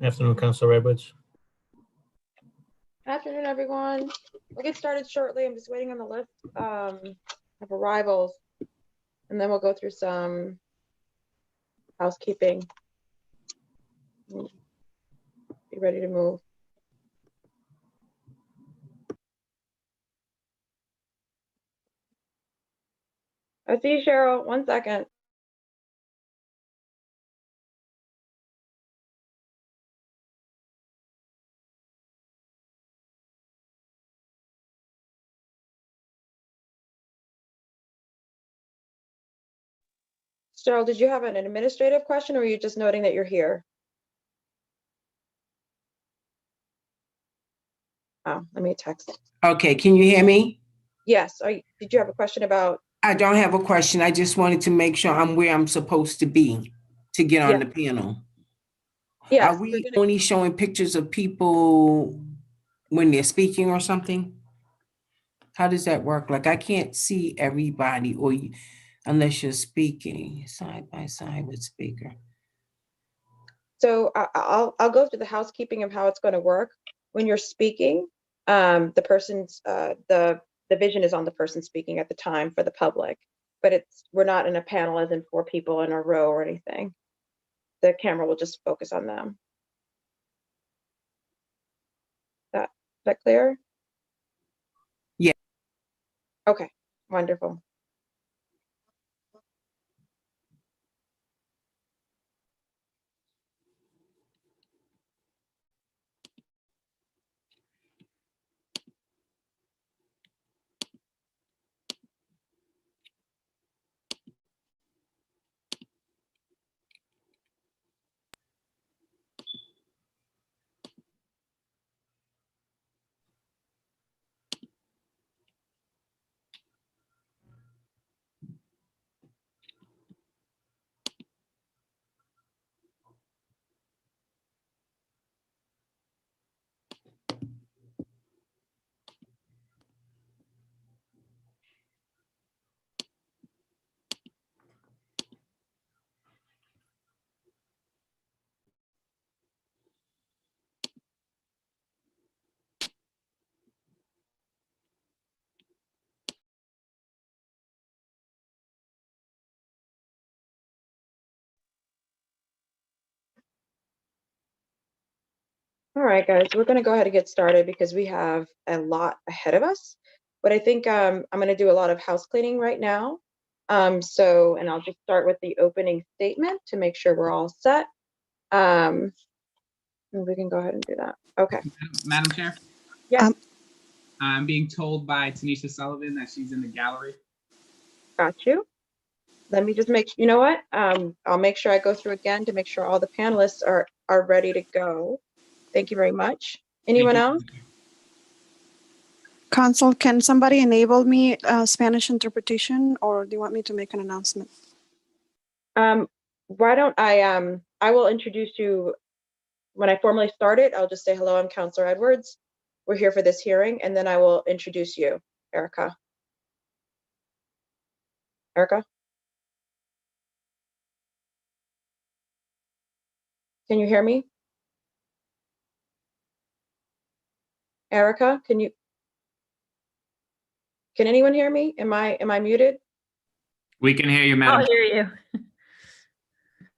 Afternoon, Councilor Edwards. Afternoon, everyone. We'll get started shortly. I'm just waiting on the list of arrivals, and then we'll go through some housekeeping. Be ready to move. I see you, Cheryl. 1 second. Cheryl, did you have an administrative question, or were you just noting that you're here? Oh, let me text. Okay, can you hear me? Yes. Did you have a question about? I don't have a question. I just wanted to make sure I'm where I'm supposed to be to get on the panel. Yes. Are we only showing pictures of people when they're speaking or something? How does that work? Like, I can't see everybody unless you're speaking side by side with speaker. So I'll go through the housekeeping of how it's going to work. When you're speaking, the person's the vision is on the person speaking at the time for the public, but we're not in a panel as in 4 people in a row or anything. The camera will just focus on them. Is that clear? Yeah. Okay, wonderful. All right, guys, we're going to go ahead and get started because we have a lot ahead of us. But I think I'm going to do a lot of house cleaning right now. And I'll just start with the opening statement to make sure we're all set. We can go ahead and do that. Okay. Madam Chair? Yes. I'm being told by Tanisha Sullivan that she's in the gallery. Got you. Let me just you know what? I'll make sure I go through again to make sure all the panelists are ready to go. Thank you very much. Anyone else? Council, can somebody enable me Spanish interpretation, or do you want me to make an announcement? Why don't I will introduce you when I formally start it. I'll just say, hello, I'm Councilor Edwards. We're here for this hearing, and then I will introduce you, Erica. Erica? Can you hear me? Erica, can anyone hear me? Am I muted? We can hear you, Madam. I'll hear you.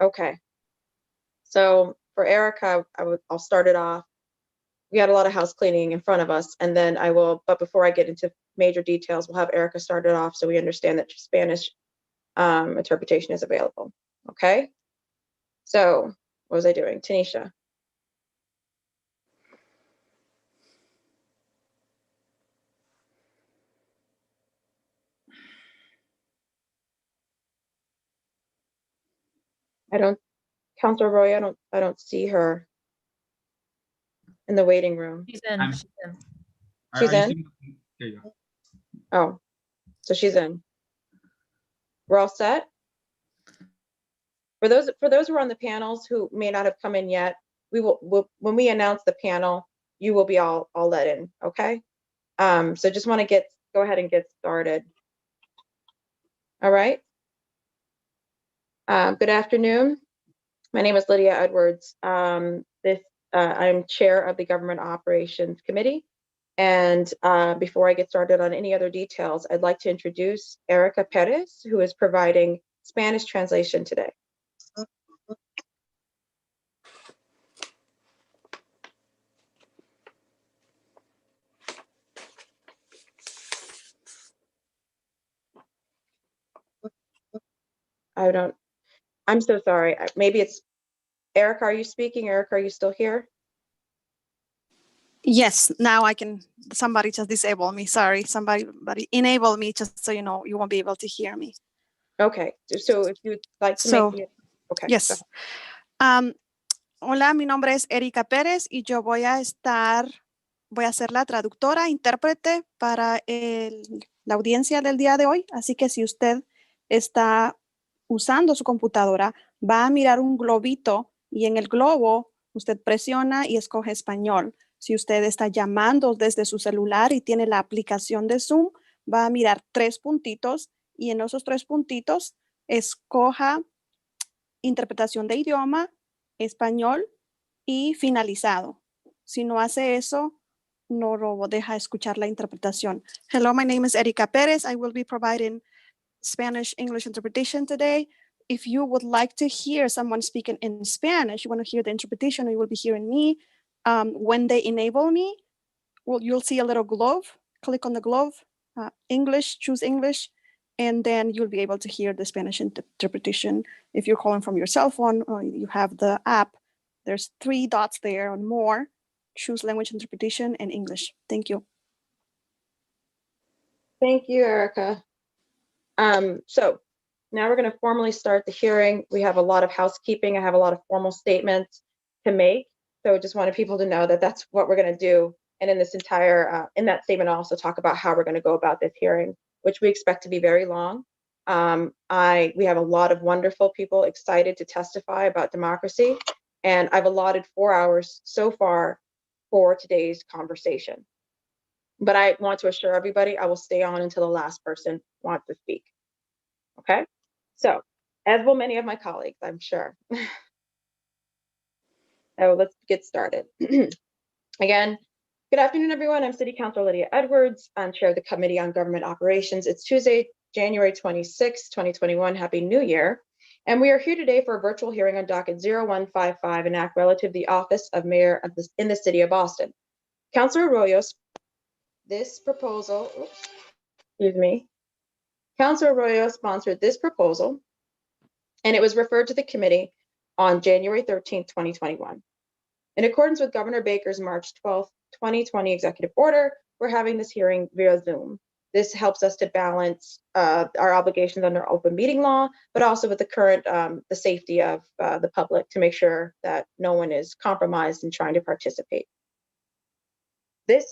Okay. So for Erica, I'll start it off. We had a lot of house cleaning in front of us, and then but before I get into major details, we'll have Erica start it off so we understand that Spanish interpretation is available. Okay. So what was I doing? Tanisha. Councilor Roy, I don't see her in the waiting room. She's in. She's in? There you go. Oh, so she's in. We're all set? For those who are on the panels who may not have come in yet, when we announce the panel, you will be all let in, okay? So just want to go ahead and get started. All right. Good afternoon. My name is Lydia Edwards. This I'm chair of the Government Operations Committee. And before I get started on any other details, I'd like to introduce Erica Perez, who is providing Spanish translation today. I'm so sorry. Maybe it's Erica, are you speaking? Erica, are you still here? Yes, now I can, somebody just disabled me. Sorry, somebody enable me just so you know, you won't be able to hear me. Okay, so if you'd like to So, make me, okay. yes. Hola, mi nombre es Erika Pérez y yo voy a ser la traductora, intérprete para la audiencia del día de hoy. Así que si usted está usando su computadora, va a mirar un globito y en el globo usted presiona y escoge español. Si usted está llamando desde su celular y tiene la aplicación de Zoom, va a mirar 3 puntitos y en esos 3 puntitos escoja interpretación de idioma, español y finalizado. Si no hace eso, no lo deja escuchar la interpretación. Hello, my name is Erika Perez. I will be providing Spanish English interpretation today. If you would like to hear someone speaking in Spanish, you want to hear the interpretation, or you will be hearing me. When they enable me, well, you'll see a little glove. Click on the glove, English, choose English, and then you'll be able to hear the Spanish interpretation. If you're calling from your cell phone or you have the app, there's 3 dots there on more, choose language interpretation and English. Thank you. Thank you, Erica. So now we're going to formally start the hearing. We have a lot of housekeeping. I have a lot of formal statements to make. So I just wanted people to know that that's what we're going to do. And in this entire, in that statement, I'll also talk about how we're going to go about this hearing, which we expect to be very long. We have a lot of wonderful people excited to testify about democracy. And I've allotted 4 hours so far for today's conversation. But I want to assure everybody I will stay on until the last person wants to speak. Okay, so as will many of my colleagues, I'm sure. So let's get started. Again, good afternoon, everyone. I'm City Councilor Lydia Edwards. I'm chair of the Committee on Government Operations. It's Tuesday, January 26, 2021. Happy New Year. And we are here today for a virtual hearing on docket 0155, an act relative to the office of mayor in the city of Boston. Councilor Arroyo, this proposal, Councilor Arroyo sponsored this proposal, and it was referred to the committee on January 13, 2021. In accordance with Governor Baker's March 12, 2020 executive order, we're having this hearing via Zoom. This helps us to balance our obligations under open meeting law, but also with the current, the safety of the public to make sure that no one is compromised in trying to participate. The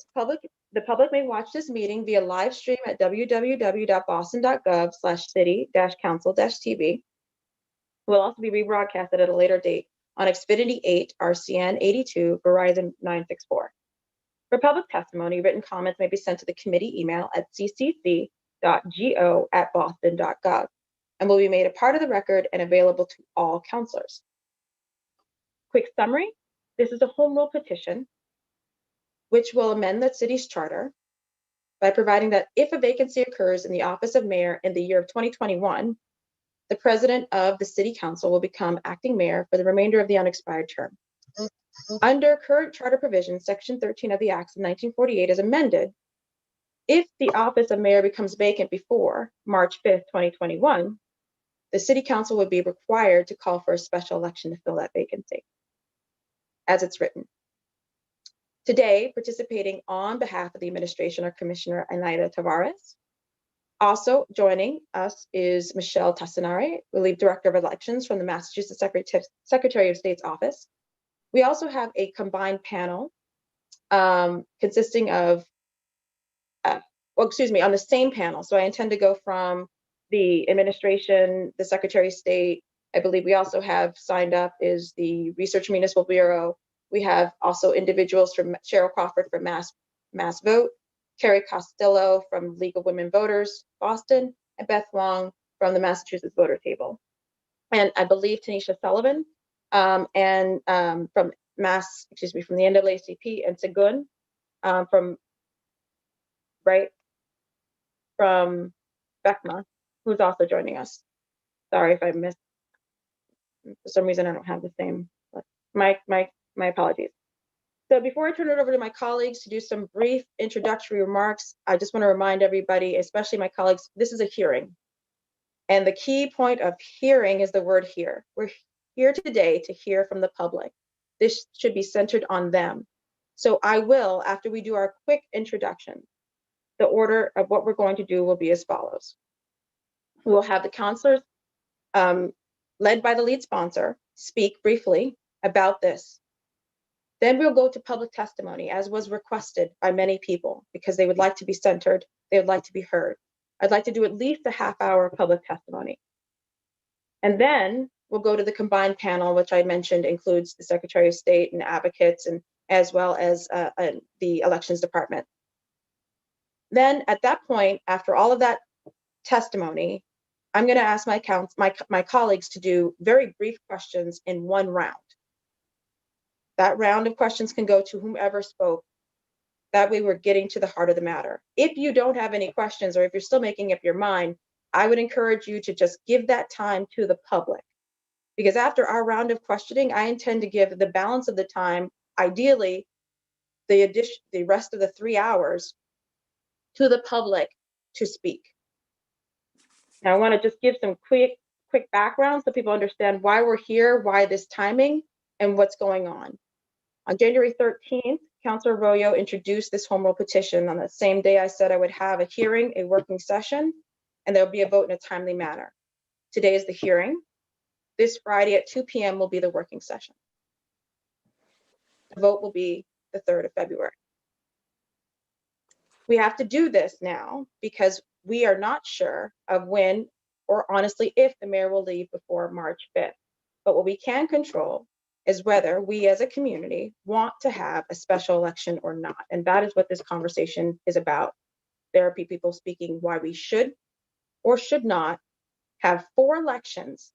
public may watch this meeting via live stream at www.boston.gov/city-council-tv. Will also be rebroadcasted at a later date on Xfinity 8, RCN 82, Verizon 964. For public testimony, written comments may be sent to the committee email at ccc.go@boston.gov and will be made a part of the record and available to all councilors. Quick summary, this is a home rule petition which will amend the city's charter by providing that if a vacancy occurs in the office of mayor in the year of 2021, the president of the city council will become acting mayor for the remainder of the unexpired term. Under current charter provisions, section 13 of the Acts of 1948 is amended. If the office of mayor becomes vacant before March 5th, 2021, the city council would be required to call for a special election to fill that vacancy, as it's written. Today, participating on behalf of the administration are Commissioner Anaida Tavares. Also joining us is Michelle Tassinari, Relief Director of Elections from the Massachusetts Secretary of State's office. We also have a combined panel consisting of, on the same panel. So I intend to go from the administration, the Secretary of State. I believe we also have signed up is the Research Municipal Bureau. We have also individuals from Cheryl Crawford from Mass Vote, Carrie Costello from League of Women Voters, Boston, and Beth Wong from the Massachusetts Voter Table. And I believe Tanisha Sullivan from from the NAACP, and Segun from BECMA, who's also joining us. Sorry if I missed. For some reason, I don't have the same. But my apologies. So before I turn it over to my colleagues to do some brief introductory remarks, I just want to remind everybody, especially my colleagues, this is a hearing. And the key point of hearing is the word hear. We're here today to hear from the public. This should be centered on them. So I will, after we do our quick introduction, the order of what we're going to do will be as follows. We will have the counselors, led by the lead sponsor, speak briefly about this. Then we'll go to public testimony, as was requested by many people, because they would like to be centered, they would like to be heard. I'd like to do at least a half-hour public testimony. And then we'll go to the combined panel, which I mentioned includes the Secretary of State and advocates, and as well as the elections department. Then at that point, after all of that testimony, I'm going to ask my colleagues to do very brief questions in one round. That round of questions can go to whomever spoke. That way we're getting to the heart of the matter. If you don't have any questions, or if you're still making up your mind, I would encourage you to just give that time to the public. Because after our round of questioning, I intend to give the balance of the time, ideally the rest of the 3 hours, to the public to speak. Now I want to just give some quick background so people understand why we're here, why this timing, and what's going on. On January 13th, Councilor Arroyo introduced this home rule petition. On the same day, I said I would have a hearing, a working session, and there will be a vote in a timely manner. Today is the hearing. This Friday at 2 p.m. will be the working session. The vote will be the 3rd of February. We have to do this now because we are not sure of when, or honestly, if the mayor will leave before March 5th. But what we can control is whether we as a community want to have a special election or not. And that is what this conversation is about. There are people speaking why we should or should not have 4 elections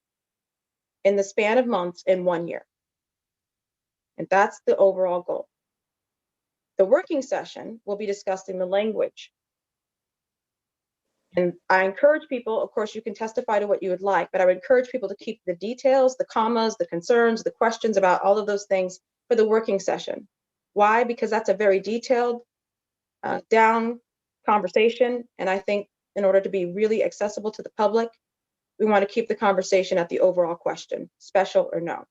in the span of months in 1 year. And that's the overall goal. The working session will be discussing the language. And I encourage people, of course, you can testify to what you would like, but I would encourage people to keep the details, the commas, the concerns, the questions about all of those things for the working session. Why? Because that's a very detailed, down conversation. And I think in order to be really accessible to the public, we want to keep the conversation at the overall question, special or no.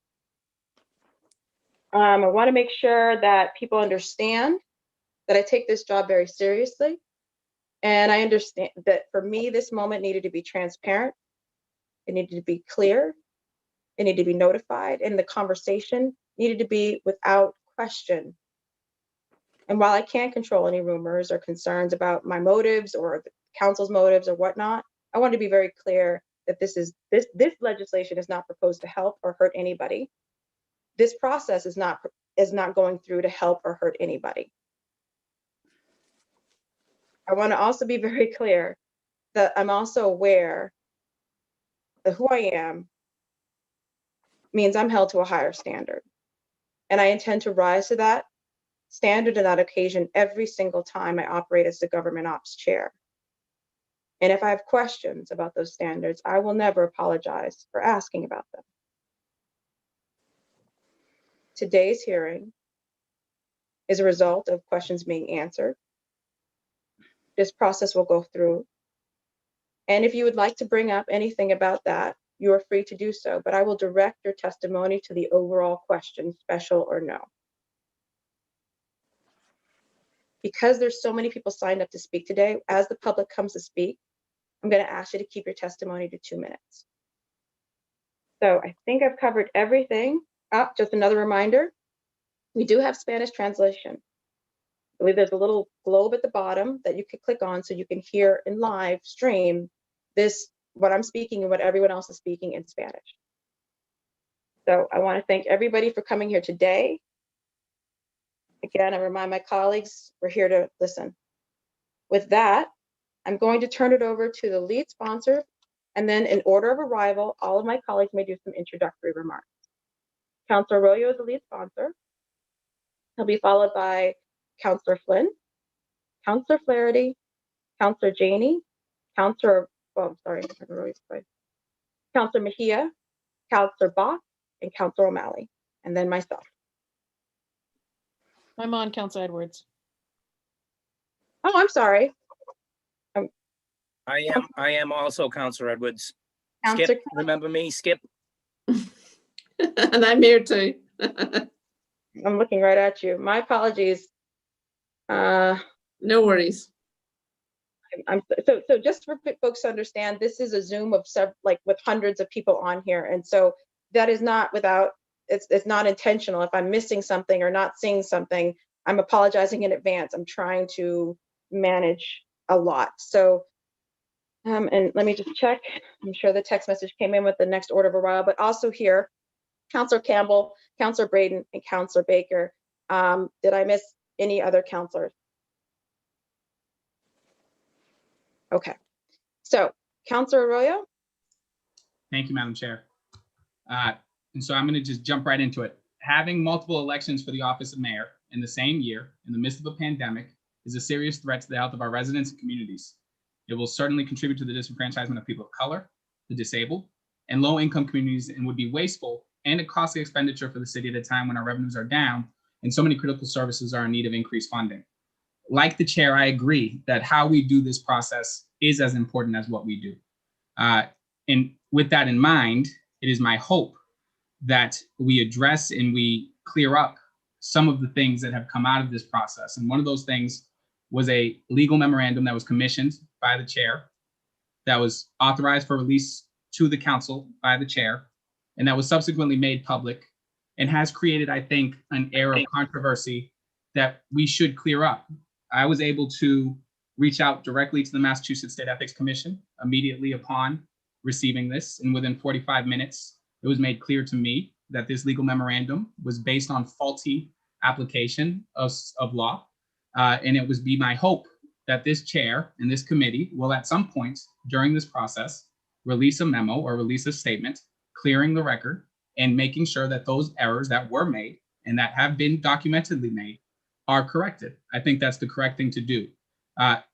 I want to make sure that people understand that I take this job very seriously. And I understand that for me, this moment needed to be transparent. It needed to be clear. It needed to be notified. And the conversation needed to be without question. And while I can't control any rumors or concerns about my motives or the council's motives or whatnot, I want to be very clear that this legislation is not proposed to help or hurt anybody. This process is not going through to help or hurt anybody. I want to also be very clear that I'm also aware that who I am means I'm held to a higher standard. And I intend to rise to that standard and that occasion every single time I operate as the government ops chair. And if I have questions about those standards, I will never apologize for asking about them. Today's hearing is a result of questions being answered. This process will go through. And if you would like to bring up anything about that, you are free to do so, but I will direct your testimony to the overall question, special or no. Because there's so many people signed up to speak today, as the public comes to speak, I'm going to ask you to keep your testimony to 2 minutes. So I think I've covered everything. Just another reminder, we do have Spanish translation. I believe there's a little globe at the bottom that you can click on so you can hear in live stream what I'm speaking and what everyone else is speaking in Spanish. So I want to thank everybody for coming here today. Again, I remind my colleagues, we're here to listen. With that, I'm going to turn it over to the lead sponsor, and then in order of arrival, all of my colleagues may do some introductory remarks. Councilor Arroyo is the lead sponsor. He'll be followed by Counselor Flynn, Counselor Flaherty, Counselor Janey, Counselor, well, I'm sorry, I don't know his voice. Counselor Mejia, Counselor Bach, and Counselor O'Malley, and then myself. I'm on, Counselor Edwards. Oh, I'm sorry. I am also Counselor Edwards. Counselor, Skip, remember me, Skip? And I'm here too. I'm looking right at you. My apologies. No worries. So just for folks to understand, this is a Zoom of like with hundreds of people on here, and so that is not without. It's not intentional. If I'm missing something or not seeing something, I'm apologizing in advance. I'm trying to manage a lot. So, and let me just check. I'm sure the text message came in with the next order of arrival, but also here, Counselor Campbell, Counselor Braden, and Counselor Baker. Did I miss any other counselors? Okay, so Counselor Arroyo. Thank you, Madam Chair. And so I'm going to just jump right into it. Having multiple elections for the office of mayor in the same year, in the midst of a pandemic, is a serious threat to the health of our residents and communities. It will certainly contribute to the disenfranchisement of people of color, the disabled, and low-income communities, and would be wasteful and a costly expenditure for the city at a time when our revenues are down and so many critical services are in need of increased funding. Like the chair, I agree that how we do this process is as important as what we do. And with that in mind, it is my hope that we address and we clear up some of the things that have come out of this process. And one of those things was a legal memorandum that was commissioned by the chair, that was authorized for release to the council by the chair, and that was subsequently made public and has created, I think, an air of controversy that we should clear up. I was able to reach out directly to the Massachusetts State Ethics Commission immediately upon receiving this, and within 45 minutes, it was made clear to me that this legal memorandum was based on faulty application of law. And it was be my hope that this chair and this committee will at some point during this process release a memo or release a statement clearing the record and making sure that those errors that were made and that have been documentedly made are corrected. I think that's the correct thing to do.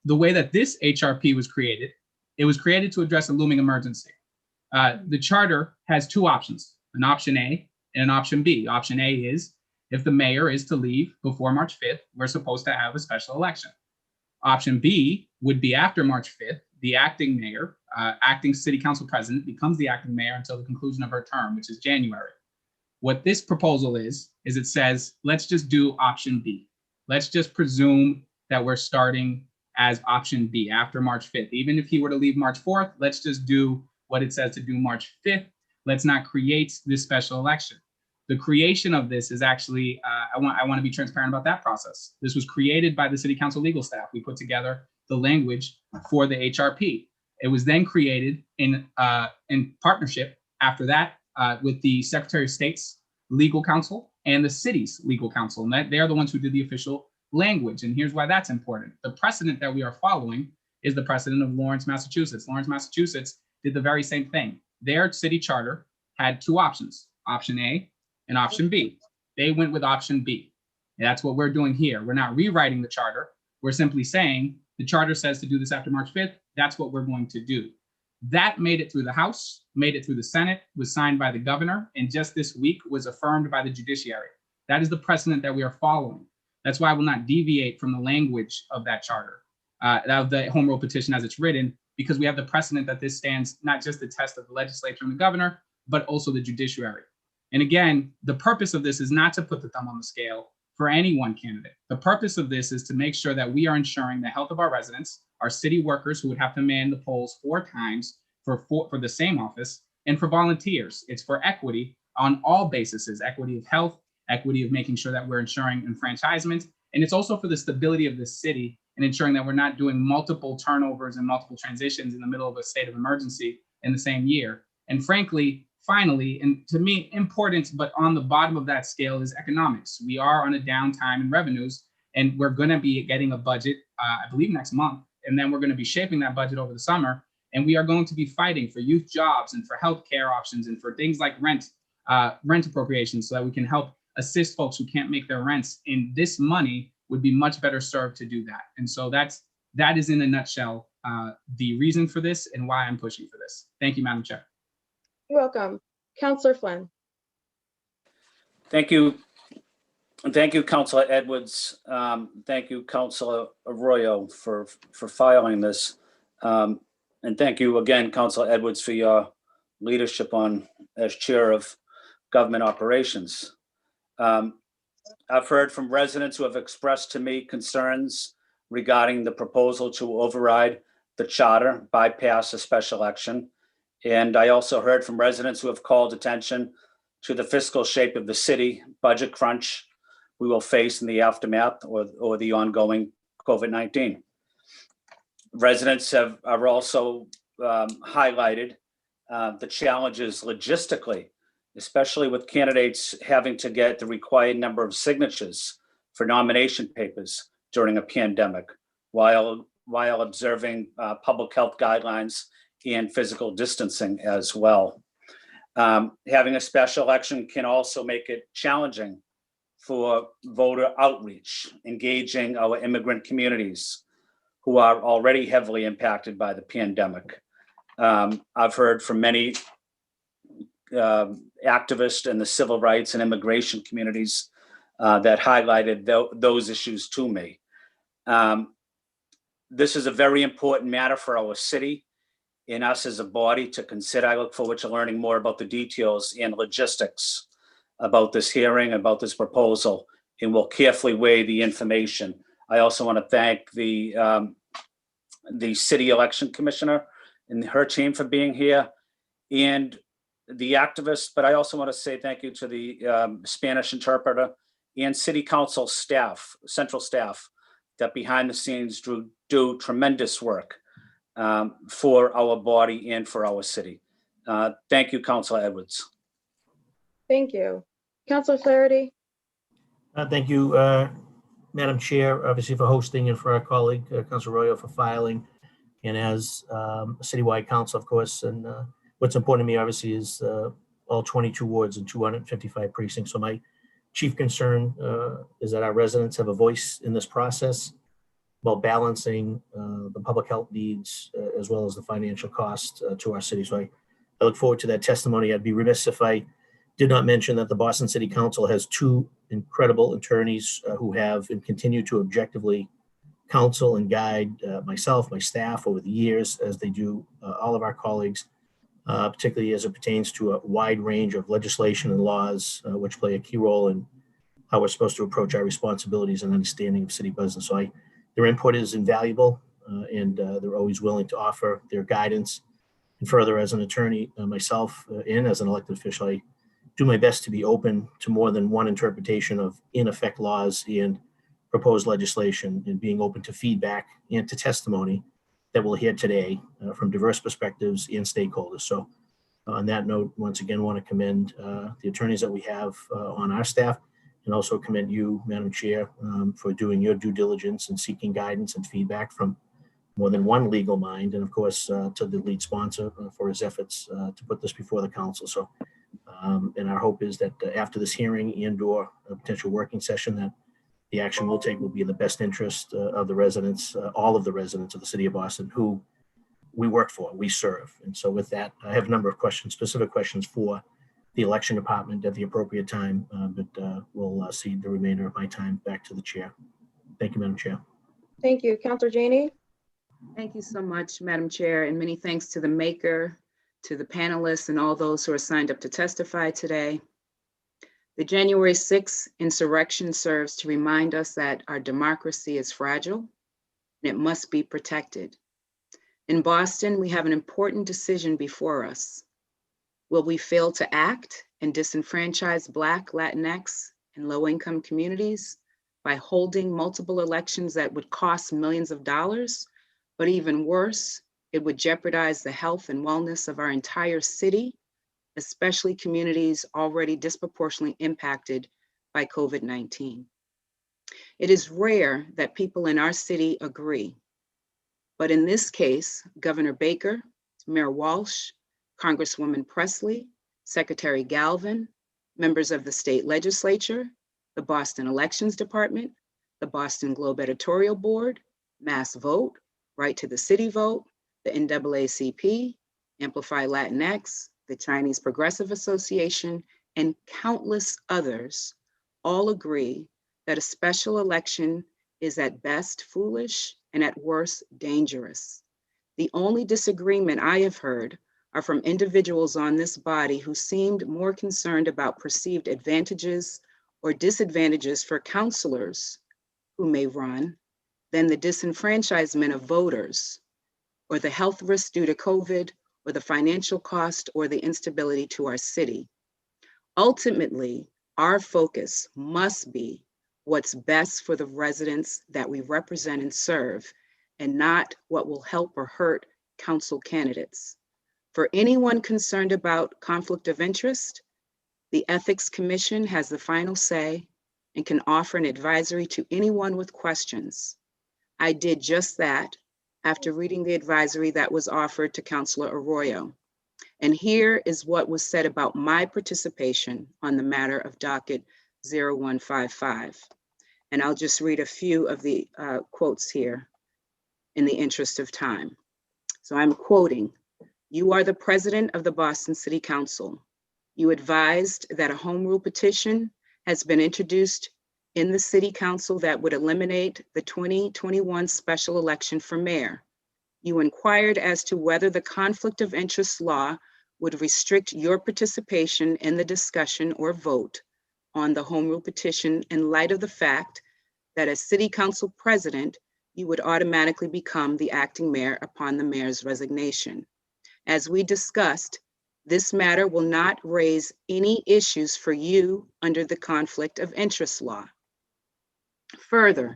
The way that this HRP was created, it was created to address a looming emergency. The charter has two options, an option A and an option B. Option A is if the mayor is to leave before March 5th, we're supposed to have a special election. Option B would be after March 5th, the acting mayor, acting city council president becomes the acting mayor until the conclusion of her term, which is January. What this proposal is it says, let's just do option B. Let's just presume that we're starting as option B after March 5th. Even if he were to leave March 4th, let's just do what it says to do March 5th. Let's not create this special election. The creation of this is actually, I want to be transparent about that process. This was created by the city council legal staff. We put together the language for the HRP. It was then created in partnership after that with the Secretary of State's legal counsel and the city's legal counsel. And they're the ones who did the official language. And here's why that's important. The precedent that we are following is the precedent of Lawrence, Massachusetts. Lawrence, Massachusetts did the very same thing. Their city charter had two options, option A and option B. They went with option B. And that's what we're doing here. We're not rewriting the charter. We're simply saying the charter says to do this after March 5th. That's what we're going to do. That made it through the House, made it through the Senate, was signed by the governor, and just this week was affirmed by the judiciary. That is the precedent that we are following. That's why I will not deviate from the language of that charter, of the home rule petition as it's written, because we have the precedent that this stands not just the test of the legislature and the governor, but also the judiciary. And again, the purpose of this is not to put the thumb on the scale for any one candidate. The purpose of this is to make sure that we are ensuring the health of our residents, our city workers who would have to man the polls 4 times for the same office, and for volunteers. It's for equity on all bases, equity of health, equity of making sure that we're ensuring enfranchisement, and it's also for the stability of the city and ensuring that we're not doing multiple turnovers and multiple transitions in the middle of a state of emergency in the same year. And frankly, finally, and to me, important, but on the bottom of that scale is economics. We are on a downtime in revenues, and we're going to be getting a budget, I believe next month, and then we're going to be shaping that budget over the summer. And we are going to be fighting for youth jobs and for healthcare options and for things like rent appropriations so that we can help assist folks who can't make their rents. And this money would be much better served to do that. And so that is in a nutshell the reason for this and why I'm pushing for this. Thank you, Madam Chair. You're welcome. Counselor Flynn. Thank you. And thank you, Councilor Edwards. Thank you, Councilor Arroyo, for filing this. And thank you again, Councilor Edwards, for your leadership as chair of government operations. I've heard from residents who have expressed to me concerns regarding the proposal to override the charter, bypass a special election. And I also heard from residents who have called attention to the fiscal shape of the city budget crunch we will face in the aftermath or the ongoing COVID-19. Residents are also highlighted the challenges logistically, especially with candidates having to get the required number of signatures for nomination papers during a pandemic, while observing public health guidelines and physical distancing as well. Having a special election can also make it challenging for voter outreach, engaging our immigrant communities who are already heavily impacted by the pandemic. I've heard from many activists in the civil rights and immigration communities that highlighted those issues to me. This is a very important matter for our city and us as a body to consider. I look forward to learning more about the details and logistics about this hearing, about this proposal, and we'll carefully weigh the information. I also want to thank the city election commissioner and her team for being here, and the activists, but I also want to say thank you to the Spanish interpreter and city council staff, central staff, that behind the scenes do tremendous work for our body and for our city. Thank you, Councilor Edwards. Thank you. Counselor Flaherty. Thank you, Madam Chair, obviously for hosting, and for our colleague, Councilor Arroyo, for filing. And as a citywide council, of course, and what's important to me, obviously, is all 22 wards and 255 precincts. So my chief concern is that our residents have a voice in this process while balancing the public health needs as well as the financial cost to our city. So I look forward to that testimony. I'd be remiss if I did not mention that the Boston City Council has two incredible attorneys who have and continue to objectively counsel and guide myself, my staff over the years, as they do all of our colleagues, particularly as it pertains to a wide range of legislation and laws, which play a key role in how we're supposed to approach our responsibilities and understanding of city business. So their input is invaluable, and they're always willing to offer their guidance. And further, as an attorney myself and as an elected official, I do my best to be open to more than one interpretation of in effect laws and proposed legislation, and being open to feedback and to testimony that we'll hear today from diverse perspectives and stakeholders. So on that note, once again, want to commend the attorneys that we have on our staff, and also commend you, Madam Chair, for doing your due diligence and seeking guidance and feedback from more than one legal mind, and of course to the lead sponsor for his efforts to put this before the council. So and our hope is that after this hearing and/or a potential working session, that the action we'll take will be in the best interest of the residents, all of the residents of the city of Boston who we work for, we serve. And so with that, I have a number of questions, specific questions for the election department at the appropriate time, but we'll cede the remainder of my time back to the chair. Thank you, Madam Chair. Thank you. Counselor Janey. Thank you so much, Madam Chair, and many thanks to the maker, to the panelists, and all those who are signed up to testify today. The January 6th insurrection serves to remind us that our democracy is fragile and it must be protected. In Boston, we have an important decision before us. Will we fail to act and disenfranchise Black, Latinx, and low-income communities by holding multiple elections that would cost millions of dollars? But even worse, it would jeopardize the health and wellness of our entire city, especially communities already disproportionately impacted by COVID-19. It is rare that people in our city agree, but in this case, Governor Baker, Mayor Walsh, Congresswoman Presley, Secretary Galvin, members of the state legislature, the Boston Elections Department, the Boston Globe Editorial Board, Mass Vote, Right to the City Vote, the NAACP, Amplify Latinx, the Chinese Progressive Association, and countless others all agree that a special election is at best foolish and at worst dangerous. The only disagreement I have heard are from individuals on this body who seemed more concerned about perceived advantages or disadvantages for counselors who may run than the disenfranchisement of voters or the health risk due to COVID or the financial cost or the instability to our city. Ultimately, our focus must be what's best for the residents that we represent and serve, and not what will help or hurt council candidates. For anyone concerned about conflict of interest, the Ethics Commission has the final say and can offer an advisory to anyone with questions. I did just that after reading the advisory that was offered to Councilor Arroyo. And here is what was said about my participation on the matter of docket 0155. And I'll just read a few of the quotes here in the interest of time. So I'm quoting, "You are the president of the Boston City Council. You advised that a home rule petition has been introduced in the City Council that would eliminate the 2021 special election for mayor. You inquired as to whether the conflict of interest law would restrict your participation in the discussion or vote on the home rule petition in light of the fact that as City Council president, you would automatically become the acting mayor upon the mayor's resignation. As we discussed, this matter will not raise any issues for you under the conflict of interest law. Further,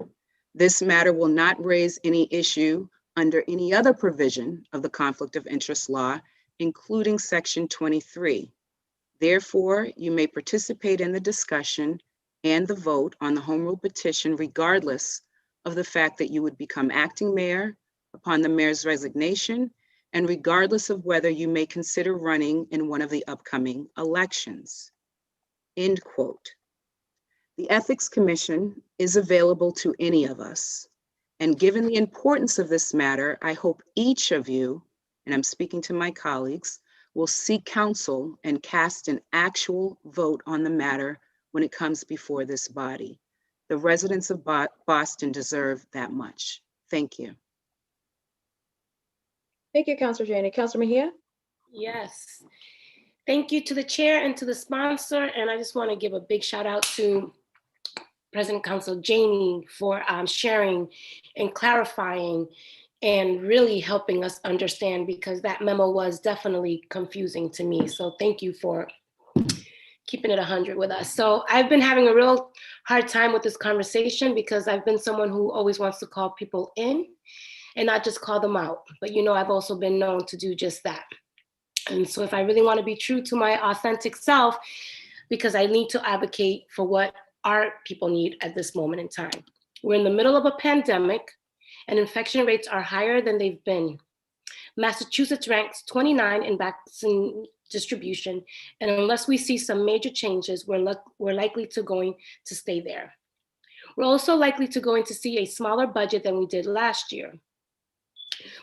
this matter will not raise any issue under any other provision of the conflict of interest law, including section 23. Therefore, you may participate in the discussion and the vote on the home rule petition regardless of the fact that you would become acting mayor upon the mayor's resignation and regardless of whether you may consider running in one of the upcoming elections." End quote. The Ethics Commission is available to any of us. And given the importance of this matter, I hope each of you, and I'm speaking to my colleagues, will seek counsel and cast an actual vote on the matter when it comes before this body. The residents of Boston deserve that much. Thank you. Thank you, Councilor Janey. Councilor Mejia? Yes. Thank you to the chair and to the sponsor. And I just want to give a big shout out to President Council Janey for sharing and clarifying and really helping us understand, because that memo was definitely confusing to me. So thank you for keeping it 100 with us. So I've been having a real hard time with this conversation because I've been someone who always wants to call people in and not just call them out. But you know, I've also been known to do just that. And so if I really want to be true to my authentic self, because I need to advocate for what our people need at this moment in time. We're in the middle of a pandemic and infection rates are higher than they've been. Massachusetts ranks 29 in vaccine distribution, and unless we see some major changes, we're likely to going to stay there. We're also likely to going to see a smaller budget than we did last year,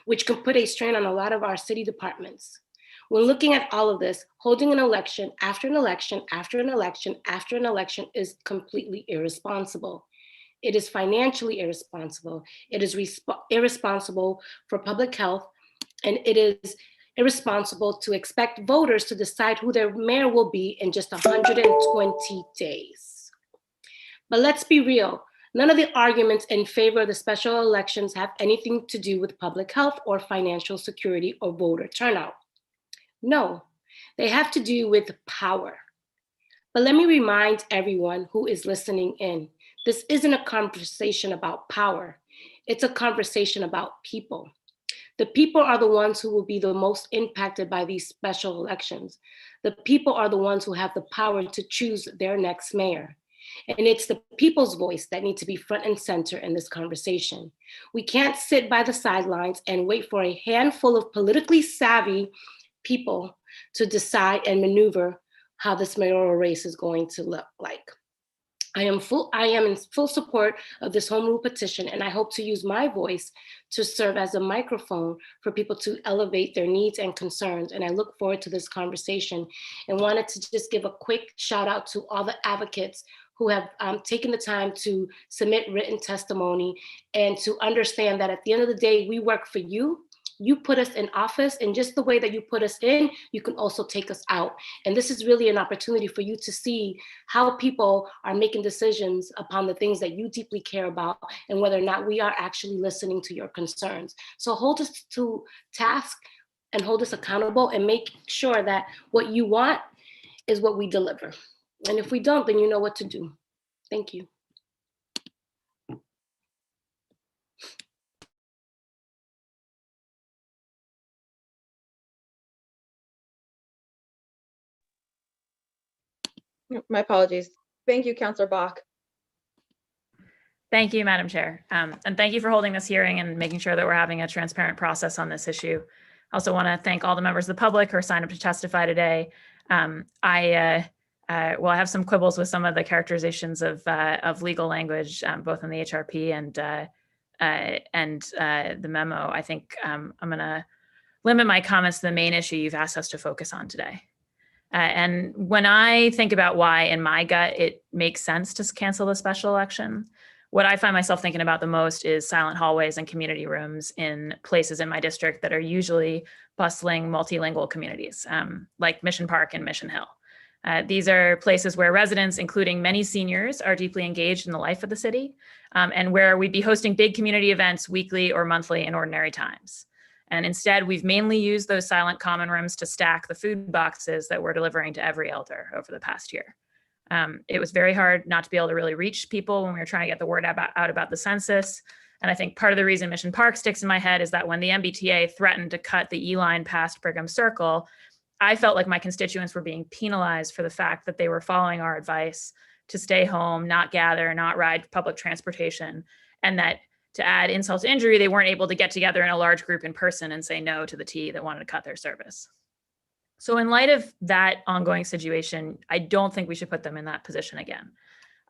which can put a strain on a lot of our city departments. When looking at all of this, holding an election after an election, after an election, after an election is completely irresponsible. It is financially irresponsible. It is irresponsible for public health, and it is irresponsible to expect voters to decide who their mayor will be in just 120 days. But let's be real. None of the arguments in favor of the special elections have anything to do with public health or financial security or voter turnout. No, they have to do with power. But let me remind everyone who is listening in, this isn't a conversation about power. It's a conversation about people. The people are the ones who will be the most impacted by these special elections. The people are the ones who have the power to choose their next mayor. And it's the people's voice that needs to be front and center in this conversation. We can't sit by the sidelines and wait for a handful of politically savvy people to decide and maneuver how this mayoral race is going to look like. I am in full support of this home rule petition, and I hope to use my voice to serve as a microphone for people to elevate their needs and concerns. And I look forward to this conversation and wanted to just give a quick shout out to all the advocates who have taken the time to submit written testimony and to understand that at the end of the day, we work for you. You put us in office, and just the way that you put us in, you can also take us out. And this is really an opportunity for you to see how people are making decisions upon the things that you deeply care about and whether or not we are actually listening to your concerns. So hold us to task and hold us accountable and make sure that what you want is what we deliver. And if we don't, then you know what to do. Thank you. My apologies. Thank you, Councilor Bach. Thank you, Madam Chair. And thank you for holding this hearing and making sure that we're having a transparent process on this issue. I also want to thank all the members of the public who are signed up to testify today. I have some quibbles with some of the characterizations of legal language, both in the HRP and the memo. I think I'm going to limit my comments to the main issue you've asked us to focus on today. And when I think about why in my gut it makes sense to cancel the special election, what I find myself thinking about the most is silent hallways and community rooms in places in my district that are usually bustling multilingual communities, like Mission Park and Mission Hill. These are places where residents, including many seniors, are deeply engaged in the life of the city, and where we'd be hosting big community events weekly or monthly in ordinary times. And instead, we've mainly used those silent common rooms to stack the food boxes that we're delivering to every elder over the past year. It was very hard not to be able to really reach people when we were trying to get the word out about the census. And I think part of the reason Mission Park sticks in my head is that when the MBTA threatened to cut the E-line past Brigham Circle, I felt like my constituents were being penalized for the fact that they were following our advice to stay home, not gather, not ride public transportation, and that to add insult to injury, they weren't able to get together in a large group in person and say no to the T that wanted to cut their service. So in light of that ongoing situation, I don't think we should put them in that position again.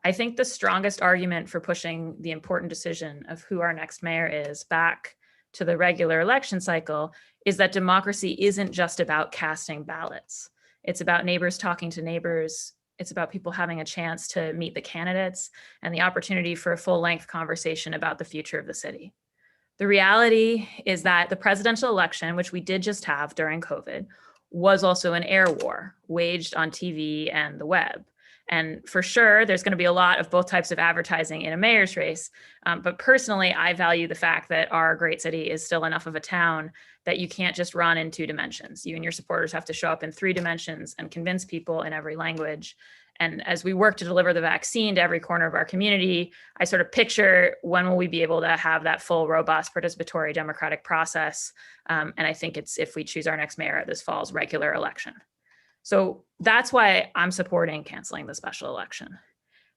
I think the strongest argument for pushing the important decision of who our next mayor is back to the regular election cycle is that democracy isn't just about casting ballots. It's about neighbors talking to neighbors. It's about people having a chance to meet the candidates and the opportunity for a full-length conversation about the future of the city. The reality is that the presidential election, which we did just have during COVID, was also an air war waged on TV and the web. And for sure, there's going to be a lot of both types of advertising in a mayor's race. But personally, I value the fact that our great city is still enough of a town that you can't just run in 2 dimensions. You and your supporters have to show up in 3 dimensions and convince people in every language. And as we work to deliver the vaccine to every corner of our community, I sort of picture when will we be able to have that full, robust, participatory democratic process. And I think it's if we choose our next mayor at this fall's regular election. So that's why I'm supporting canceling the special election.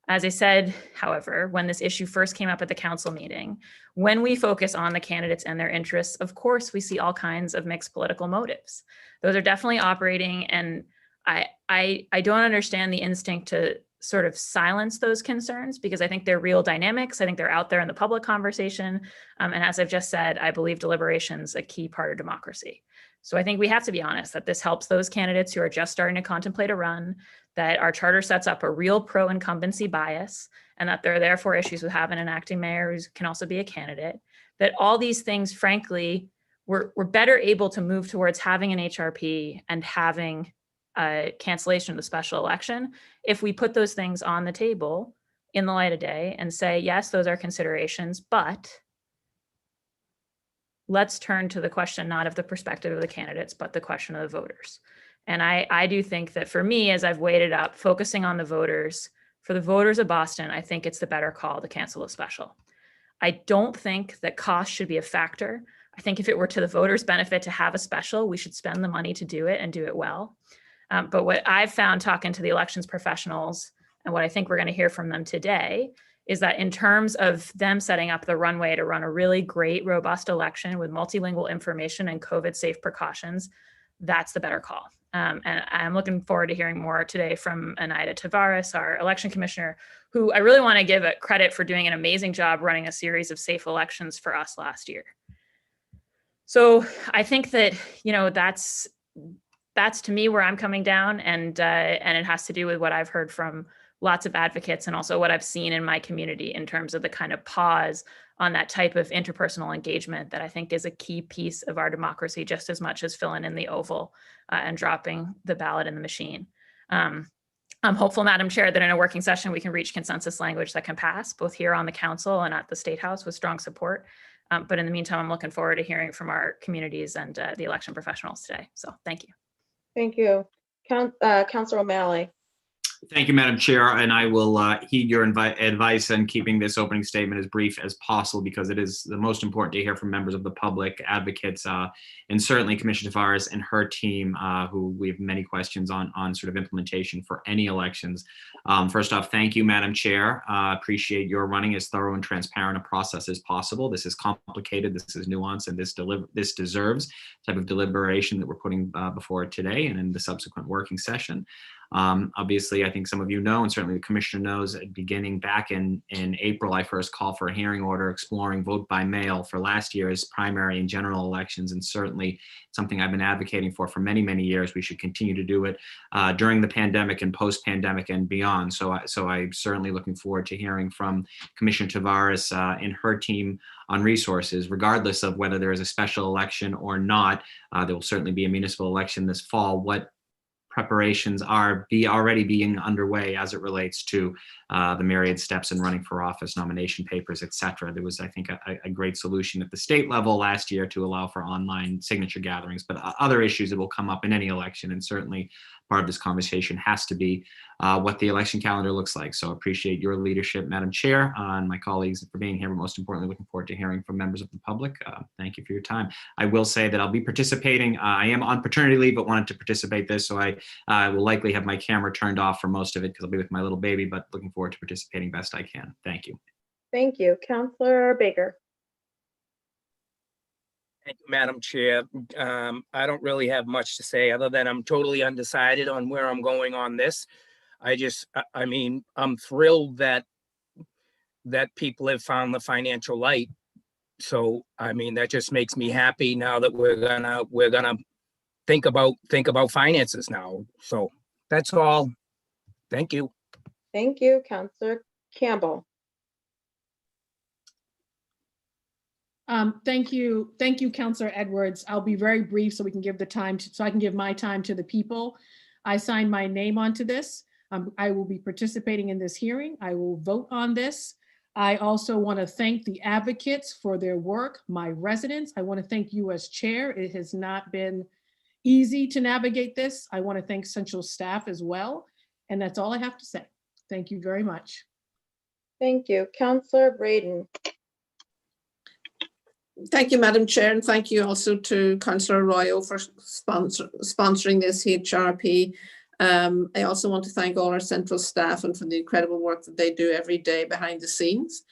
As I said, however, when this issue first came up at the council meeting, when we focus on the candidates and their interests, of course, we see all kinds of mixed political motives. Those are definitely operating, and I don't understand the instinct to sort of silence those concerns because I think they're real dynamics. I think they're out there in the public conversation. And as I've just said, I believe deliberation's a key part of democracy. So I think we have to be honest that this helps those candidates who are just starting to contemplate a run, that our charter sets up a real pro-incumbency bias, and that there are therefore issues with having an acting mayor who can also be a candidate, that all these things, frankly, we're better able to move towards having an HRP and having a cancellation of the special election if we put those things on the table in the light of day and say, yes, those are considerations, but let's turn to the question, not of the perspective of the candidates, but the question of the voters. And I do think that for me, as I've weighed it up, focusing on the voters, for the voters of Boston, I think it's the better call to cancel a special. I don't think that cost should be a factor. I think if it were to the voters' benefit to have a special, we should spend the money to do it and do it well. But what I've found talking to the elections professionals and what I think we're going to hear from them today is that in terms of them setting up the runway to run a really great, robust election with multilingual information and COVID-safe precautions, that's the better call. And I'm looking forward to hearing more today from Anaida Tavares, our election commissioner, who I really want to give credit for doing an amazing job running a series of safe elections for us last year. So I think that, that's to me where I'm coming down, and it has to do with what I've heard from lots of advocates and also what I've seen in my community in terms of the kind of pause on that type of interpersonal engagement that I think is a key piece of our democracy, just as much as filling in the oval and dropping the ballot in the machine. I'm hopeful, Madam Chair, that in a working session, we can reach consensus language that can pass both here on the council and at the State House with strong support. But in the meantime, I'm looking forward to hearing from our communities and the election professionals today. So thank you. Thank you. Councilor O'Malley. Thank you, Madam Chair, and I will heed your advice in keeping this opening statement as brief as possible, because it is the most important to hear from members of the public, advocates, and certainly Commissioner Tavares and her team, who we have many questions on sort of implementation for any elections. First off, thank you, Madam Chair. Appreciate your running as thorough and transparent a process as possible. This is complicated, this is nuanced, and this deserves the type of deliberation that we're putting before it today and in the subsequent working session. Obviously, I think some of you know, and certainly the commissioner knows, beginning back in April, I first called for a hearing order exploring vote by mail for last year's primary and general elections, and certainly something I've been advocating for many, many years. We should continue to do it during the pandemic and post-pandemic and beyond. So I'm certainly looking forward to hearing from Commissioner Tavares and her team on resources, regardless of whether there is a special election or not. There will certainly be a municipal election this fall. What preparations are already being underway as it relates to the myriad steps in running for office, nomination papers, etc. There was, I think, a great solution at the state level last year to allow for online signature gatherings, but other issues that will come up in any election, and certainly part of this conversation has to be what the election calendar looks like. So appreciate your leadership, Madam Chair, and my colleagues for being here, but most importantly, looking forward to hearing from members of the public. Thank you for your time. I will say that I'll be participating. I am on paternity leave, but wanted to participate this, so I will likely have my camera turned off for most of it because I'll be with my little baby, but looking forward to participating best I can. Thank you. Thank you. Councilor Baker. Thank you, Madam Chair. I don't really have much to say other than I'm totally undecided on where I'm going on this. I mean, I'm thrilled that people have found the financial light. So, I mean, that just makes me happy now that we're gonna think about finances now. So that's all. Thank you. Thank you, Councilor Campbell. Thank you, Councilor Edwards. I'll be very brief so we can give the time so I can give my time to the people. I signed my name onto this. I will be participating in this hearing. I will vote on this. I also want to thank the advocates for their work, my residents. I want to thank you as chair. It has not been easy to navigate this. I want to thank central staff as well. And that's all I have to say. Thank you very much. Thank you. Councilor Braden. Thank you, Madam Chair, and thank you also to Councillor Arroyo for sponsoring this HRP. I also want to thank all our central staff and for the incredible work that they do every day behind the scenes.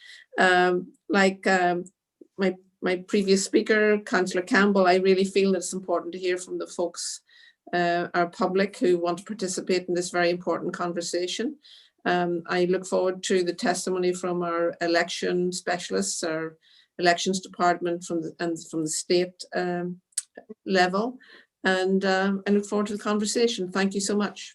Like my previous speaker, Councillor Campbell, I really feel that it's important to hear from the folks, our public, who want to participate in this very important conversation. I look forward to the testimony from our election specialists, our elections department from the state level, and I look forward to the conversation. Thank you so much.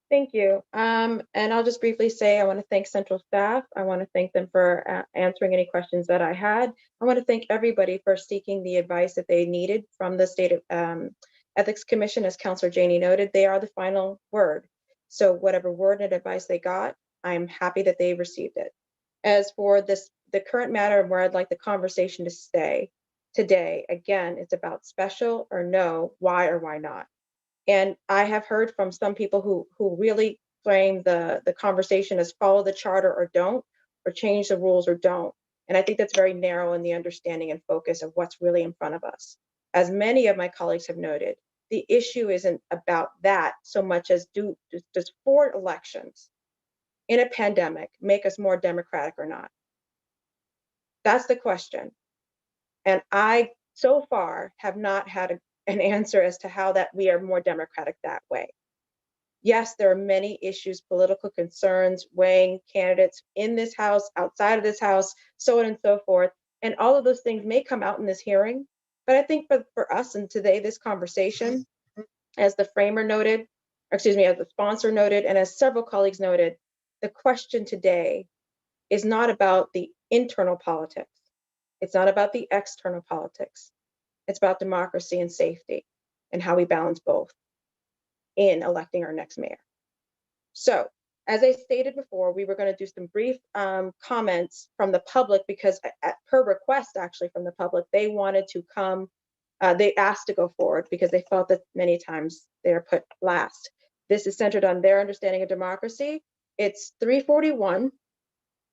Thank you. And I'll just briefly say I want to thank central staff. I want to thank them for answering any questions that I had. I want to thank everybody for seeking the advice that they needed from the State Ethics Commission. As Councillor Janey noted, they are the final word. So whatever word and advice they got, I'm happy that they received it. As for the current matter where I'd like the conversation to stay today, again, it's about special or no, why or why not. And I have heard from some people who really frame the conversation as follow the charter or don't, or change the rules or don't. And I think that's very narrow in the understanding and focus of what's really in front of us. As many of my colleagues have noted, the issue isn't about that so much as does 4 elections in a pandemic make us more democratic or not? That's the question. And I, so far, have not had an answer as to how that we are more democratic that way. Yes, there are many issues, political concerns, weighing candidates in this house, outside of this house, so on and so forth. And all of those things may come out in this hearing. But I think for us and today, this conversation, as the framer noted, or excuse me, as the sponsor noted, and as several colleagues noted, the question today is not about the internal politics. It's not about the external politics. It's about democracy and safety and how we balance both in electing our next mayor. So, as I stated before, we were going to do some brief comments from the public because per request actually from the public, they wanted to come, they asked to go forward because they felt that many times they're put last. This is centered on their understanding of democracy. It's 3:41.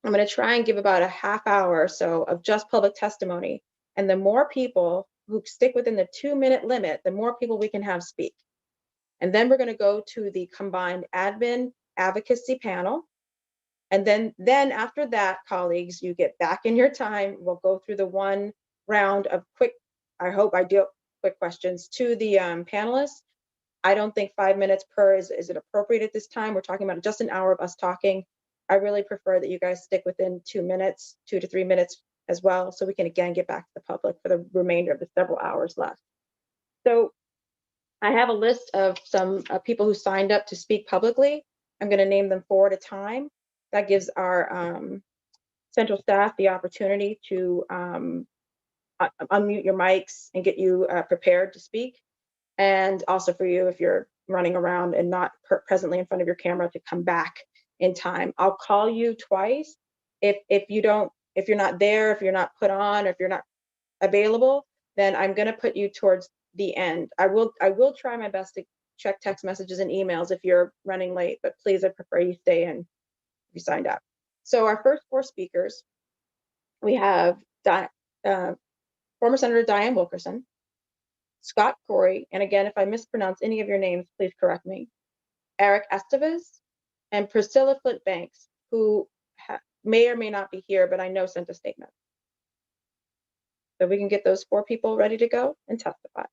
I'm going to try and give about a half hour or so of just public testimony. And the more people who stick within the 2-minute limit, the more people we can have speak. And then we're going to go to the combined admin advocacy panel. And then after that, colleagues, you get back in your time. We'll go through the one round of quick, I hope ideal quick questions to the panelists. I don't think 5 minutes per is it appropriate at this time. We're talking about just an hour of us talking. I really prefer that you guys stick within 2 minutes, 2 to 3 minutes as well, so we can again get back to the public for the remainder of the several hours left. So I have a list of some people who signed up to speak publicly. I'm going to name them 4 at a time. That gives our central staff the opportunity to unmute your mics and get you prepared to speak. And also for you, if you're running around and not presently in front of your camera, to come back in time. I'll call you twice. If you're not there, if you're not put on, or if you're not available, then I'm going to put you towards the end. I will try my best to check text messages and emails if you're running late, but please, I prefer you stay in if you signed up. So our first 4 speakers, we have former Senator Diane Wilkerson, Scott Corey, and again, if I mispronounce any of your names, please correct me, Eric Estevez, and Priscilla Flint Banks, who may or may not be here, but I know sent a statement. So we can get those 4 people ready to go and testify.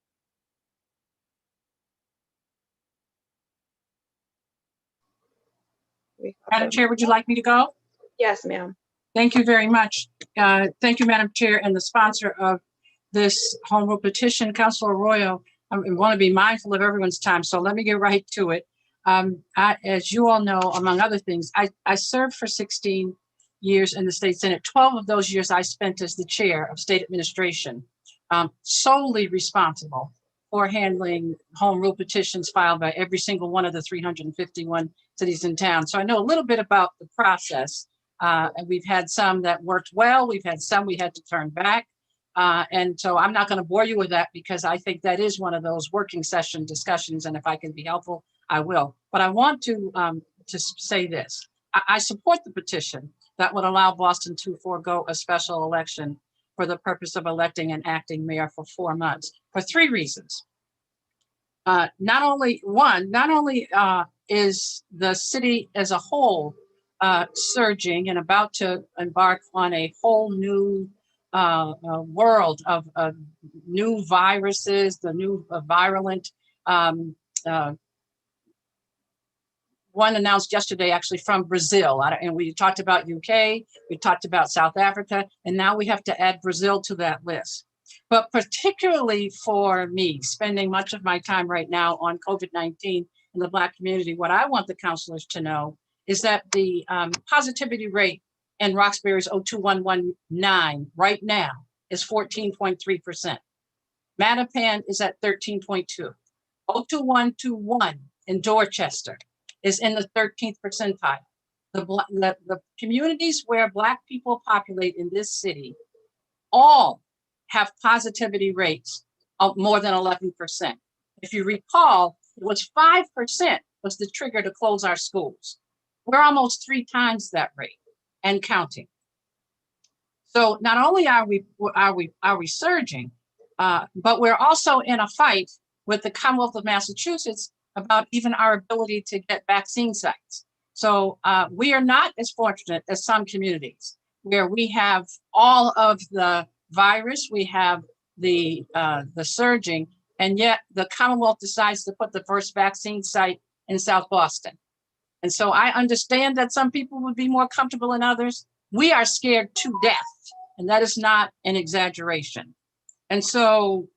Madam Chair, would you like me to go? Yes, ma'am. Thank you very much. Thank you, Madam Chair, and the sponsor of this home rule petition, Councilor Arroyo. I want to be mindful of everyone's time, so let me get right to it. As you all know, among other things, I served for 16 years in the state Senate. 12 of those years I spent as the chair of state administration, solely responsible for handling home rule petitions filed by every single one of the 351 cities and towns. So I know a little bit about the process. And we've had some that worked well. We've had some we had to turn back. And so I'm not going to bore you with that because I think that is one of those working session discussions. And if I can be helpful, I will. But I want to say this. I support the petition that would allow Boston to forego a special election for the purpose of electing an acting mayor for 4 months for 3 reasons. Not only is the city as a whole surging and about to embark on a whole new world of new viruses, the new virulent one announced yesterday actually from Brazil. And we talked about UK, we talked about South Africa, and now we have to add Brazil to that list. But particularly for me, spending much of my time right now on COVID-19 in the Black community, what I want the councilors to know is that the positivity rate in Roxbury's 02119 right now is 14.3%. Mattapan is at 13.2. 02121 in Dorchester is in the 13th percentile. The communities where Black people populate in this city all have positivity rates of more than 11%. If you recall, it was 5% was the trigger to close our schools. We're almost 3 times that rate and counting. So not only are we surging, but we're also in a fight with the Commonwealth of Massachusetts about even our ability to get vaccine sites. So we are not as fortunate as some communities where we have all of the virus, we have the surging, And yet the Commonwealth decides to put the first vaccine site in South Boston. And so I understand that some people would be more comfortable than others. We are scared to death, and that is not an exaggeration. And so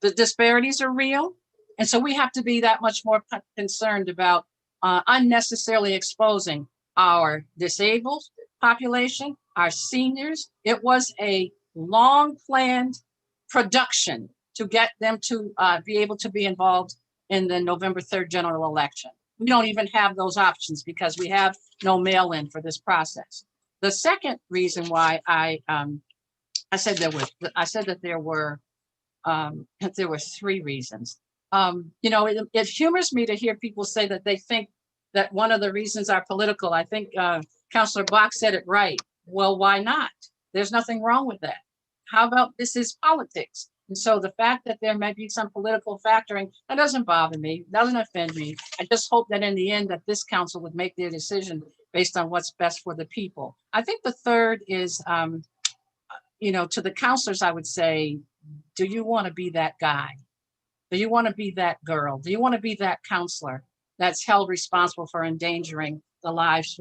the disparities are real. And so we have to be that much more concerned about unnecessarily exposing our disabled population, our seniors. It was a long planned production to get them to be able to be involved in the November 3rd general election. We don't even have those options because we have no mail-in for this process. The second reason why I said that there were 3 reasons. It humors me to hear people say that they think that one of the reasons are political. I think Councillor Bach said it right. Well, why not? There's nothing wrong with that. How about this is politics? And so the fact that there may be some political factoring, that doesn't bother me, doesn't offend me. I just hope that in the end that this council would make their decision based on what's best for the people. I think the third is, to the councilors, I would say, do you want to be that guy? Do you want to be that girl? Do you want to be that counselor that's held responsible for endangering the lives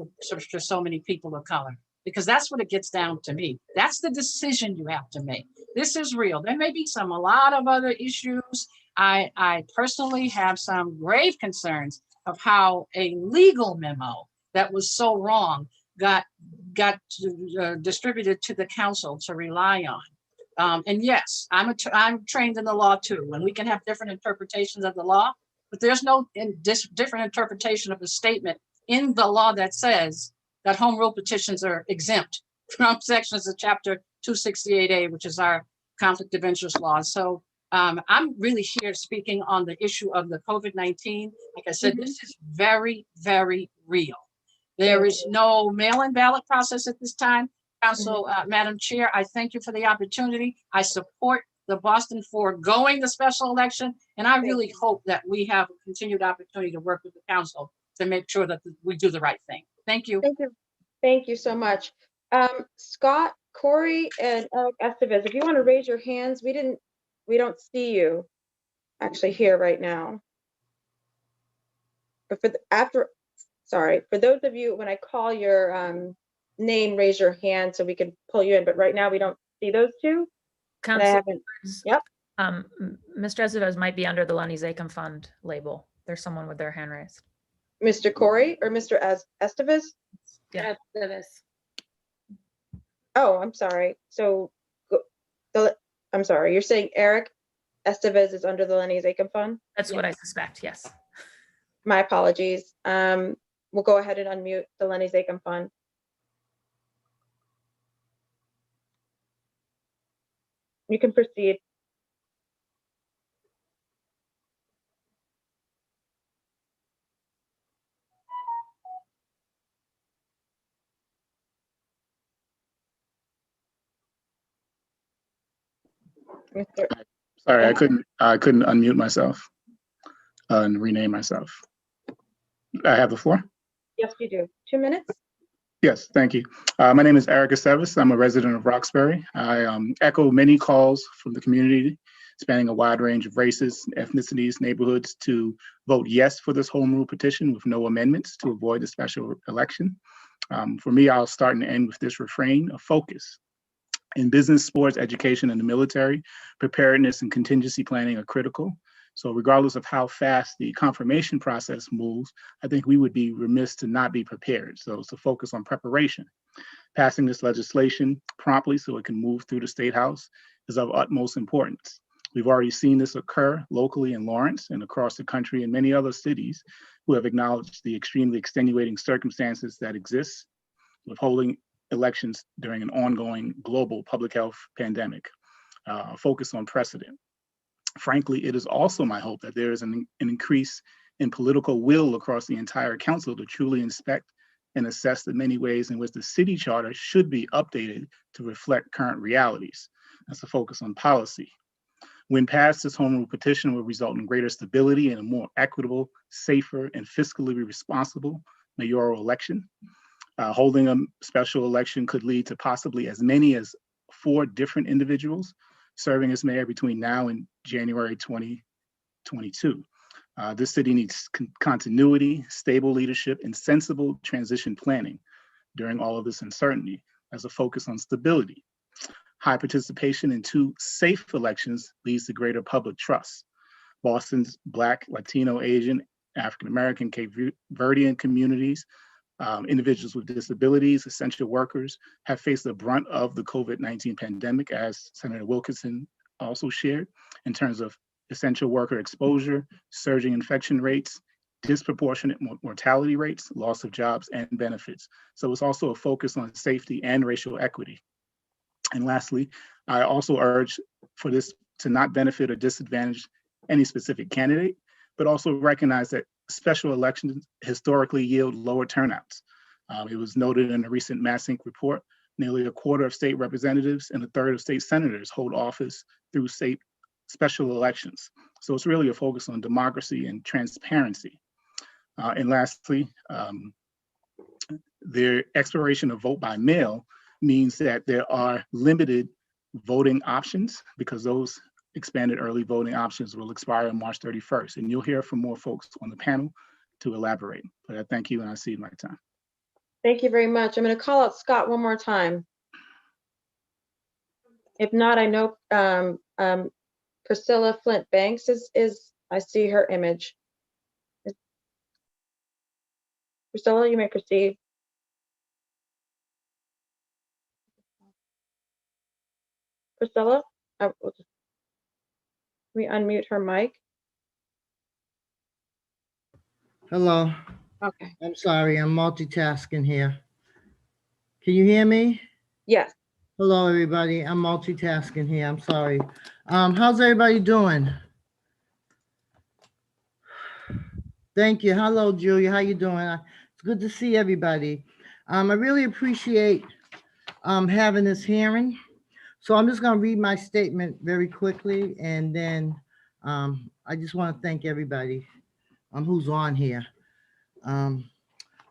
for so many people of color? Because that's what it gets down to me. That's the decision you have to make. This is real. There may be a lot of other issues. I personally have some grave concerns of how a legal memo that was so wrong got distributed to the council to rely on. And yes, I'm trained in the law too, and we can have different interpretations of the law, but there's no different interpretation of a statement in the law that says that home rule petitions are exempt from sections of chapter 268A, which is our conflict of interest law. So I'm really here speaking on the issue of the COVID-19. Like I said, this is very, very real. There is no mail-in ballot process at this time. Council, Madam Chair, I thank you for the opportunity. I support the Boston foregoing the special election, and I really hope that we have a continued opportunity to work with the council to make sure that we do the right thing. Thank you. Thank you. Thank you so much. Scott, Corey, and Eric Estevez, if you want to raise your hands, we don't see you actually here right now. But for those of you, when I call your name, raise your hand so we can pull you in. But right now we don't see those two. Yep. Mr. Estevez might be under the Lenny Zachem Fund label. There's someone with their hand raised. Mr. Corey or Mr. Estevez? Yeah. Estevez. Oh, I'm sorry. So, I'm sorry. You're saying Eric Estevez is under the Lenny Zachem Fund? That's what I suspect. Yes. My apologies. We'll go ahead and unmute the Lenny Zachem Fund. You can proceed. Sorry, I couldn't unmute myself and rename myself. I have the floor. Yes, you do. 2 minutes. Yes, thank you. My name is Eric Estevez. I'm a resident of Roxbury. I echo many calls from the community spanning a wide range of races, ethnicities, neighborhoods to vote yes for this home rule petition with no amendments to avoid the special election. For me, I'll start and end with this refrain of focus. In business, sports, education, and the military, preparedness and contingency planning are critical. So regardless of how fast the confirmation process moves, I think we would be remiss to not be prepared. So to focus on preparation. Passing this legislation promptly so it can move through the State House is of utmost importance. We've already seen this occur locally in Lawrence and across the country in many other cities who have acknowledged the extremely extenuating circumstances that exist with holding elections during an ongoing global public health pandemic. Focus on precedent. Frankly, it is also my hope that there is an increase in political will across the entire council to truly inspect and assess the many ways in which the city charter should be updated to reflect current realities. That's a focus on policy. When passed, this home rule petition will result in greater stability and a more equitable, safer, and fiscally responsible mayoral election. Holding a special election could lead to possibly as many as 4 different individuals serving as mayor between now and January 20 2022. This city needs continuity, stable leadership, and sensible transition planning during all of this uncertainty as a focus on stability. High participation in 2 safe elections leads to greater public trust. Boston's Black, Latino, Asian, African American, Cape Verdean communities, individuals with disabilities, essential workers have faced the brunt of the COVID-19 pandemic, as Senator Wilkinson also shared, in terms of essential worker exposure, surging infection rates, disproportionate mortality rates, loss of jobs and benefits. So it's also a focus on safety and racial equity. And lastly, I also urge for this to not benefit or disadvantage any specific candidate, but also recognize that special elections historically yield lower turnouts. It was noted in a recent MassInc report, nearly a quarter of state representatives and a third of state senators hold office through state special elections. So it's really a focus on democracy and transparency. And lastly, the expiration of vote by mail means that there are limited voting options because those expanded early voting options will expire on March 31st. And you'll hear from more folks on the panel to elaborate. But I thank you and I cede my time. Thank you very much. I'm going to call out Scott one more time. If not, I know Priscilla Flint Banks is I see her image. Priscilla, you may proceed. Priscilla, we unmute her mic. Hello. Okay. I'm sorry, I'm multitasking here. Can you hear me? Yes. Hello, everybody. I'm multitasking here. I'm sorry. How's everybody doing? Thank you. Hello, Julia. How you doing? It's good to see everybody. I really appreciate having this hearing. So I'm just going to read my statement very quickly, and then I just want to thank everybody who's on here.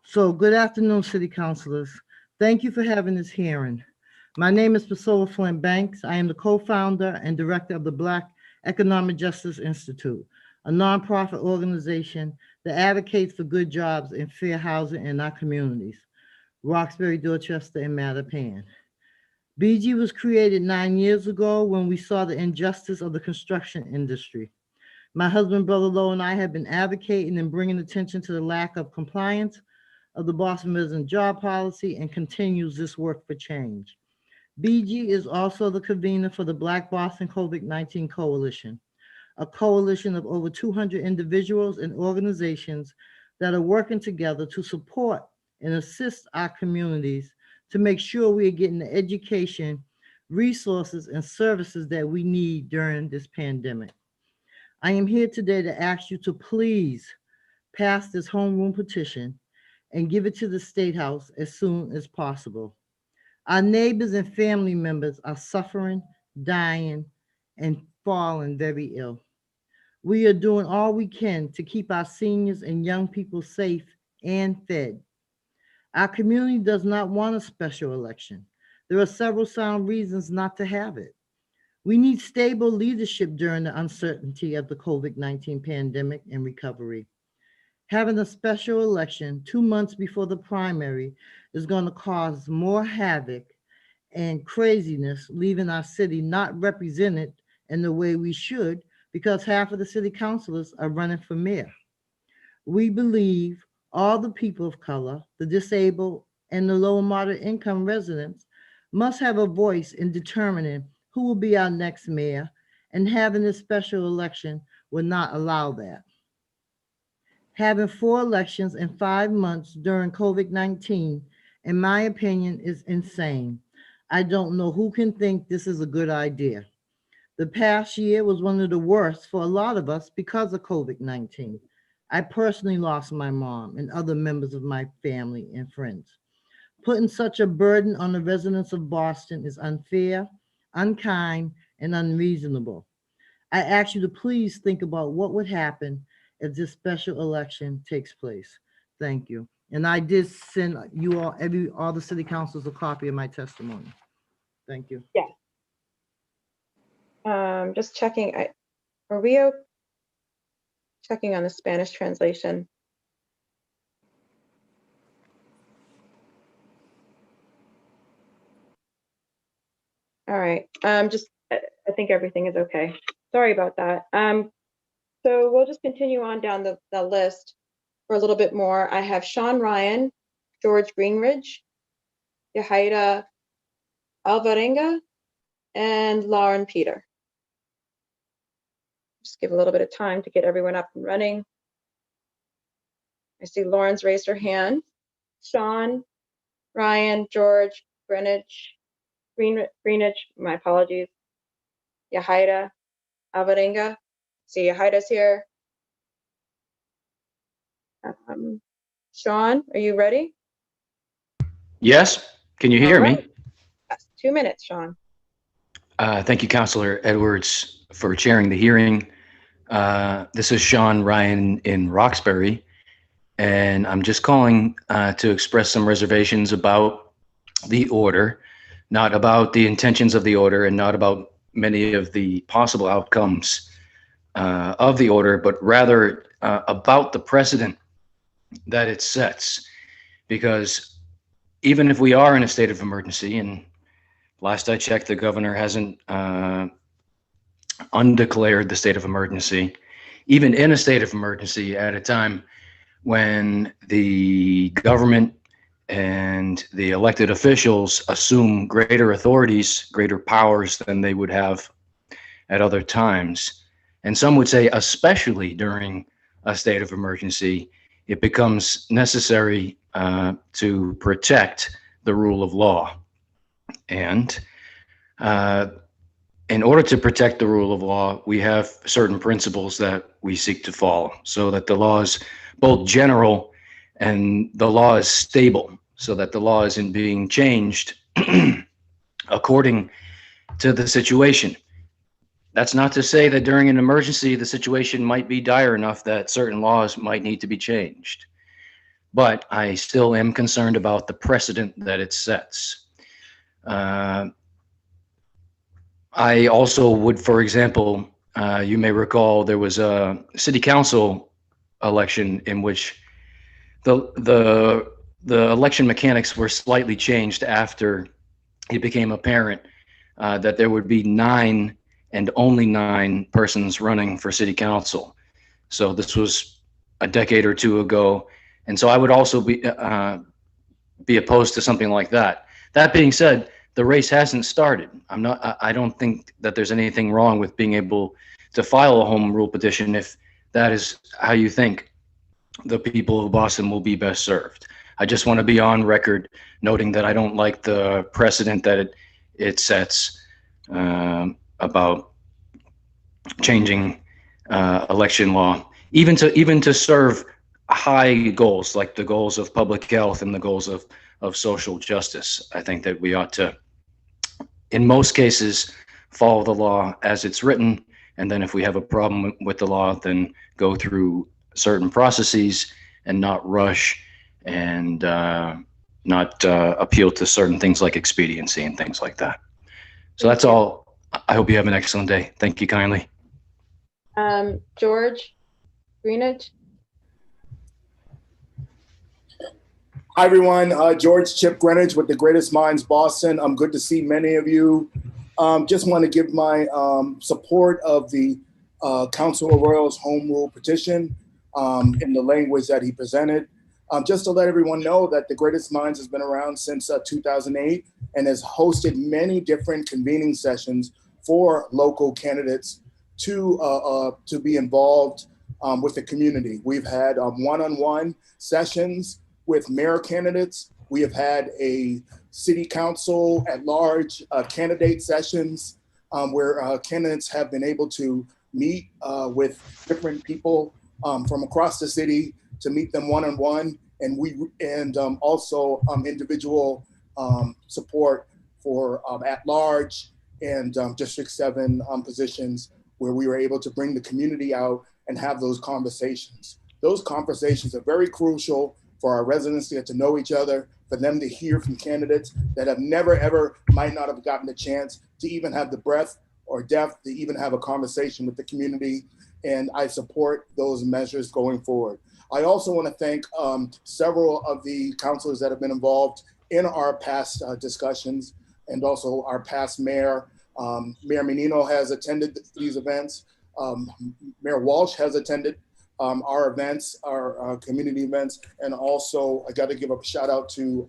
So good afternoon, City Councilors. Thank you for having this hearing. My name is Priscilla Flint Banks. I am the co-founder and director of the Black Economic Justice Institute, a nonprofit organization that advocates for good jobs and fair housing in our communities, Roxbury, Dorchester, and Mattapan. BG was created 9 years ago when we saw the injustice of the construction industry. My husband, Brother Lowe, and I have been advocating and bringing attention to the lack of compliance of the Boston Resident Job Policy and continues this work for change. BG is also the convener for the Black Boston COVID-19 Coalition, a coalition of over 200 individuals and organizations that are working together to support and assist our communities to make sure we are getting the education, resources, and services that we need during this pandemic. I am here today to ask you to please pass this homeroom petition and give it to the State House as soon as possible. Our neighbors and family members are suffering, dying, and falling very ill. We are doing all we can to keep our seniors and young people safe and fed. Our community does not want a special election. There are several sound reasons not to have it. We need stable leadership during the uncertainty of the COVID-19 pandemic and recovery. Having a special election 2 months before the primary is going to cause more havoc and craziness, leaving our city not represented in the way we should because half of the city councilors are running for mayor. We believe all the people of color, the disabled, and the low and moderate income residents must have a voice in determining who will be our next mayor, and having this special election will not allow that. Having 4 elections in 5 months during COVID-19, in my opinion, is insane. I don't know who can think this is a good idea. The past year was one of the worst for a lot of us because of COVID-19. I personally lost my mom and other members of my family and friends. Putting such a burden on the residents of Boston is unfair, unkind, and unreasonable. I ask you to please think about what would happen if this special election takes place. Thank you. And I did send you all the city councils a copy of my testimony. Thank you. Yeah. Just checking. Are we okay? Checking on the Spanish translation. All right, I think everything is okay. Sorry about that. So we'll just continue on down the list for a little bit more. I have Sean Ryan, George Greenridge, Yahaira Alvarenga, and Lauren Peter. Just give a little bit of time to get everyone up and running. I see Lauren's raised her hand. Sean, Ryan, George, Greenwich, my apologies. Yahaira Alvarenga. See Yahaira's here. Sean, are you ready? Yes, can you hear me? Yes, 2 minutes, Sean. Thank you, Councilor Edwards, for chairing the hearing. This is Sean Ryan in Roxbury, and I'm just calling to express some reservations about the order, not about the intentions of the order and not about many of the possible outcomes of the order, but rather about the precedent that it sets. Because even if we are in a state of emergency, and last I checked, the governor hasn't undeclared the state of emergency, even in a state of emergency at a time when the government and the elected officials assume greater authorities, greater powers than they would have at other times. And some would say, especially during a state of emergency, it becomes necessary to protect the rule of law. And in order to protect the rule of law, we have certain principles that we seek to follow, so that the law is both general and the law is stable, so that the law isn't being changed according to the situation. That's not to say that during an emergency, the situation might be dire enough that certain laws might need to be changed. But I still am concerned about the precedent that it sets. I also would, for example, you may recall there was a city council election in which the election mechanics were slightly changed after it became apparent that there would be 9 and only 9 persons running for city council. So this was a decade or 2 ago, and so I would also be opposed to something like that. That being said, the race hasn't started. I don't think that there's anything wrong with being able to file a home rule petition if that is how you think the people of Boston will be best served. I just want to be on record noting that I don't like the precedent that it sets about changing election law, even to serve high goals like the goals of public health and the goals of social justice. I think that we ought to, in most cases, follow the law as it's written, and then if we have a problem with the law, then go through certain processes and not rush and not appeal to certain things like expediency and things like that. So that's all. I hope you have an excellent day. Thank you kindly. George Greenidge. Hi, everyone. George Chip Greenwich with the Greatest Minds Boston. I'm good to see many of you. Just want to give my support of the Councilor Royal's home rule petition in the language that he presented. Just to let everyone know that the Greatest Minds has been around since 2008 and has hosted many different convening sessions for local candidates to be involved with the community. We've had one-on-one sessions with mayor candidates. We have had a city council at large candidate sessions where candidates have been able to meet with different people from across the city to meet them one-on-one, and also individual support for at large and District 7 positions where we were able to bring the community out and have those conversations. Those conversations are very crucial for our residents to get to know each other, for them to hear from candidates that have never, ever, might not have gotten the chance to even have the breadth or depth to even have a conversation with the community. and I support those measures going forward. I also want to thank several of the councilors that have been involved in our past discussions, and also our past mayor. Mayor Menino has attended these events. Mayor Walsh has attended our events, our community events. And also I got to give a shout out to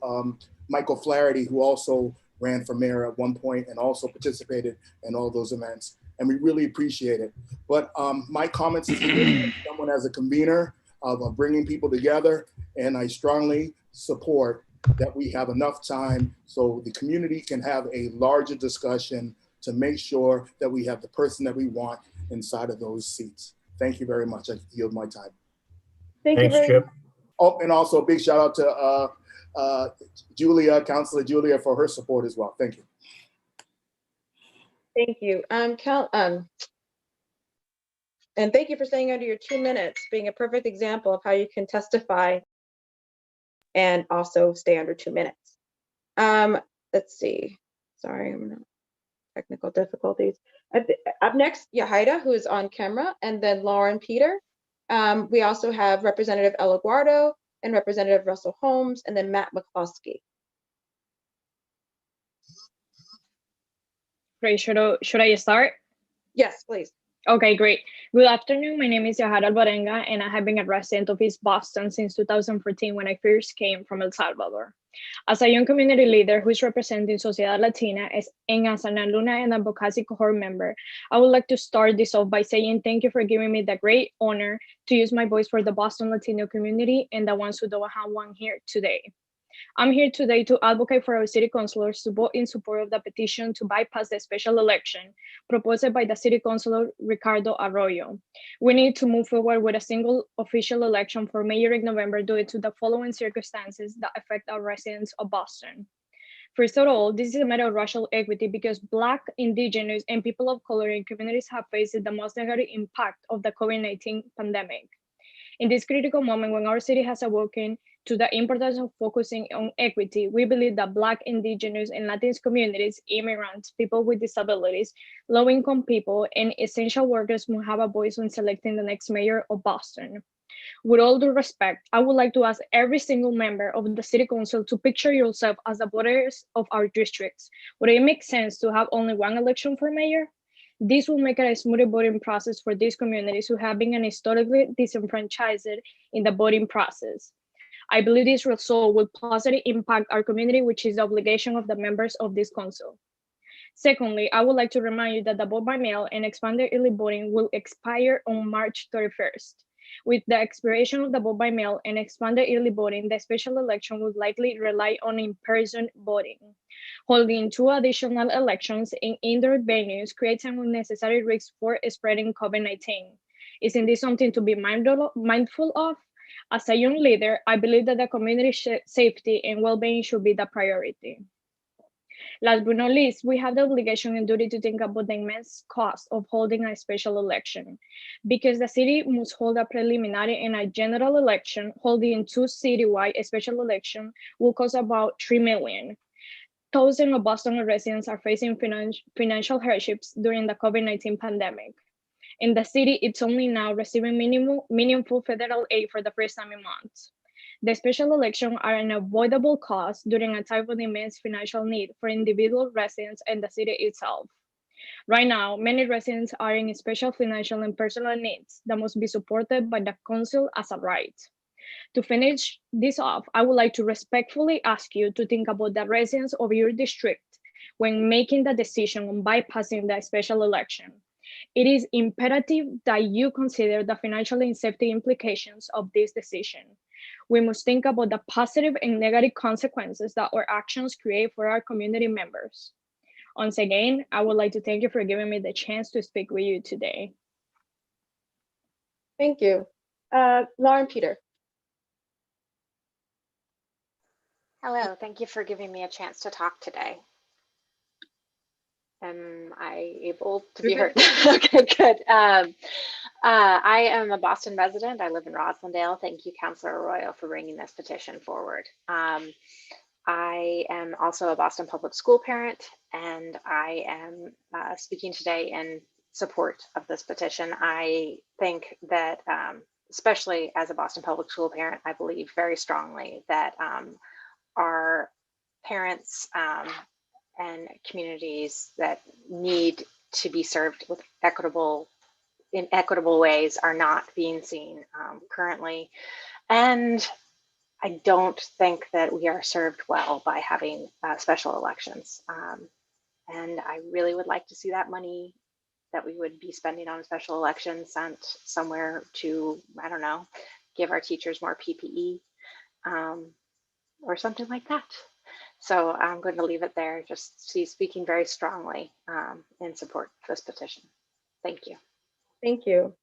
Michael Flaherty, who also ran for mayor at one point and also participated in all those events. And we really appreciate it. But my comments is someone as a convener of bringing people together, and I strongly support that we have enough time so the community can have a larger discussion to make sure that we have the person that we want inside of those seats. Thank you very much. I yield my time. Thanks, Chip. Oh, and also a big shout out to Julia, Councilor Julia, for her support as well. Thank you. Thank you. And thank you for staying under your 2 minutes, being a perfect example of how you can testify and also stay under 2 minutes. Let's see. Sorry, I'm not technical difficulties. Up next, Yahida, who is on camera, and then Lauren Peter. We also have Representative El Aguardo and Representative Russell Holmes, and then Matt McCloskey. Great. Should I start? Yes, please. Okay, great. Good afternoon. My name is Yahara Alvarenga, and I have been a resident of East Boston since 2014 when I first came from El Salvador. As a young community leader who is representing Sociedad Latina and as an alumni and advocacy cohort member, I would like to start this off by saying thank you for giving me the great honor to use my voice for the Boston Latino community and the ones who don't have one here today. I'm here today to advocate for our city councilors to vote in support of the petition to bypass the special election proposed by the city councilor Ricardo Arroyo. We need to move forward with a single official election for mayor in November due to the following circumstances that affect our residents of Boston. First of all, this is a matter of racial equity because Black, Indigenous, and people of color in communities have faced the most negative impact of the COVID-19 pandemic. In this critical moment when our city has awoken to the importance of focusing on equity, we believe that Black, Indigenous, and Latinx communities, immigrants, people with disabilities, low-income people, and essential workers must have a voice when selecting the next mayor of Boston. With all due respect, I would like to ask every single member of the city council to picture yourself as the voters of our districts. Would it make sense to have only one election for mayor? This will make it a smoother voting process for these communities who have been historically disenfranchised in the voting process. I believe this result will positively impact our community, which is the obligation of the members of this council. Secondly, I would like to remind you that the vote by mail and expanded early voting will expire on March 31st. With the expiration of the vote by mail and expanded early voting, the special election will likely rely on in-person voting. Holding 2 additional elections in indoor venues creates an unnecessary risk for spreading COVID-19. Isn't this something to be mindful of? As a young leader, I believe that the community safety and well-being should be the priority. Last but not least, we have the obligation and duty to think about the immense cost of holding a special election. Because the city must hold a preliminary and a general election, holding 2 citywide special elections will cost about $3 million. Thousands of Boston residents are facing financial hardships during the COVID-19 pandemic. In the city, it's only now receiving meaningful federal aid for the first time in months. The special elections are an avoidable cost during a time of immense financial need for individual residents and the city itself. Right now, many residents are in special financial and personal needs that must be supported by the council as a right. To finish this off, I would like to respectfully ask you to think about the residents of your district when making the decision on bypassing the special election. It is imperative that you consider the financial and safety implications of this decision. We must think about the positive and negative consequences that our actions create for our community members. Once again, I would like to thank you for giving me the chance to speak with you today. Thank you. Lauren Peter. Hello, thank you for giving me a chance to talk today. Am I able to be heard? Okay, good. I am a Boston resident. I live in Roslindale. Thank you, Councilor Arroyo, for bringing this petition forward. I am also a Boston public school parent, and I am speaking today in support of this petition. I think that, especially as a Boston Public School parent, I believe very strongly that our parents and communities that need to be served with in equitable ways are not being seen currently. And I don't think that we are served well by having special elections. And I really would like to see that money that we would be spending on a special election sent somewhere to, I don't know, give our teachers more PPE or something like that. So I'm going to leave it there, just speaking very strongly in support of this petition. Thank you. Thank you.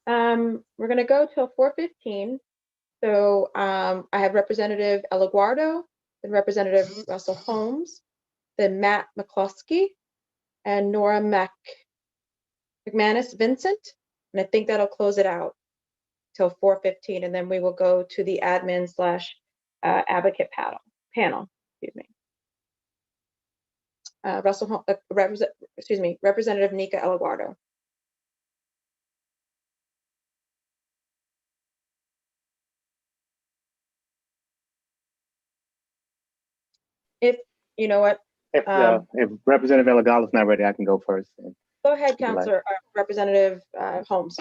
We're going to go till 4:15. So I have Representative Elaguardo, then Representative Russell Holmes, then Matt McCloskey, and Nora McManus Vincent. And I think that'll close it out till 4:15. And then we will go to the admin / advocate panel. Excuse me. Representative Nika Elaguardo. If you know what, if Representative Elaguardo is not ready, I can go first. Go ahead, Councilor Representative Holmes.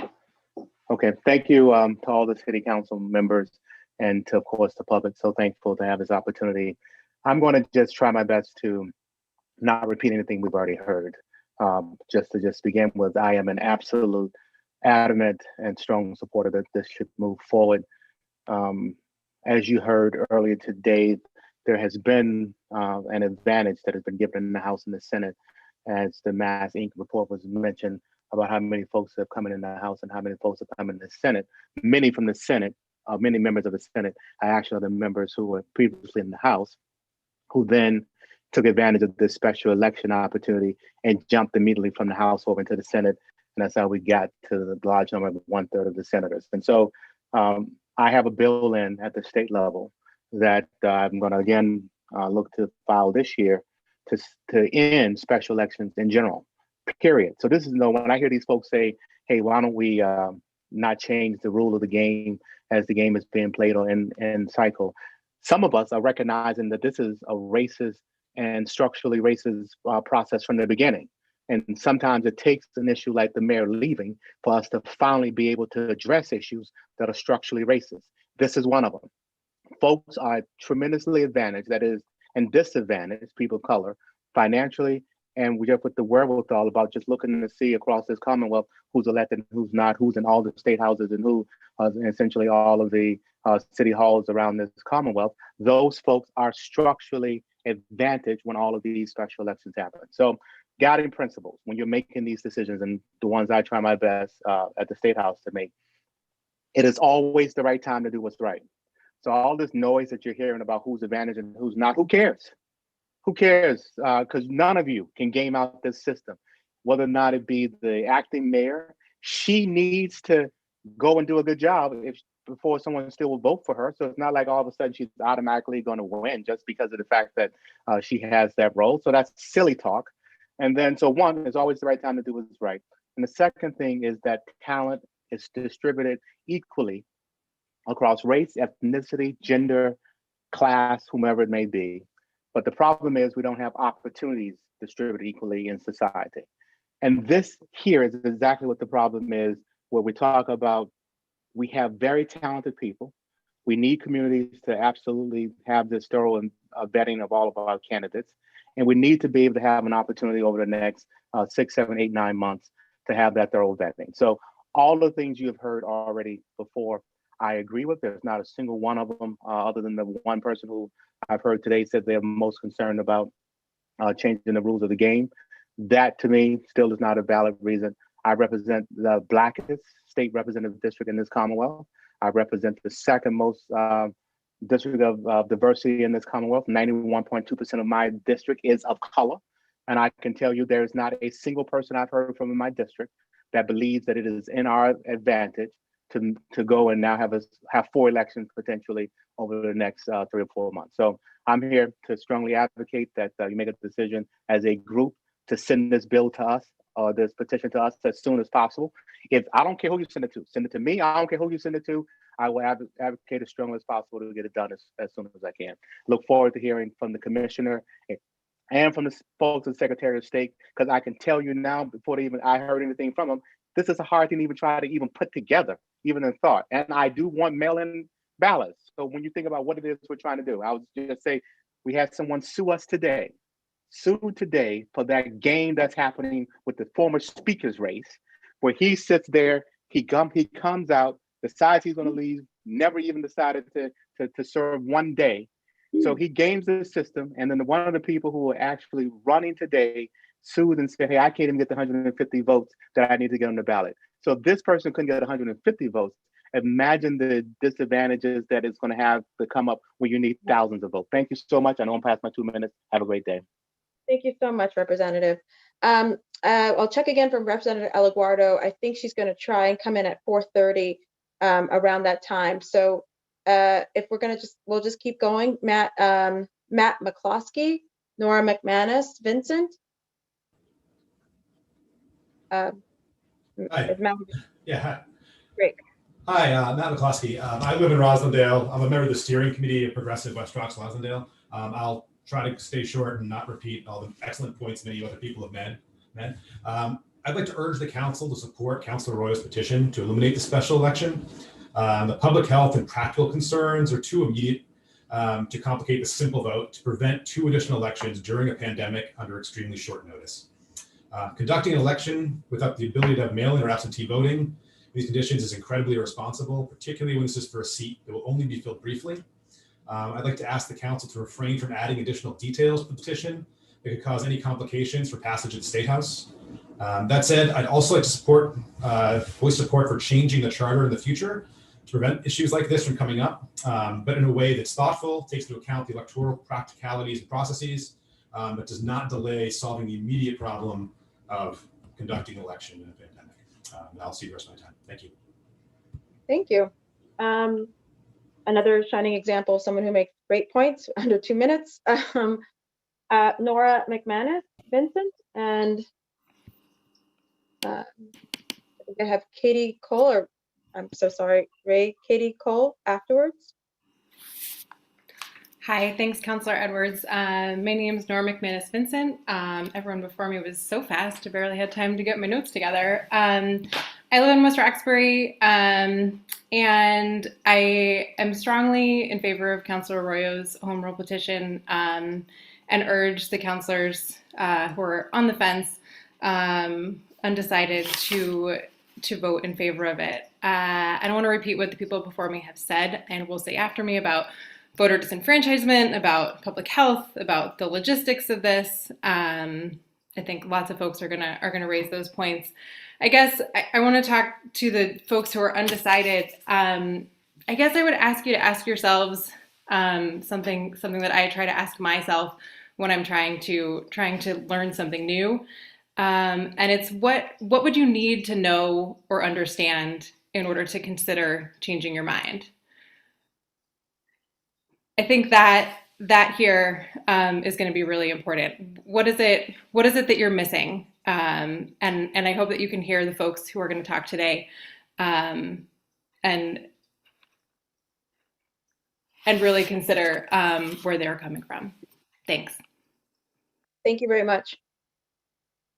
Okay, thank you to all the city council members and to, of course, the public. So thankful to have this opportunity. I'm going to just try my best to not repeat anything we've already heard. Just to begin with, I am an absolute adamant and strong supporter that this should move forward. As you heard earlier today, there has been an advantage that has been given in the House and the Senate, as the Mass Inc. report was mentioned about how many folks have come in the House and how many folks have come in the Senate. Many from the Senate, many members of the Senate, are actually the members who were previously in the House, who then took advantage of this special election opportunity and jumped immediately from the House over into the Senate. And that's how we got to the large number of 1/3 of the senators. And so I have a bill in at the state level that I'm going to again look to file this year to end special elections in general, period. So this is when I hear these folks say, hey, why don't we not change the rule of the game as the game is being played on in cycle. Some of us are recognizing that this is a racist and structurally racist process from the beginning. And sometimes it takes an issue like the mayor leaving for us to finally be able to address issues that are structurally racist. This is one of them. Folks are tremendously advantaged, that is, and disadvantaged, people of color, financially, and we just put the wherewithal about just looking to see across this Commonwealth who's elected, who's not, who's in all the state houses, and who essentially all of the city halls around this Commonwealth. Those folks are structurally advantaged when all of these special elections happen. So guiding principles when you're making these decisions, and the ones I try my best at the State House to make, it is always the right time to do what's right. So all this noise that you're hearing about who's advantaged and who's not, who cares? Who cares? Because none of you can game out this system. Whether or not it be the acting mayor, she needs to go and do a good job before someone still will vote for her. So it's not like all of a sudden she's automatically going to win just because of the fact that she has that role. So that's silly talk. And then, so one, is always the right time to do what's right. And the second thing is that talent is distributed equally across race, ethnicity, gender, class, whomever it may be. But the problem is we don't have opportunities distributed equally in society. And this here is exactly what the problem is, where we talk about we have very talented people. We need communities to absolutely have this thorough vetting of all of our candidates. And we need to be able to have an opportunity over the next 6, 7, 8, 9 months to have that thorough vetting. So all the things you have heard already before, I agree with. There's not a single one of them other than the one person who I've heard today said they're most concerned about changing the rules of the game. That to me still is not a valid reason. I represent the blackest state representative district in this Commonwealth. I represent the second most district of diversity in this Commonwealth. 91.2% of my district is of color. And I can tell you there is not a single person I've heard from in my district that believes that it is in our advantage to go and now have 4 elections potentially over the next 3 or 4 months. So I'm here to strongly advocate that you make a decision as a group to send this bill to us this petition to us as soon as possible. If I don't care who you send it to me. I don't care who you send it to. I will advocate as strongly as possible to get it done as soon as I can. Look forward to hearing from the commissioner and from the folks at the Secretary of State, because I can tell you now, before I heard anything from them, this is a hard thing to even try to even put together, even in thought. And I do want mail-in ballots. So when you think about what it is we're trying to do, I would just say we had someone sue today for that game that's happening with the former speaker's race, where he sits there, he comes out, decides he's going to leave, never even decided to serve one day. So he games the system, and then one of the people who are actually running today sued and said, hey, I can't even get the 150 votes that I need to get on the ballot. So if this person couldn't get 150 votes, imagine the disadvantages that it's going to have to come up when you need thousands of votes. Thank you so much. I know I'm past my 2 minutes. Have a great day. Thank you so much, Representative. I'll check again from Representative Alaguardo. I think she's going to try and come in at 4:30 around that time. So if we're going to we'll just keep going. Matt McCloskey, Nora McManus, Vincent. Hi. Yeah, hi. Great. Hi, Matt McCloskey. I live in Roslindale. I'm a member of the steering committee of Progressive West Rocks Roslindale. I'll try to stay short and not repeat all the excellent points many other people have made. I'd like to urge the council to support Councilor Arroyo's petition to eliminate the special election. The public health and practical concerns are too immediate to complicate the simple vote to prevent 2 additional elections during a pandemic under extremely short notice. Conducting an election without the ability to have mail-in or absentee voting in these conditions is incredibly irresponsible, particularly when this is for a seat that will only be filled briefly. I'd like to ask the council to refrain from adding additional details to the petition that could cause any complications for passage at the State House. That said, I'd also like to voice support for changing the charter in the future to prevent issues like this from coming up, but in a way that's thoughtful, takes into account the electoral practicalities and processes, but does not delay solving the immediate problem of conducting an election in a pandemic. And I'll see you the rest of my time. Thank you. Thank you. Another shining example of someone who makes great points under 2 minutes. Nora McManus, Vincent, and I think I have Katie Cole, or I'm so sorry, Katie Cole afterwards. Hi, thanks, Councilor Edwards. My name is Nora McManus Vincent. Everyone before me was so fast, I barely had time to get my notes together. I live in West Roxbury, and I am strongly in favor of Councilor Arroyo's home rule petition and urge the councilors who are on the fence, undecided, to vote in favor of it. I don't want to repeat what the people before me have said and will say after me about voter disenfranchisement, about public health, about the logistics of this. I think lots of folks are gonna raise those points. I guess I want to talk to the folks who are undecided. I guess I would ask you to ask yourselves something that I try to ask myself when I'm trying to learn something new. And it's what would you need to know or understand in order to consider changing your mind? I think that here is going to be really important. What is it that you're missing? And I hope that you can hear the folks who are going to talk today, and really consider where they're coming from. Thanks. Thank you very much.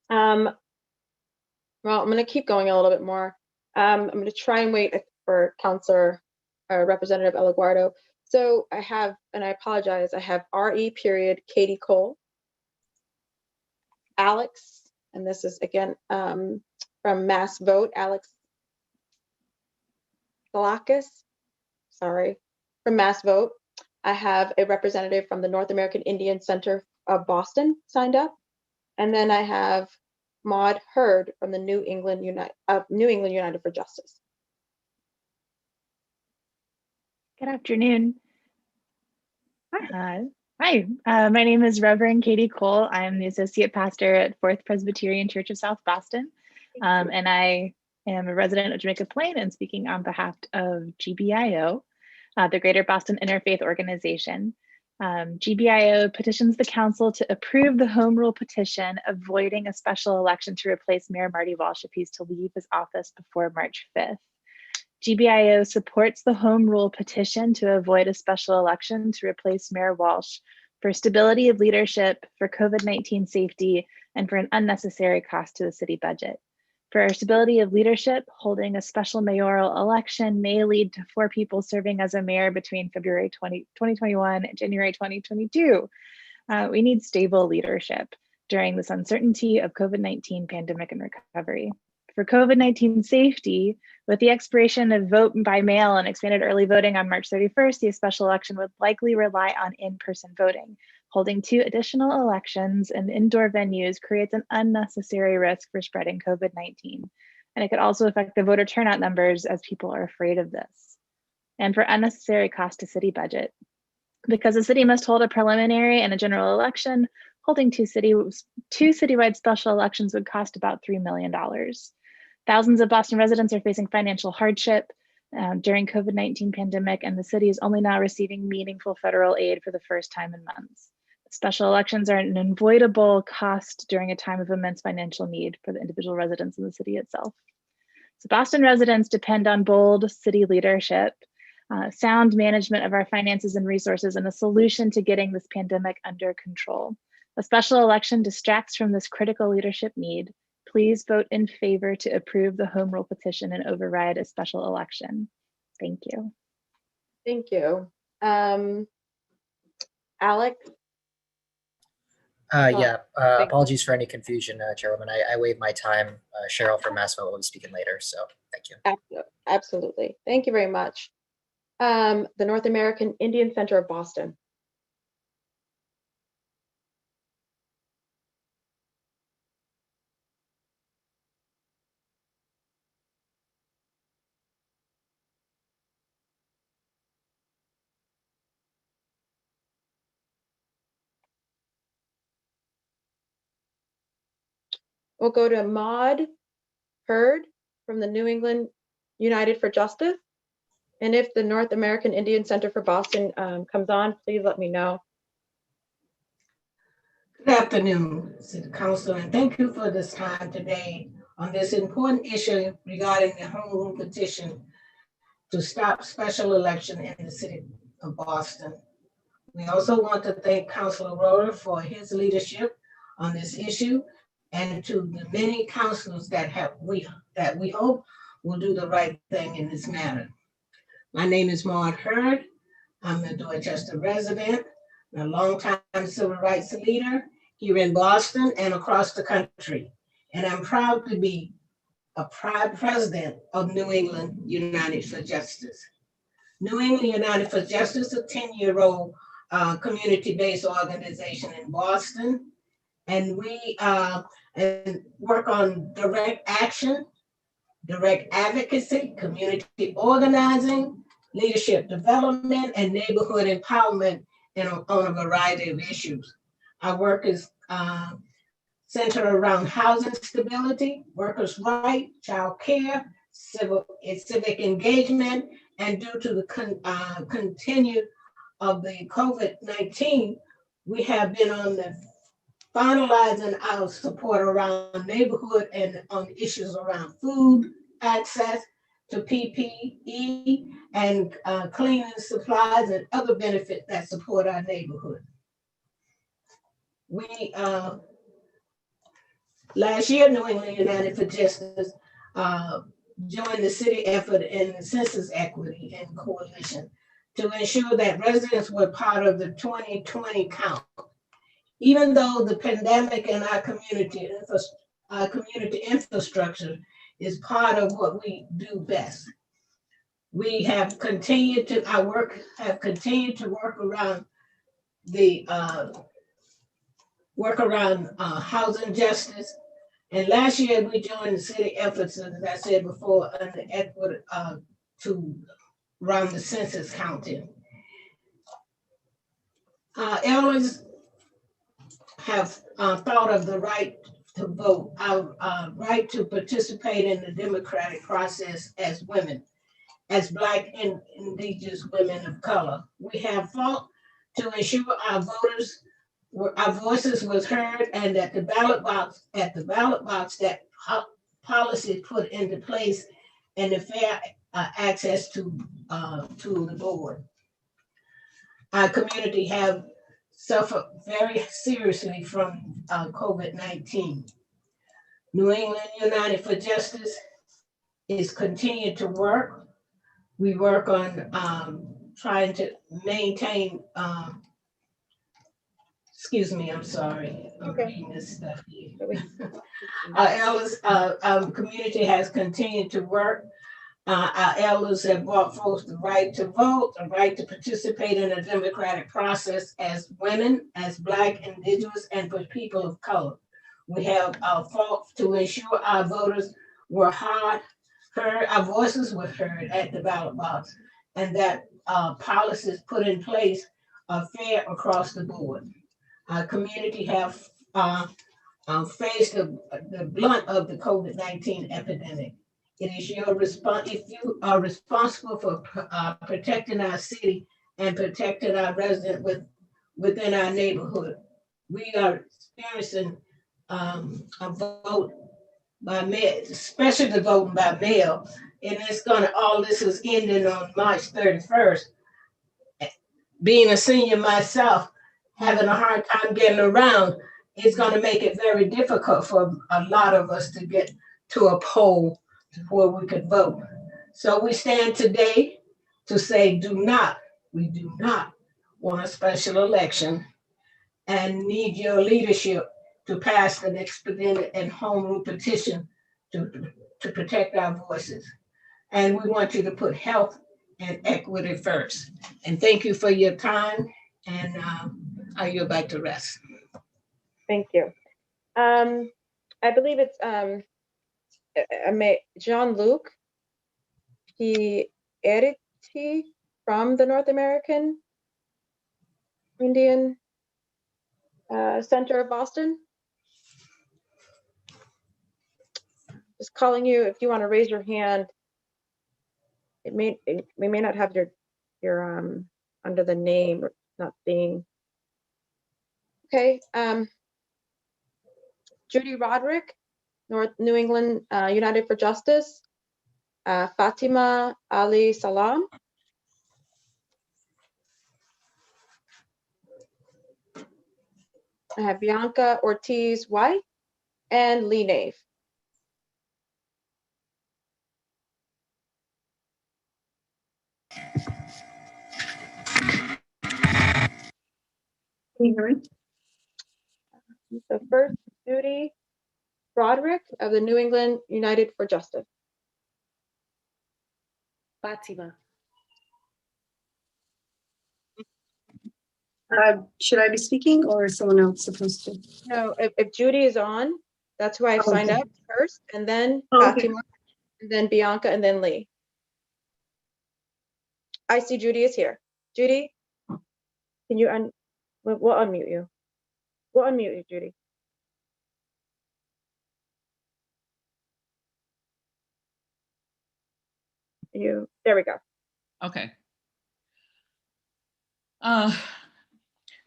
Well, I'm going to keep going a little bit more. I'm going to try and wait for Councilor Representative Alaguardo. So I have, and I apologize, I have RE period Katie Cole, Alex, and this is again from Mass Vote, Alex Galakis, sorry, from Mass Vote. I have a representative from the North American Indian Center of Boston signed up. And then I have Maud Hurd from the New England United for Justice. Good afternoon. Hi, my name is Reverend Katie Cole. I'm the Associate Pastor at Fourth Presbyterian Church of South Boston. And I am a resident of Jamaica Plain and speaking on behalf of GBIO, the Greater Boston Interfaith Organization. GBIO petitions the council to approve the home rule petition avoiding a special election to replace Mayor Marty Walsh if he's to leave his office before March 5th. GBIO supports the home rule petition to avoid a special election to replace Mayor Walsh for stability of leadership, for COVID-19 safety, and for an unnecessary cost to the city budget. For our stability of leadership, holding a special mayoral election may lead to 4 people serving as a mayor between February 2021 and January 2022. We need stable leadership during this uncertainty of COVID-19 pandemic and recovery. For COVID-19 safety, with the expiration of vote by mail and expanded early voting on March 31st, the special election would likely rely on in-person voting. Holding 2 additional elections in indoor venues creates an unnecessary risk for spreading COVID-19. And it could also affect the voter turnout numbers as people are afraid of this. And for unnecessary cost to city budget. Because the city must hold a preliminary and a general election, holding two citywide special elections would cost about $3 million. Thousands of Boston residents are facing financial hardship during COVID-19 pandemic, and the city is only now receiving meaningful federal aid for the first time in months. Special elections are an unavoidable cost during a time of immense financial need for the individual residents in the city itself. So Boston residents depend on bold city leadership, sound management of our finances and resources, and a solution to getting this pandemic under control. A special election distracts from this critical leadership need. Please vote in favor to approve the home rule petition and override a special election. Thank you. Thank you. Alec? Apologies for any confusion, Chairwoman. I waived my time. Cheryl from Massville will be speaking later, so thank you. Absolutely. Thank you very much. The North American Indian Center of Boston. We'll go to Maud Hurd from the New England United for Justice. And if the North American Indian Center for Boston comes on, please let me know. Good afternoon, City Council, and thank you for this time today on this important issue regarding the home rule petition to stop special election in the city of Boston. We also want to thank Councilor Rohrer for his leadership on this issue, and to the many councilors that we hope will do the right thing in this matter. My name is Maud Hurd. I'm a Dorchester resident, a longtime civil rights leader here in Boston and across the country. And I'm proud to be a proud president of New England United for Justice. New England United for Justice is a 10-year-old community-based organization in Boston. And we work on direct action, direct advocacy, community organizing, leadership development, and neighborhood empowerment on a variety of issues. Our work is centered around housing stability, workers' rights, child care, civic engagement, and due to the continue of the COVID-19, we have been on the finalizing our support around neighborhood and on issues around food access to PPE and cleaning supplies and other benefits that support our neighborhood. We, last year, New England United for Justice joined the city effort in the Census Equity and Coalition to ensure that residents were part of the 2020 count. Even though the pandemic and our community infrastructure is part of what we do best. We have continued to, our work have continued to work around the housing justice. And last year we joined the city efforts, as I said before, on the equity to around the census counting. Elders have thought of the right to vote, our right to participate in the democratic process as women, as Black and Indigenous women of color. We have fought to ensure our voices was heard and that the ballot box that policy put into place and the fair access to the board. Our community have suffered very seriously from COVID-19. New England United for Justice is continuing to work. We work on trying to maintain, excuse me, I'm sorry. I'm reading this stuff here. Our community has continued to work. Our elders have brought forth the right to vote, the right to participate in the democratic process as women, as Black, Indigenous, and for people of color. We have fought to ensure our voters were heard, our voices were heard at the ballot box, and that policies put in place are fair across the board. Our community have faced the blunt of the COVID-19 epidemic. It is your response, if you are responsible for protecting our city and protecting our residents within our neighborhood. We are experiencing a vote by mail, especially the voting by mail, and it's gonna, all this is ending on March 31st. Being a senior myself, having a hard time getting around, it's gonna make it very difficult for a lot of us to get to a poll where we could vote. So we stand today to say we do not want a special election and need your leadership to pass an expedited and home rule petition to protect our voices. And we want you to put health and equity first. And thank you for your time, and I yield back to rest. Thank you. I believe it's Jean-Luc Pieriti from the North American Indian Center of Boston. Just calling you if you want to raise your hand. We may not have your under the name or not being. Okay. Judy Roderick, New England United for Justice. Fatima Ali Salam. I have Bianca Ortiz White and Lee Nave. Can you hear me? So first, Judy Roderick of the New England United for Justice. Fatima. Should I be speaking or is someone else supposed to? No, if Judy is on, that's who I've signed up first, and then Fatima, and then Bianca, and then Lee. I see Judy is here. Judy, can you we'll unmute you. We'll unmute you, Judy. There we go. Okay.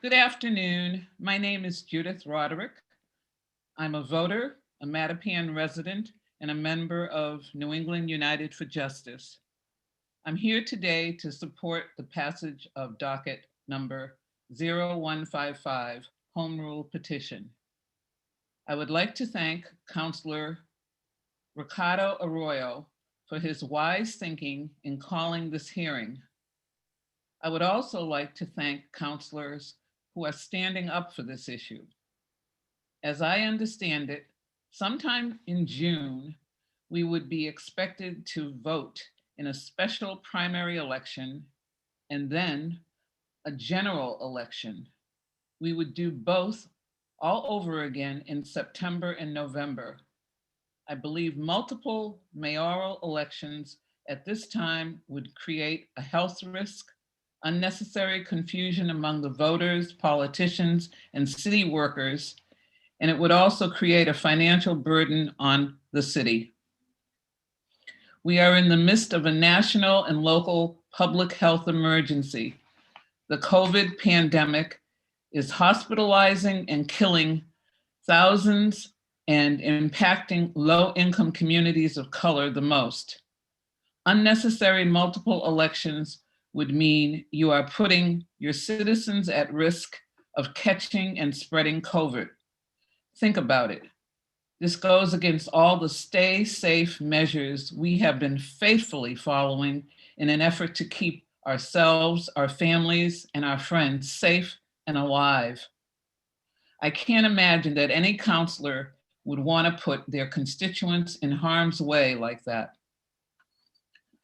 Good afternoon. My name is Judith Roderick. I'm a voter, a Mattapian resident, and a member of New England United for Justice. I'm here today to support the passage of docket number 0155, Home Rule Petition. I would like to thank Councilor Ricardo Arroyo for his wise thinking in calling this hearing. I would also like to thank councilors who are standing up for this issue. As I understand it, sometime in June, we would be expected to vote in a special primary election and then a general election. We would do both all over again in September and November. I believe multiple mayoral elections at this time would create a health risk, unnecessary confusion among the voters, politicians, and city workers, and it would also create a financial burden on the city. We are in the midst of a national and local public health emergency. the COVID pandemic is hospitalizing and killing thousands and impacting low-income communities of color the most. Unnecessary multiple elections would mean you are putting your citizens at risk of catching and spreading COVID. Think about it. This goes against all the stay safe measures we have been faithfully following in an effort to keep ourselves, our families, and our friends safe and alive. I can't imagine that any counselor would want to put their constituents in harm's way like that.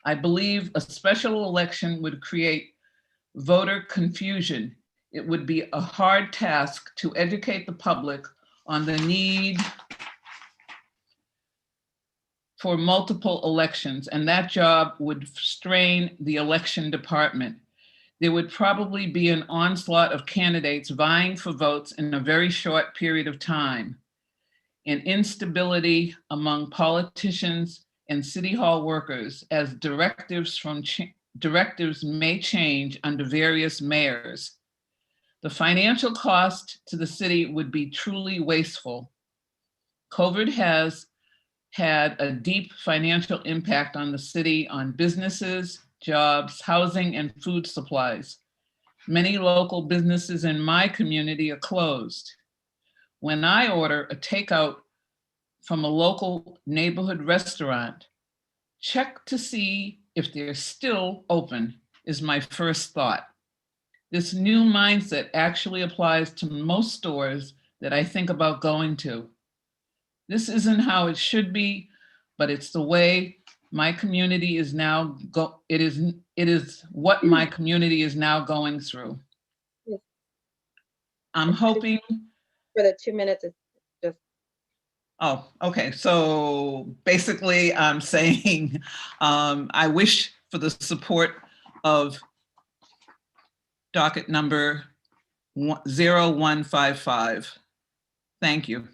I believe a special election would create voter confusion. It would be a hard task to educate the public on the need for multiple elections, and that job would strain the election department. There would probably be an onslaught of candidates vying for votes in a very short period of time, and instability among politicians and city hall workers as directives may change under various mayors. The financial cost to the city would be truly wasteful. COVID has had a deep financial impact on the city, on businesses, jobs, housing, and food supplies. Many local businesses in my community are closed. When I order a takeout from a local neighborhood restaurant, check to see if they're still open is my first thought. This new mindset actually applies to most stores that I think about going to. This isn't how it should be, but it's the way my community is now it is what my community is now going through. Yes. I'm hoping for the 2 minutes. It's just Oh, okay. So basically, I'm saying I wish for the support of docket number 0155. Thank you.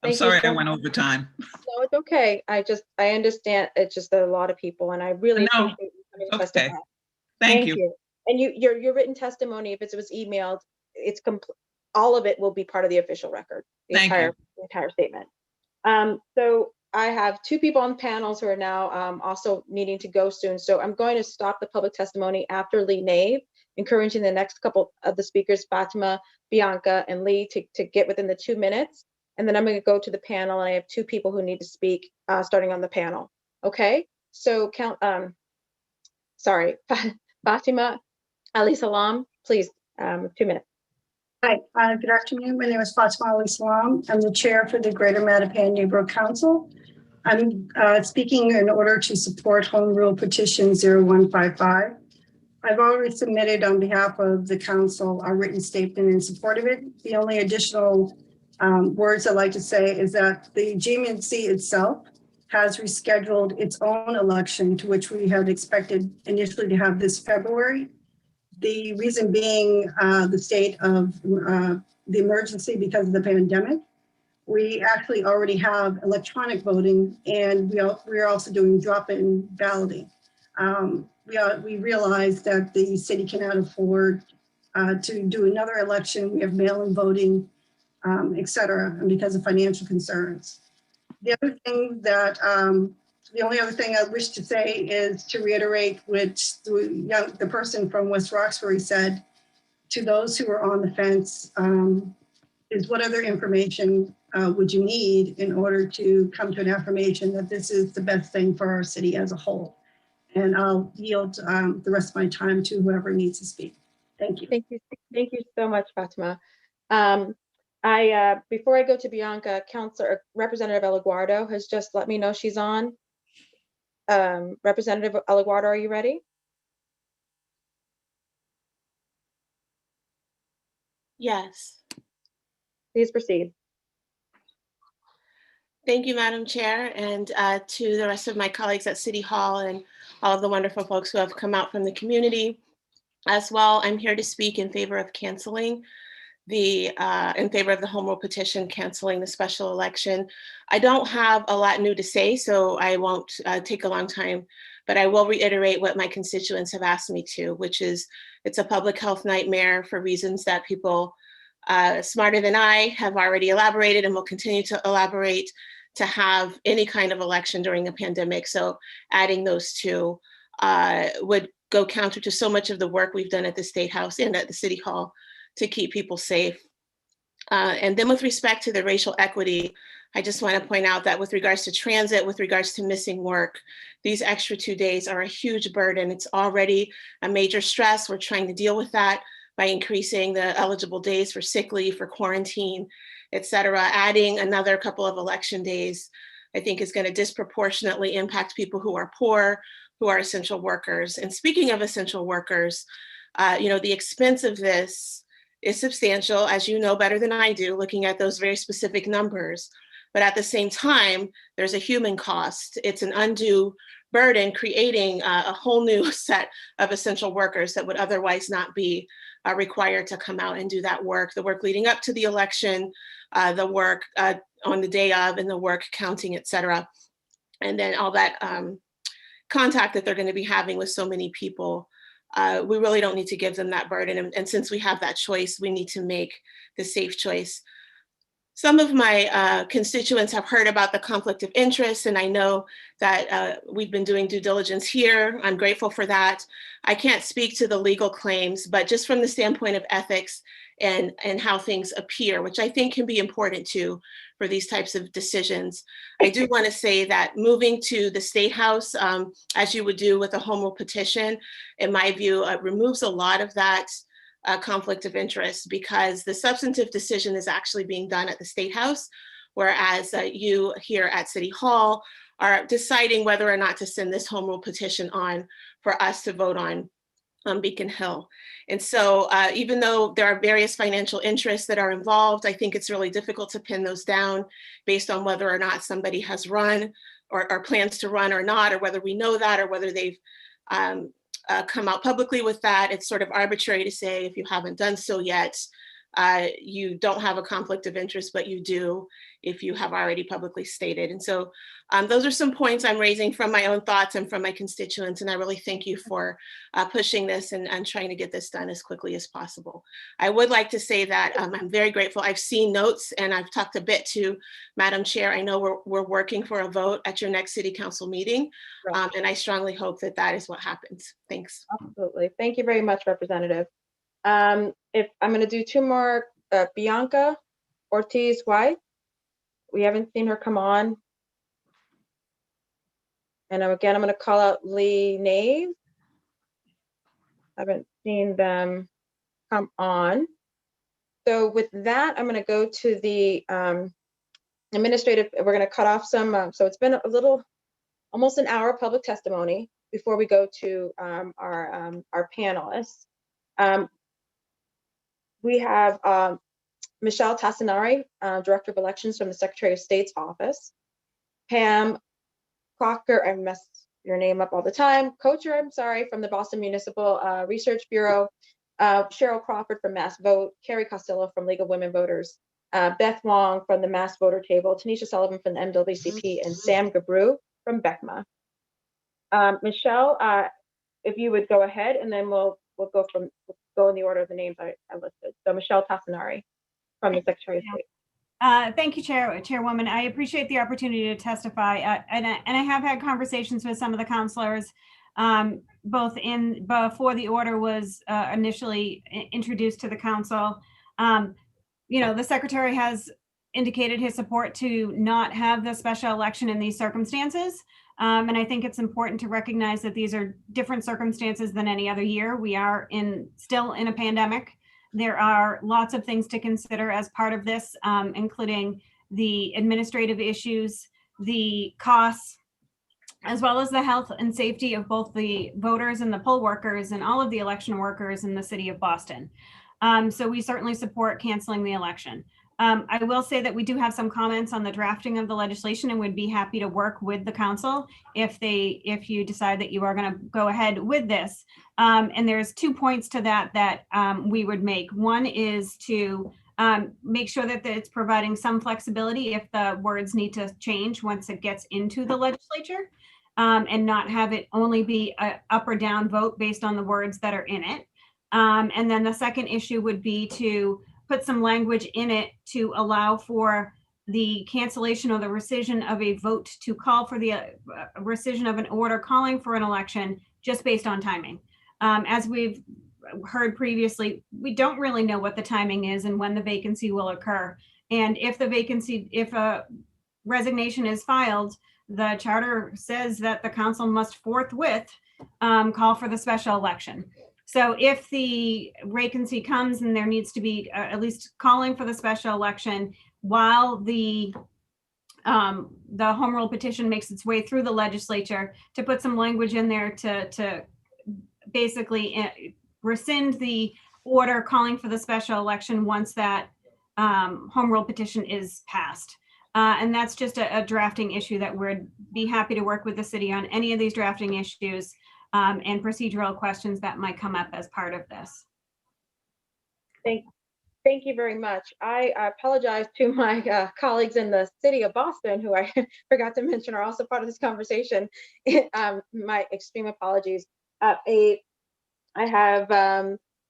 I'm Thank you sorry I so went over time. No, it's okay. I understand. It's just a lot of people, and I really No, appreciate you coming to okay. testify. Thank you. And your written testimony, if it was emailed, it's all of it will be part of the official record. The Thank you. entire statement. So I have two people on panels who are now also needing to go soon. So I'm going to stop the public testimony after Lee Nave, encouraging the next couple of the speakers, Fatima, Bianca, and Lee, to get within the 2 minutes. And then I'm going to go to the panel, and I have two people who need to speak starting on the panel. Okay, so Fatima Ali Salam, please, 2 minutes. Hi, good afternoon. My name is Fatima Ali Salam. I'm the chair for the Greater Mattapan Neighborhood Council. I'm speaking in order to support Home Rule Petition 0155. I've already submitted on behalf of the council a written statement in support of it. The only additional words I'd like to say is that the GMNC itself has rescheduled its own election, to which we had expected initially to have this February. The reason being the state of the emergency because of the pandemic. We actually already have electronic voting, and we are also doing drop-in balloting. We realize that the city cannot afford to do another election. We have mail-in voting, et cetera, and because of financial concerns. The only other thing I wish to say is to reiterate what the person from West Roxbury said to those who are on the fence, is what other information would you need in order to come to an affirmation that this is the best thing for our city as a whole? And I'll yield the rest of my time to whoever needs to speak. Thank you. Thank you so much, Fatima. Before I go to Bianca, Representative Alaguardo has just let me know she's on. Representative Alaguardo, are you ready? Yes. Please proceed. Thank you, Madam Chair, and to the rest of my colleagues at City Hall and all of the wonderful folks who have come out from the community as well. I'm here to speak in favor of canceling in favor of the home rule petition, canceling the special election. I don't have a lot new to say, so I won't take a long time but I will reiterate what my constituents have asked me to, which is it's a public health nightmare for reasons that people smarter than I have already elaborated and will continue to elaborate, to have any kind of election during a pandemic. So adding those two would go counter to so much of the work we've done at the State House and at the City Hall to keep people safe. And then with respect to the racial equity, I just want to point out that with regards to transit, with regards to missing work, these extra 2 days are a huge burden. It's already a major stress. We're trying to deal with that by increasing the eligible days for sick leave, for quarantine, et cetera. Adding another couple of election days, I think is going to disproportionately impact people who are poor, who are essential workers. And speaking of essential workers, the expense of this is substantial, as you know better than I do, looking at those very specific numbers. But at the same time, there's a human cost. It's an undue burden creating a whole new set of essential workers that would otherwise not be required to come out and do that work, the work leading up to the election, the work on the day of, and the work counting, et cetera. And then all that contact that they're going to be having with so many people. We really don't need to give them that burden. And since we have that choice, we need to make the safe choice. Some of my constituents have heard about the conflict of interest, and I know that we've been doing due diligence here. I'm grateful for that. I can't speak to the legal claims, but just from the standpoint of ethics and how things appear, which I think can be important too for these types of decisions. I do want to say that moving to the State House, as you would do with a home rule petition, in my view, removes a lot of that conflict of interest, because the substantive decision is actually being done at the State House, whereas you here at City Hall are deciding whether or not to send this home rule petition on for us to vote on Beacon Hill. And so even though there are various financial interests that are involved, I think it's really difficult to pin those down based on whether or not somebody has run or plans to run or not, or whether we know that, or whether they've come out publicly with that. It's sort of arbitrary to say if you haven't done so yet, you don't have a conflict of interest, but you do if you have already publicly stated. And so those are some points I'm raising from my own thoughts and from my constituents. And I really thank you for pushing this and trying to get this done as quickly as possible. I would like to say that I'm very grateful. I've seen notes and I've talked a bit to Madam Chair. I know we're working for a vote at your next City Council meeting. And I strongly hope that that is what happens. Thanks. Absolutely. Thank you very much, Representative. If I'm going to do two more, Bianca Ortiz-White. We haven't seen her come on. And again, I'm going to call out Lee Nave. Haven't seen them come on. So with that, I'm going to go to the administrative. We're going to cut off some. So it's been a little, almost an hour of public testimony before we go to our panelists. We have Michelle Tassinari, Director of Elections from the Secretary of State's office. Pam Crocker, I mess your name up all the time. Coacher, I'm sorry, from the Boston Municipal Research Bureau. Cheryl Crawford from Mass Vote. Carrie Costello from League of Women Voters. Beth Wong from the Mass Voter Table. Tanisha Sullivan from the MWCP, and Sam Gabru from BECMA. Michelle, if you would go ahead, and then we'll go in the order of the names I listed. So Michelle Tassinari from the Secretary of State. Thank you, Chairwoman. I appreciate the opportunity to testify. And I have had conversations with some of the counselors, both before the order was initially introduced to the council. The Secretary has indicated his support to not have the special election in these circumstances. And I think it's important to recognize that these are different circumstances than any other year. We are still in a pandemic. There are lots of things to consider as part of this, including the administrative issues, the costs, as well as the health and safety of both the voters and the poll workers and all of the election workers in the city of Boston. So we certainly support canceling the election. I will say that we do have some comments on the drafting of the legislation and would be happy to work with the council if you decide that you are going to go ahead with this. And there's 2 points to that we would make. One is to make sure that it's providing some flexibility if the words need to change once it gets into the legislature. and not have it only be a up or down vote based on the words that are in it. And then the second issue would be to put some language in it to allow for the cancellation or the rescission of a vote to call for the rescission of an order calling for an election just based on timing. As we've heard previously, we don't really know what the timing is and when the vacancy will occur. And if a resignation is filed, the charter says that the council must forthwith call for the special election. So if the vacancy comes and there needs to be at least calling for the special election while the home rule petition makes its way through the legislature, to put some language in there to basically rescind the order calling for the special election once that home rule petition is passed. And that's just a drafting issue that we'd be happy to work with the city on any of these drafting issues and procedural questions that might come up as part of this. Thank you very much. I apologize to my colleagues in the city of Boston, who I forgot to mention are also part of this conversation. My extreme apologies. I have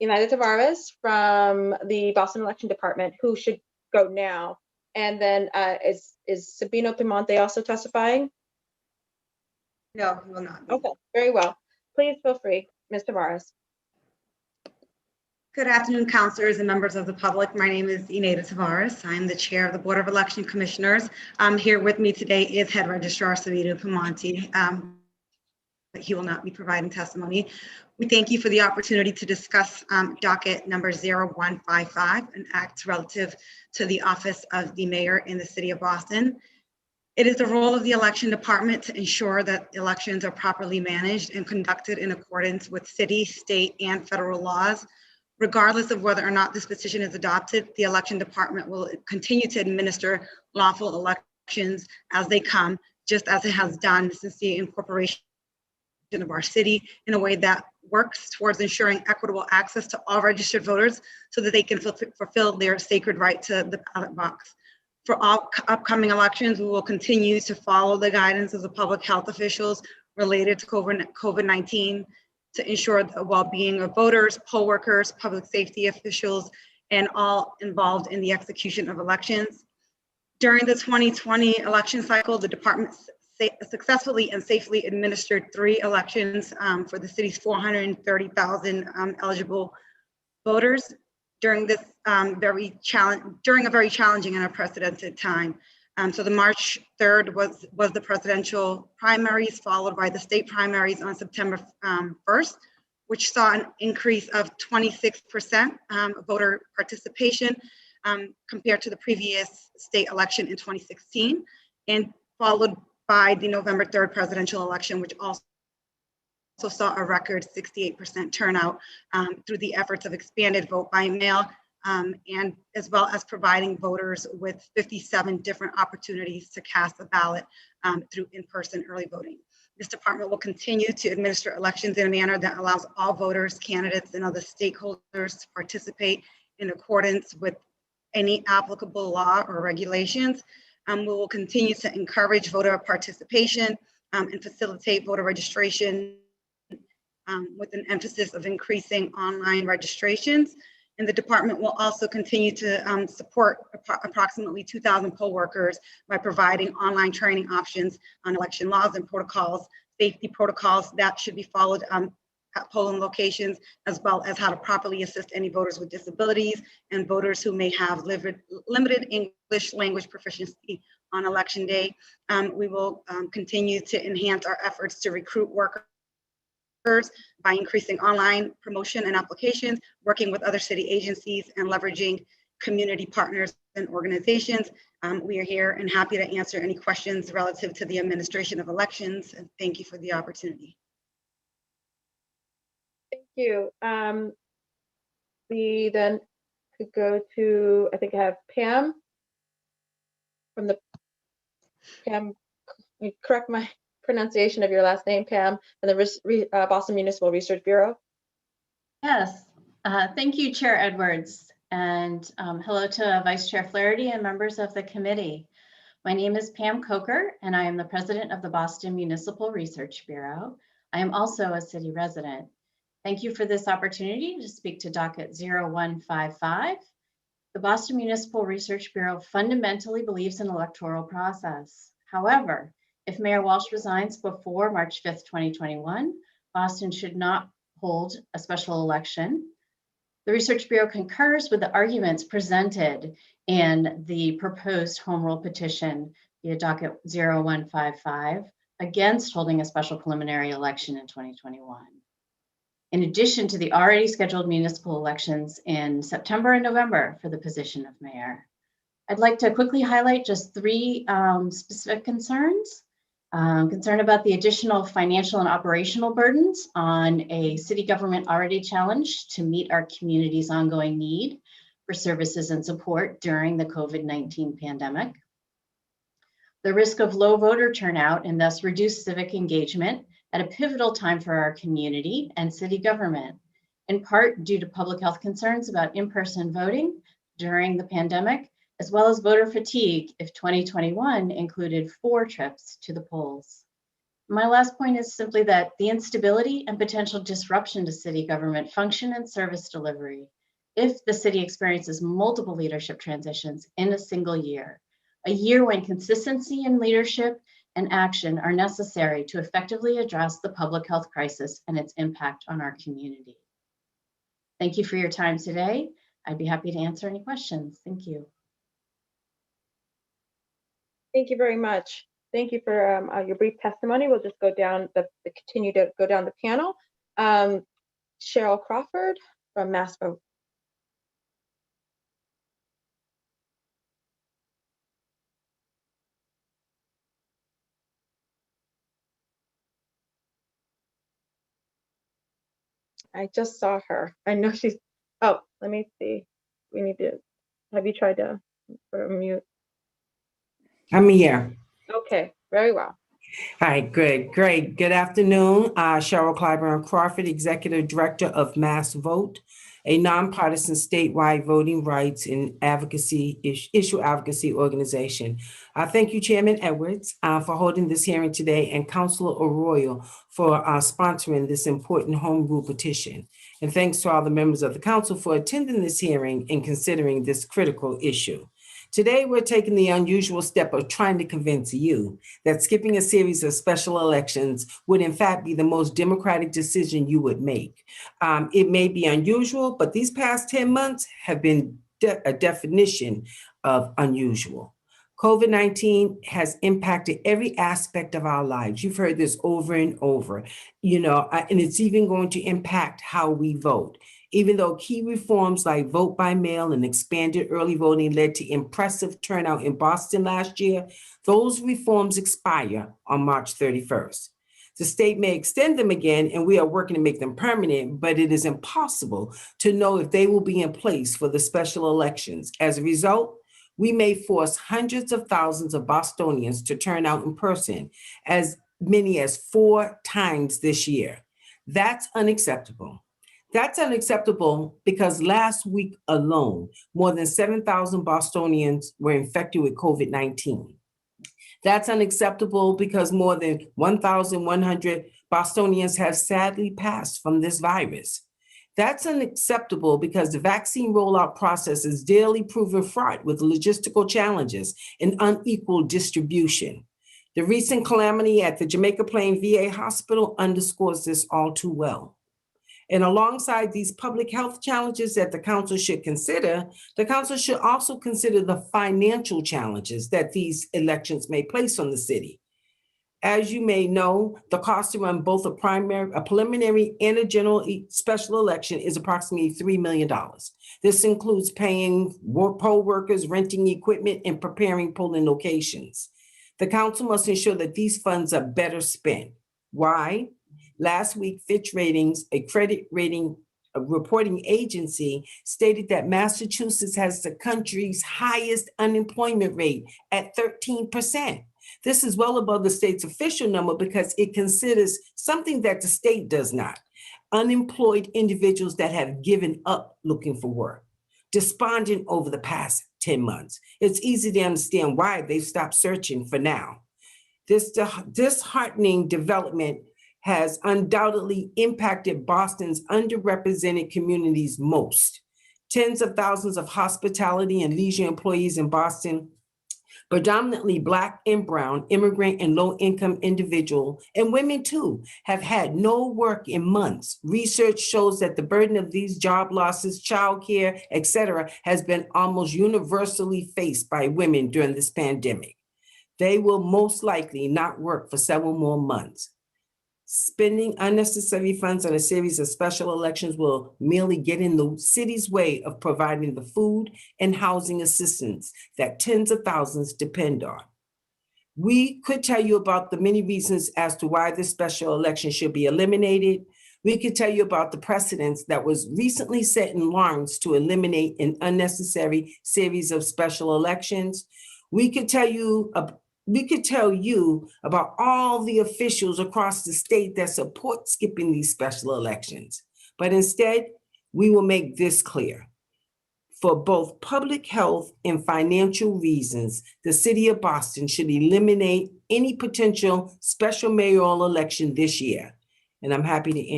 United Tavares from the Boston Election Department, who should go now. And then is Sabino Piemonte also testifying? No, he will not. Okay, very well. Please feel free, Ms. Tavares. Good afternoon, councilors and members of the public. My name is Ineda Tavares. I'm the chair of the Board of Election Commissioners. Here with me today is Head Registrar Sabino Piemonte. But he will not be providing testimony. We thank you for the opportunity to discuss docket number 0155, an act relative to the office of the mayor in the city of Boston. It is the role of the election department to ensure that elections are properly managed and conducted in accordance with city, state, and federal laws. Regardless of whether or not this petition is adopted, the election department will continue to administer lawful elections as they come, just as it has done since the incorporation of our city, in a way that works towards ensuring equitable access to all registered voters so that they can fulfill their sacred right to the ballot box. For all upcoming elections, we will continue to follow the guidance of the public health officials related to COVID-19 to ensure the well-being of voters, poll workers, public safety officials, and all involved in the execution of elections. During the 2020 election cycle, the department successfully and safely administered 3 elections for the city's 430,000 eligible voters during this very challenging and unprecedented time. So the March 3rd was the presidential primaries, followed by the state primaries on September 1st, which saw an increase of 26% voter participation compared to the previous state election in 2016, and followed by the November 3rd presidential election, which also saw a record 68% turnout through the efforts of expanded vote by mail, and as well as providing voters with 57 different opportunities to cast a ballot through in-person early voting. This department will continue to administer elections in a manner that allows all voters, candidates, and other stakeholders to participate in accordance with any applicable law or regulations. We will continue to encourage voter participation and facilitate voter registration with an emphasis of increasing online registrations. And the department will also continue to support approximately 2,000 poll workers by providing online training options on election laws and protocols, safety protocols that should be followed at polling locations, as well as how to properly assist any voters with disabilities and voters who may have limited English language proficiency on election day. We will continue to enhance our efforts to recruit workers by increasing online promotion and applications, working with other city agencies, and leveraging community partners and organizations. We are here and happy to answer any questions relative to the administration of elections, and thank you for the opportunity. Thank you. We then could go to, I think I have Pam from the, Pam, correct my pronunciation of your last name, Pam, and the Boston Municipal Research Bureau. Yes, thank you, Chair Edwards, and hello to Vice Chair Flaherty and members of the committee. My name is Pam Coker, and I am the president of the Boston Municipal Research Bureau. I am also a city resident. Thank you for this opportunity to speak to Docket 0155. The Boston Municipal Research Bureau fundamentally believes in electoral process. However, if Mayor Walsh resigns before March 5th, 2021, Boston should not hold a special election. The Research Bureau concurs with the arguments presented in the proposed home rule petition via Docket 0155 against holding a special preliminary election in 2021. In addition to the already scheduled municipal elections in September and November for the position of mayor, I'd like to quickly highlight just three specific concerns. Concern about the additional financial and operational burdens on a city government already challenged to meet our community's ongoing need for services and support during the COVID-19 pandemic. The risk of low voter turnout and thus reduced civic engagement at a pivotal time for our community and city government, in part due to public health concerns about in-person voting during the pandemic, as well as voter fatigue if 2021 included 4 trips to the polls. My last point is simply that the instability and potential disruption to city government function and service delivery if the city experiences multiple leadership transitions in a single year, a year when consistency in leadership and action are necessary to effectively address the public health crisis and its impact on our community. Thank you for your time today. I'd be happy to answer any questions. Thank you. Thank you very much. Thank you for your brief testimony. We'll just go down continue to go down the panel. Cheryl Crawford from Mass Vote. I just saw her. I know she's, oh, let me see. We need to, have you tried to mute? I'm here. Okay, very well. Hi, great. Good afternoon. Cheryl Clyburn Crawford, Executive Director of Mass Vote, a nonpartisan statewide voting rights and issue advocacy organization. Thank you, Chairman Edwards, for holding this hearing today, and Councilor Arroyo for sponsoring this important home rule petition. And thanks to all the members of the council for attending this hearing and considering this critical issue. Today, we're taking the unusual step of trying to convince you that skipping a series of special elections would in fact be the most democratic decision you would make. It may be unusual, but these past 10 months have been a definition of unusual. COVID-19 has impacted every aspect of our lives. You've heard this over and over, and it's even going to impact how we vote. Even though key reforms like vote by mail and expanded early voting led to impressive turnout in Boston last year, those reforms expire on March 31st. The state may extend them again, and we are working to make them permanent, but it is impossible to know if they will be in place for the special elections. As a result, we may force hundreds of thousands of Bostonians to turn out in person, as many as 4 times this year. That's unacceptable. That's unacceptable because last week alone, more than 7,000 Bostonians were infected with COVID-19. That's unacceptable because more than 1,100 Bostonians have sadly passed from this virus. That's unacceptable because the vaccine rollout process is daily proven fraught with logistical challenges and unequal distribution. The recent calamity at the Jamaica Plain VA Hospital underscores this all too well. And alongside these public health challenges that the council should consider, the council should also consider the financial challenges that these elections may place on the city. As you may know, the cost to run both a preliminary and a general special election is approximately $3 million. This includes paying poll workers, renting equipment, and preparing polling locations. The council must ensure that these funds are better spent. Why? Last week, Fitch Ratings, a credit rating reporting agency, stated that Massachusetts has the country's highest unemployment rate at 13%. This is well above the state's official number because it considers something that the state does not: unemployed individuals that have given up looking for work. despondent over the past 10 months. It's easy to understand why they've stopped searching for now. This disheartening development has undoubtedly impacted Boston's underrepresented communities most. Tens of thousands of hospitality and leisure employees in Boston, predominantly Black and brown, immigrant and low-income individual, and women too, have had no work in months. Research shows that the burden of these job losses, childcare, et cetera, has been almost universally faced by women during this pandemic. They will most likely not work for several more months. Spending unnecessary funds on a series of special elections will merely get in the city's way of providing the food and housing assistance that tens of thousands depend on. We could tell you about the many reasons as to why this special election should be eliminated. We could tell you about the precedents that was recently set in Lawrence to eliminate an unnecessary series of special elections. We could tell you about all the officials across the state that support skipping these special elections. But instead, we will make this clear. For both public health and financial reasons, the city of Boston should eliminate any potential special mayoral election this year. And I'm happy to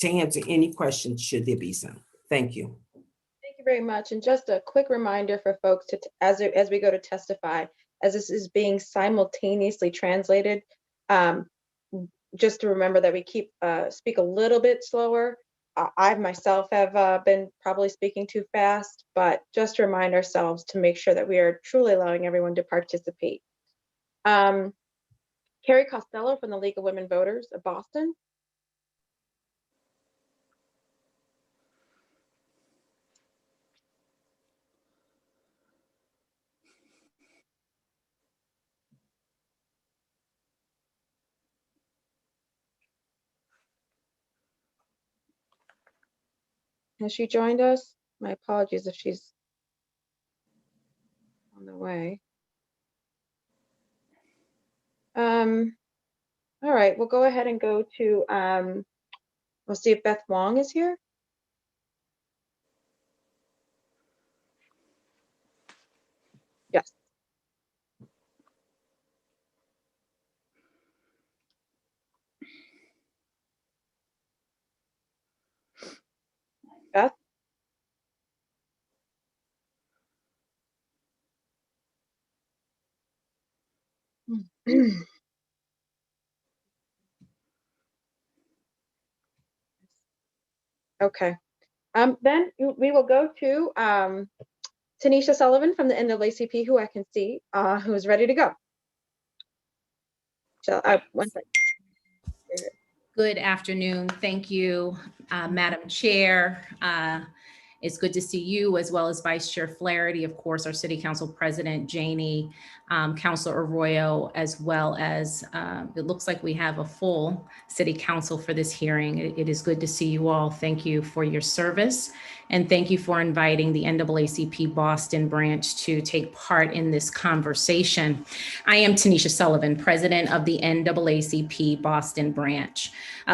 answer any questions should there be some. Thank you. Thank you very much. And just a quick reminder for folks to, as we go to testify, as this is being simultaneously translated, just to remember that we speak a little bit slower. I myself have been probably speaking too fast, but just to remind ourselves to make sure that we are truly allowing everyone to participate. Carrie Costello from the League of Women Voters of Boston. Has she joined us? My apologies if she's on the way. All right, we'll go ahead and go to, we'll see if Beth Wong is here. Yes. Beth? Okay. Then we will go to Tanisha Sullivan from the NAACP, who I can see, who is ready to go. One second. Good afternoon. Thank you, Madam Chair. It's good to see you as well as Vice Chair Flaherty, of course, our City Council President Janey, Councilor Arroyo, as well as it looks like we have a full City Council for this hearing. It is good to see you all. Thank you for your service. And thank you for inviting the NAACP Boston branch to take part in this conversation. I am Tanisha Sullivan, president of the NAACP Boston branch.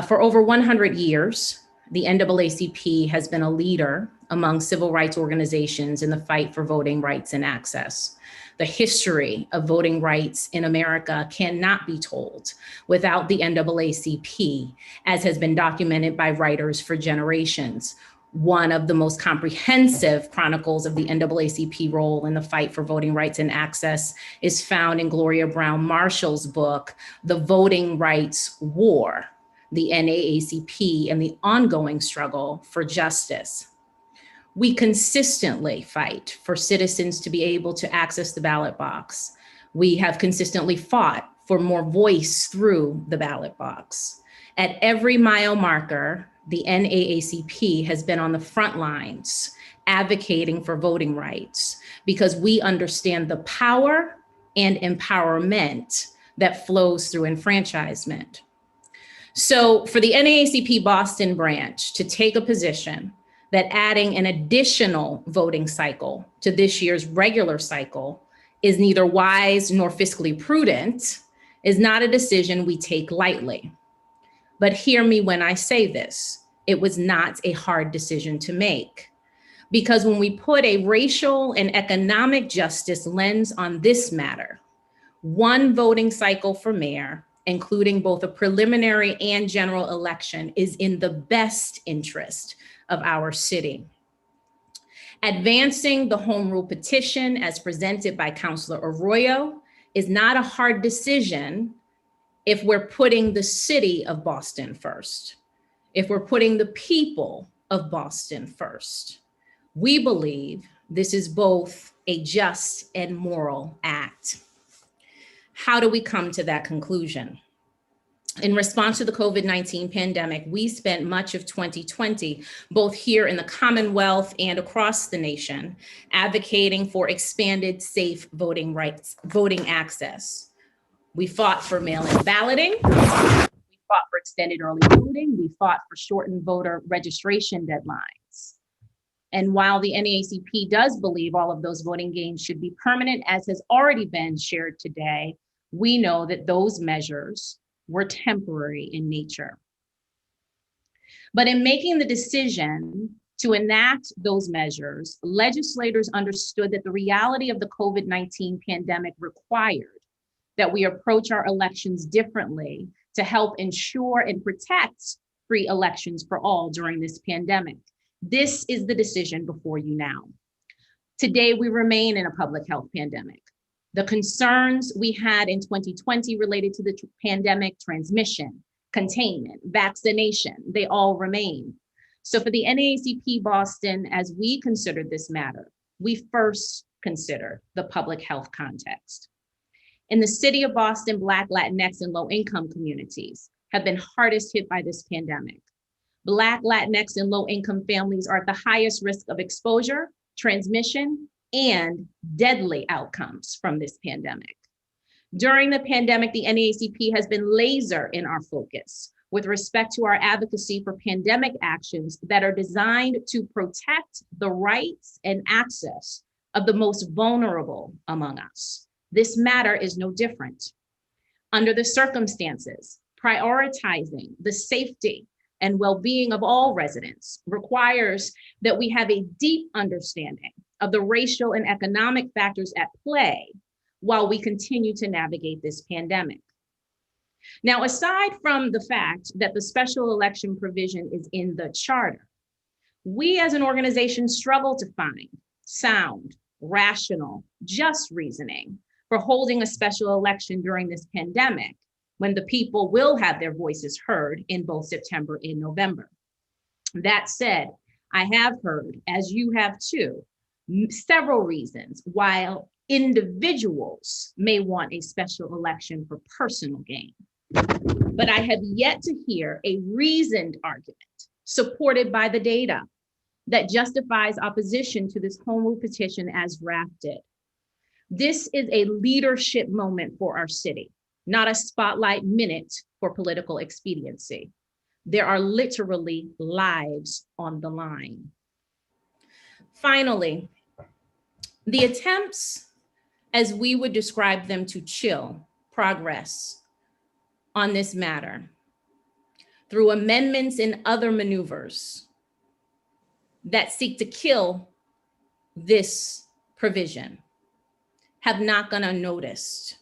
For over 100 years, the NAACP has been a leader among civil rights organizations in the fight for voting rights and access. The history of voting rights in America cannot be told without the NAACP, as has been documented by writers for generations. One of the most comprehensive chronicles of the NAACP role in the fight for voting rights and access is found in Gloria Brown Marshall's book, The Voting Rights War, the NAACP and the ongoing struggle for justice. We consistently fight for citizens to be able to access the ballot box. We have consistently fought for more voice through the ballot box. At every mile marker, the NAACP has been on the front lines advocating for voting rights because we understand the power and empowerment that flows through enfranchisement. So for the NAACP Boston branch to take a position that adding an additional voting cycle to this year's regular cycle is neither wise nor fiscally prudent is not a decision we take lightly. But hear me when I say this, it was not a hard decision to make. Because when we put a racial and economic justice lens on this matter, one voting cycle for mayor, including both a preliminary and general election, is in the best interest of our city. Advancing the home rule petition as presented by Councilor Arroyo is not a hard decision if we're putting the city of Boston first, if we're putting the people of Boston first. We believe this is both a just and moral act. How do we come to that conclusion? In response to the COVID-19 pandemic, we spent much of 2020, both here in the Commonwealth and across the nation, advocating for expanded safe voting rights, voting access. We fought for mail-in balloting. We fought for extended early voting. We fought for shortened voter registration deadlines. And while the NAACP does believe all of those voting gains should be permanent, as has already been shared today, we know that those measures were temporary in nature. But in making the decision to enact those measures, legislators understood that the reality of the COVID-19 pandemic required that we approach our elections differently to help ensure and protect free elections for all during this pandemic. This is the decision before you now. Today, we remain in a public health pandemic. The concerns we had in 2020 related to the pandemic, transmission, containment, vaccination, they all remain. So for the NAACP Boston, as we considered this matter, we first consider the public health context. In the city of Boston, Black, Latinx, and low-income communities have been hardest hit by this pandemic. Black, Latinx, and low-income families are at the highest risk of exposure, transmission, and deadly outcomes from this pandemic. During the pandemic, the NAACP has been laser in our focus with respect to our advocacy for pandemic actions that are designed to protect the rights and access of the most vulnerable among us. This matter is no different. Under the circumstances, prioritizing the safety and well-being of all residents requires that we have a deep understanding of the racial and economic factors at play while we continue to navigate this pandemic. Now, aside from the fact that the special election provision is in the charter, we as an organization struggle to find sound, rational, just reasoning for holding a special election during this pandemic when the people will have their voices heard in both September and November. That said, I have heard, as you have too, several reasons why individuals may want a special election for personal gain. But I have yet to hear a reasoned argument supported by the data that justifies opposition to this home rule petition as drafted. This is a leadership moment for our city, not a spotlight minute for political expediency. There are literally lives on the line. Finally, the attempts, as we would describe them, to chill progress on this matter through amendments and other maneuvers that seek to kill this provision have not gone unnoticed.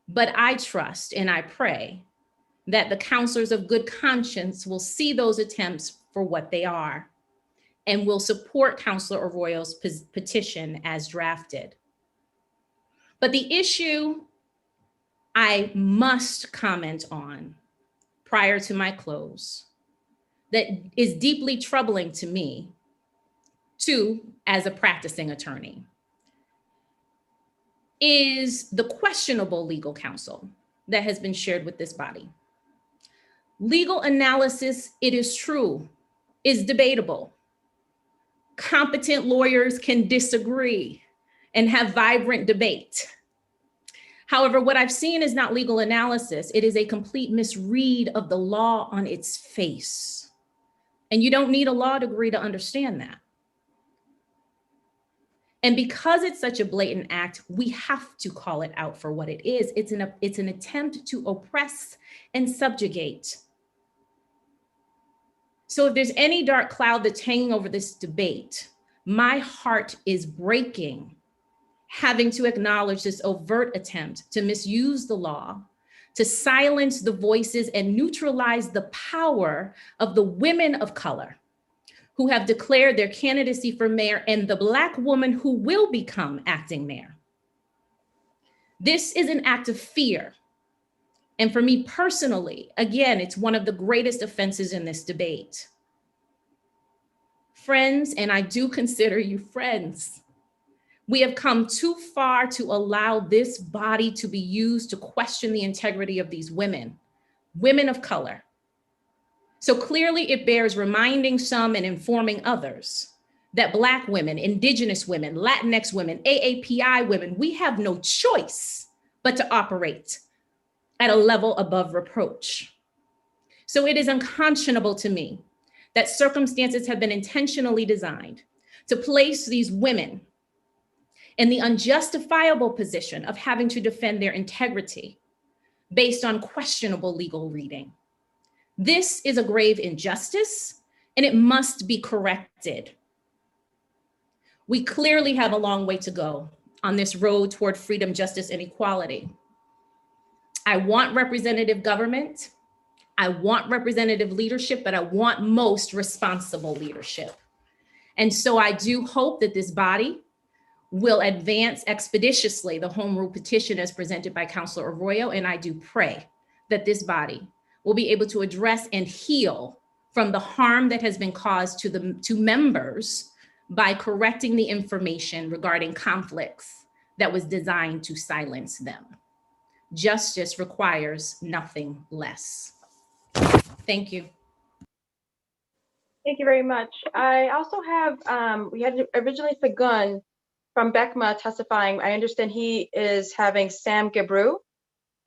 But I trust and I pray that the counselors of good conscience will see those attempts for what they are and will support Councilor Arroyo's petition as drafted. But the issue I must comment on prior to my close that is deeply troubling to me, too, as a practicing attorney, is the questionable legal counsel that has been shared with this body. Legal analysis, it is true, is debatable. Competent lawyers can disagree and have vibrant debate. However, what I've seen is not legal analysis. It is a complete misread of the law on its face. And you don't need a law degree to understand that. And because it's such a blatant act, we have to call it out for what it is. It's an attempt to oppress and subjugate. So if there's any dark cloud that's hanging over this debate, My heart is breaking having to acknowledge this overt attempt to misuse the law, to silence the voices and neutralize the power of the women of color who have declared their candidacy for mayor and the Black woman who will become acting mayor. This is an act of fear. And for me personally, again, it's one of the greatest offenses in this debate. Friends, and I do consider you friends, we have come too far to allow this body to be used to question the integrity of these women, women of color. So clearly it bears reminding some and informing others that Black women, Indigenous women, Latinx women, AAPI women, we have no choice but to operate at a level above reproach. So it is unconscionable to me that circumstances have been intentionally designed to place these women in the unjustifiable position of having to defend their integrity based on questionable legal reading. This is a grave injustice, and it must be corrected. We clearly have a long way to go on this road toward freedom, justice, and equality. I want representative government. I want representative leadership, but I want most responsible leadership. And so I do hope that this body will advance expeditiously the home rule petition as presented by Councilor Arroyo, and I do pray that this body will be able to address and heal from the harm that has been caused to members by correcting the information regarding conflicts that was designed to silence them. Justice requires nothing less. Thank you. Thank you very much. I also have, we had originally Fagun from BECMA testifying. I understand he is having Sam Gabru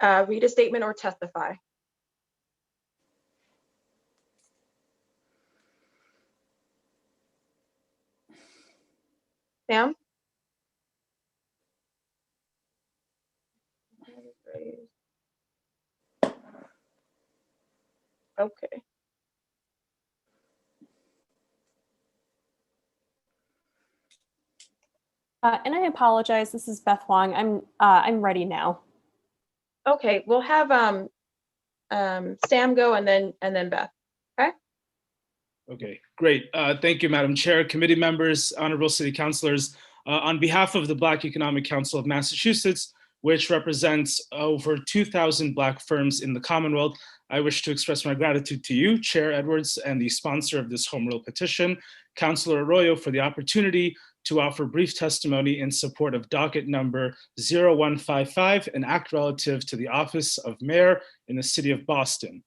read a statement or testify. Sam? Okay. And I apologize. This is Beth Wong. I'm ready now. Okay, we'll have Sam go and then Beth. Okay. Okay, great. Thank you, Madam Chair, committee members, honorable city councilors. On behalf of the Black Economic Council of Massachusetts, which represents over 2,000 Black firms in the Commonwealth, I wish to express my gratitude to you, Chair Edwards, and the sponsor of this home rule petition, Councilor Arroyo, for the opportunity to offer brief testimony in support of docket number 0155, an act relative to the office of mayor in the city of Boston.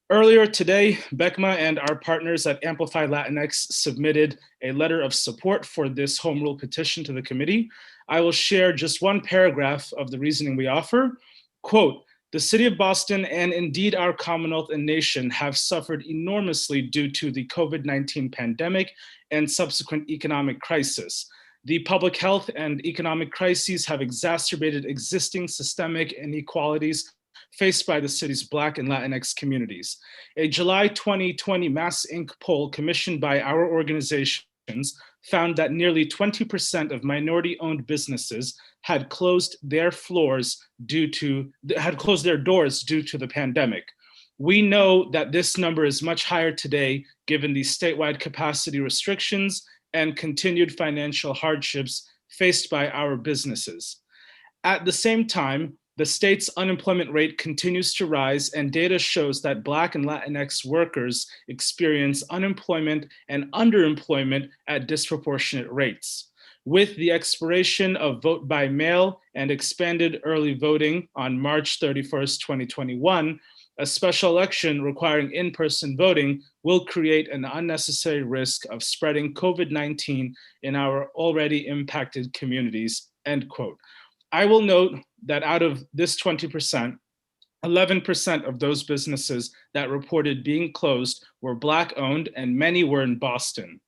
Earlier today, BECMA and our partners at Amplify Latinx submitted a letter of support for this home rule petition to the committee. I will share just one paragraph of the reasoning we offer. Quote, "The city of Boston and indeed our Commonwealth and nation have suffered enormously due to the COVID-19 pandemic and subsequent economic crisis. The public health and economic crises have exacerbated existing systemic inequalities faced by the city's Black and Latinx communities. A July 2020 Mass Inc. poll commissioned by our organizations found that nearly 20% of minority-owned businesses had closed their doors due to the pandemic. We know that this number is much higher today, given the statewide capacity restrictions and continued financial hardships faced by our businesses. At the same time, the state's unemployment rate continues to rise, and data shows that Black and Latinx workers experience unemployment and underemployment at disproportionate rates. With the expiration of vote by mail and expanded early voting on March 31st, 2021, a special election requiring in-person voting will create an unnecessary risk of spreading COVID-19 in our already impacted communities," end quote. I will note that out of this 20%, 11% of those businesses that reported being closed were Black owned, and many were in Boston.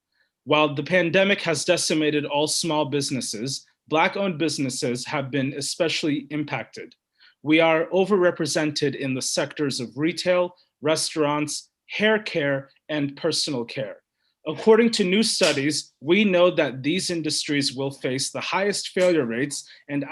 While the pandemic has decimated all small businesses, Black owned businesses have been especially impacted. We are overrepresented in the sectors of retail, restaurants, hair care, and personal care. According to new studies, we know that these industries will face the highest failure rates and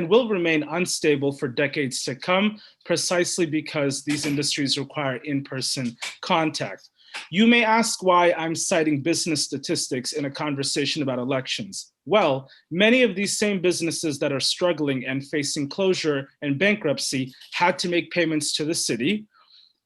will remain unstable for decades to come, precisely because these industries require in-person contact. You may ask why I'm citing business statistics in a conversation about elections. Well, many of these same businesses that are struggling and facing closure and bankruptcy had to make payments to the city,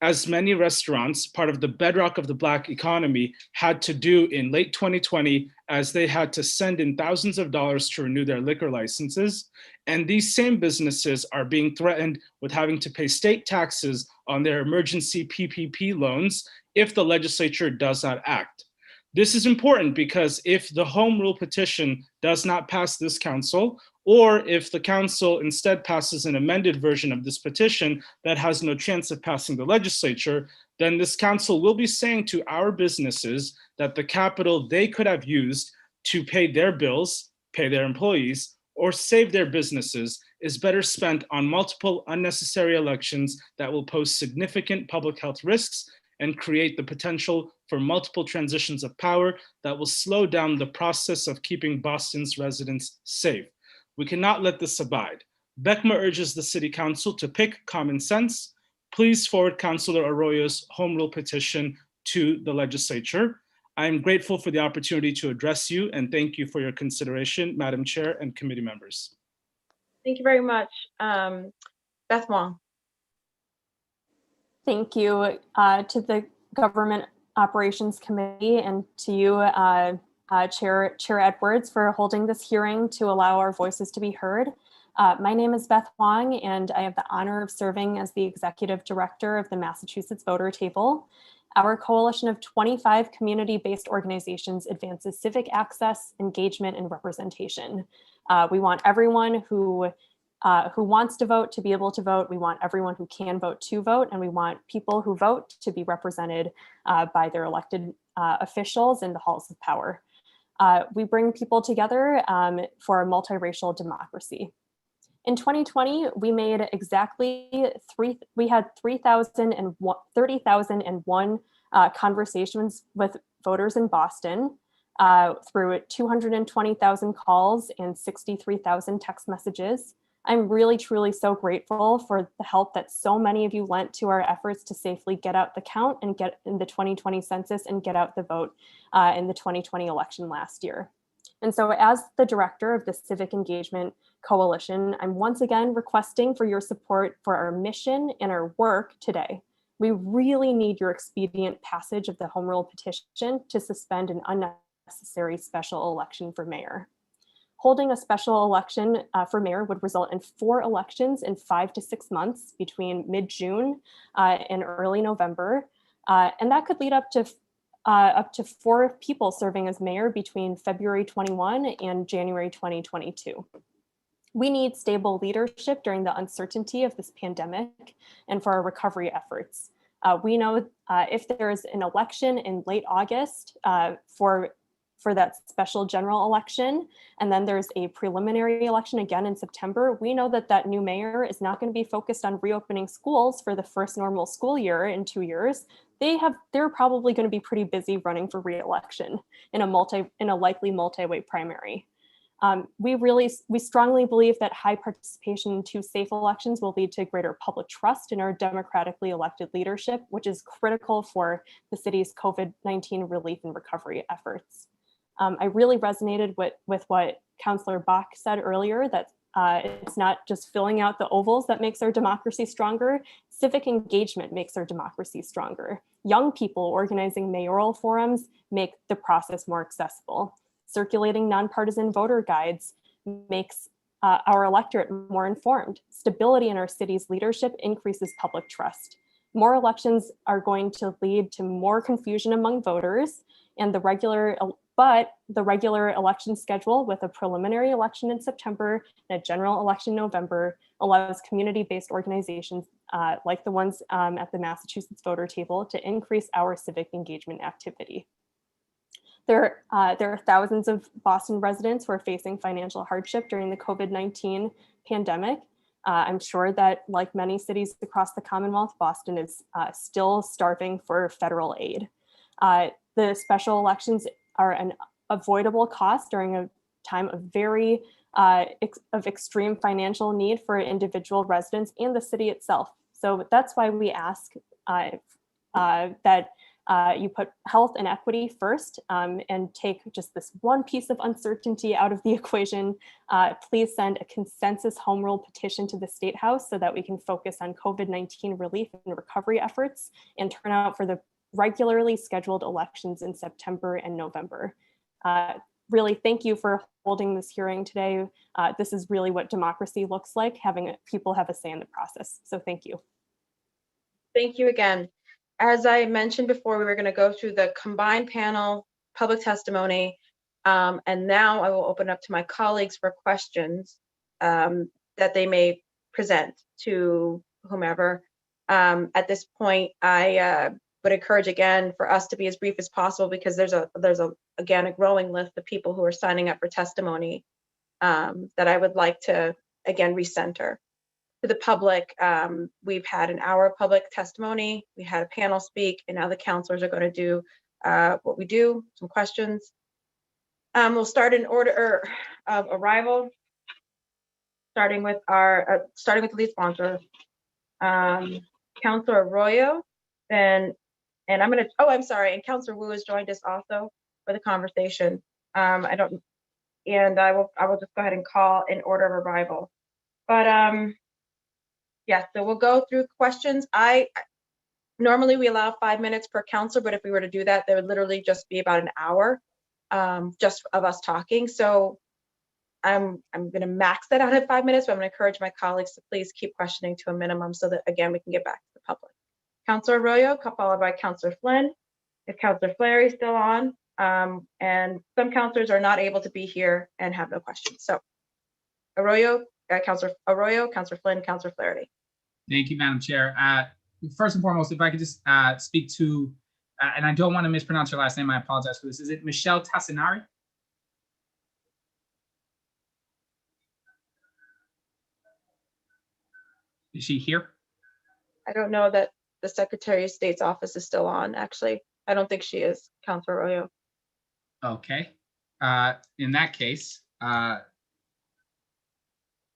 as many restaurants, part of the bedrock of the Black economy, had to do in late 2020, as they had to send in thousands of dollars to renew their liquor licenses. And these same businesses are being threatened with having to pay state taxes on their emergency PPP loans if the legislature does not act. This is important because if the home rule petition does not pass this council, or if the council instead passes an amended version of this petition that has no chance of passing the legislature, then this council will be saying to our businesses that the capital they could have used to pay their bills, pay their employees, or save their businesses is better spent on multiple unnecessary elections that will pose significant public health risks and create the potential for multiple transitions of power that will slow down the process of keeping Boston's residents safe. We cannot let this abide. BECMA urges the City Council to pick common sense. Please forward Councilor Arroyo's home rule petition to the legislature. I am grateful for the opportunity to address you and thank you for your consideration, Madam Chair and committee members. Thank you very much. Beth Wong. Thank you to the Government Operations Committee and to you, Chair Edwards, for holding this hearing to allow our voices to be heard. My name is Beth Wong, and I have the honor of serving as the Executive Director of the Massachusetts Voter Table. Our coalition of 25 community-based organizations advances civic access, engagement, and representation. We want everyone who wants to vote to be able to vote. We want everyone who can vote to vote, and we want people who vote to be represented by their elected officials in the halls of power. We bring people together for a multiracial democracy. In 2020, we made exactly we had 30,001 conversations with voters in Boston through 220,000 calls and 63,000 text messages. I'm really, truly so grateful for the help that so many of you lent to our efforts to safely get out the count and get in the 2020 census and get out the vote in the 2020 election last year. And so as the director of the Civic Engagement Coalition, I'm once again requesting for your support for our mission and our work today. We really need your expedient passage of the home rule petition to suspend an unnecessary special election for mayor. Holding a special election for mayor would result in 4 elections in 5 to 6 months between mid-June and early November. And that could lead up to 4 people serving as mayor between February 21 and January 2022. We need stable leadership during the uncertainty of this pandemic and for our recovery efforts. We know if there is an election in late August for that special general election, and then there's a preliminary election again in September, we know that that new mayor is not going to be focused on reopening schools for the first normal school year in 2 years. They're probably going to be pretty busy running for re-election in a likely multi-way primary. We strongly believe that high participation in 2 safe elections will lead to greater public trust in our democratically elected leadership, which is critical for the city's COVID-19 relief and recovery efforts. I really resonated with what Councillor Bach said earlier, that it's not just filling out the ovals that makes our democracy stronger. Civic engagement makes our democracy stronger. Young people organizing mayoral forums make the process more accessible. Circulating nonpartisan voter guides makes our electorate more informed. Stability in our city's leadership increases public trust. More elections are going to lead to more confusion among voters, and the regular election schedule with a preliminary election in September and a general election in November allows community-based organizations like the ones at the Massachusetts Voter Table to increase our civic engagement activity. There are thousands of Boston residents who are facing financial hardship during the COVID-19 pandemic. I'm sure that, like many cities across the Commonwealth, Boston is still starving for federal aid. the special elections are an avoidable cost during a time of very of extreme financial need for individual residents and the city itself. So that's why we ask that you put health and equity first and take just this one piece of uncertainty out of the equation. Please send a consensus home rule petition to the State House so that we can focus on COVID-19 relief and recovery efforts and turn out for the regularly scheduled elections in September and November. Really, thank you for holding this hearing today. This is really what democracy looks like, having people have a say in the process. So thank you. Thank you again. As I mentioned before, we were going to go through the combined panel public testimony, and now I will open up to my colleagues for questions that they may present to whomever. At this point, I would encourage again for us to be as brief as possible because there's again a growing list of people who are signing up for testimony that I would like to again recenter. To the public, we've had an hour of public testimony, we had a panel speak, and now the counselors are going to do what we do, some questions. We'll start in order of arrival, starting with the lead sponsor, Councilor Arroyo, and I'm sorry, and Councilor Wu has joined us also for the conversation. I will just go ahead and call in order of arrival. But yeah, so we'll go through questions. Normally we allow 5 minutes per counselor, but if we were to do that, there would literally just be about an hour just of us talking. So I'm going to max that out at 5 minutes, but I'm going to encourage my colleagues to please keep questioning to a minimum so that, again, we can get back to the public. Councilor Arroyo, followed by Councilor Flynn. If Councilor Flaherty is still on, and some counselors are not able to be here and have no questions. So Arroyo, Councilor Arroyo, Councilor Flynn, Councilor Flaherty. Thank you, Madam Chair. First and foremost, if I could just speak to, and I don't want to mispronounce your last name, I apologize for this. Is it Michelle Tassinari? Is she here? I don't know that the Secretary of State's office is still on, actually. I don't think she is, Councilor Arroyo. Okay. In that case,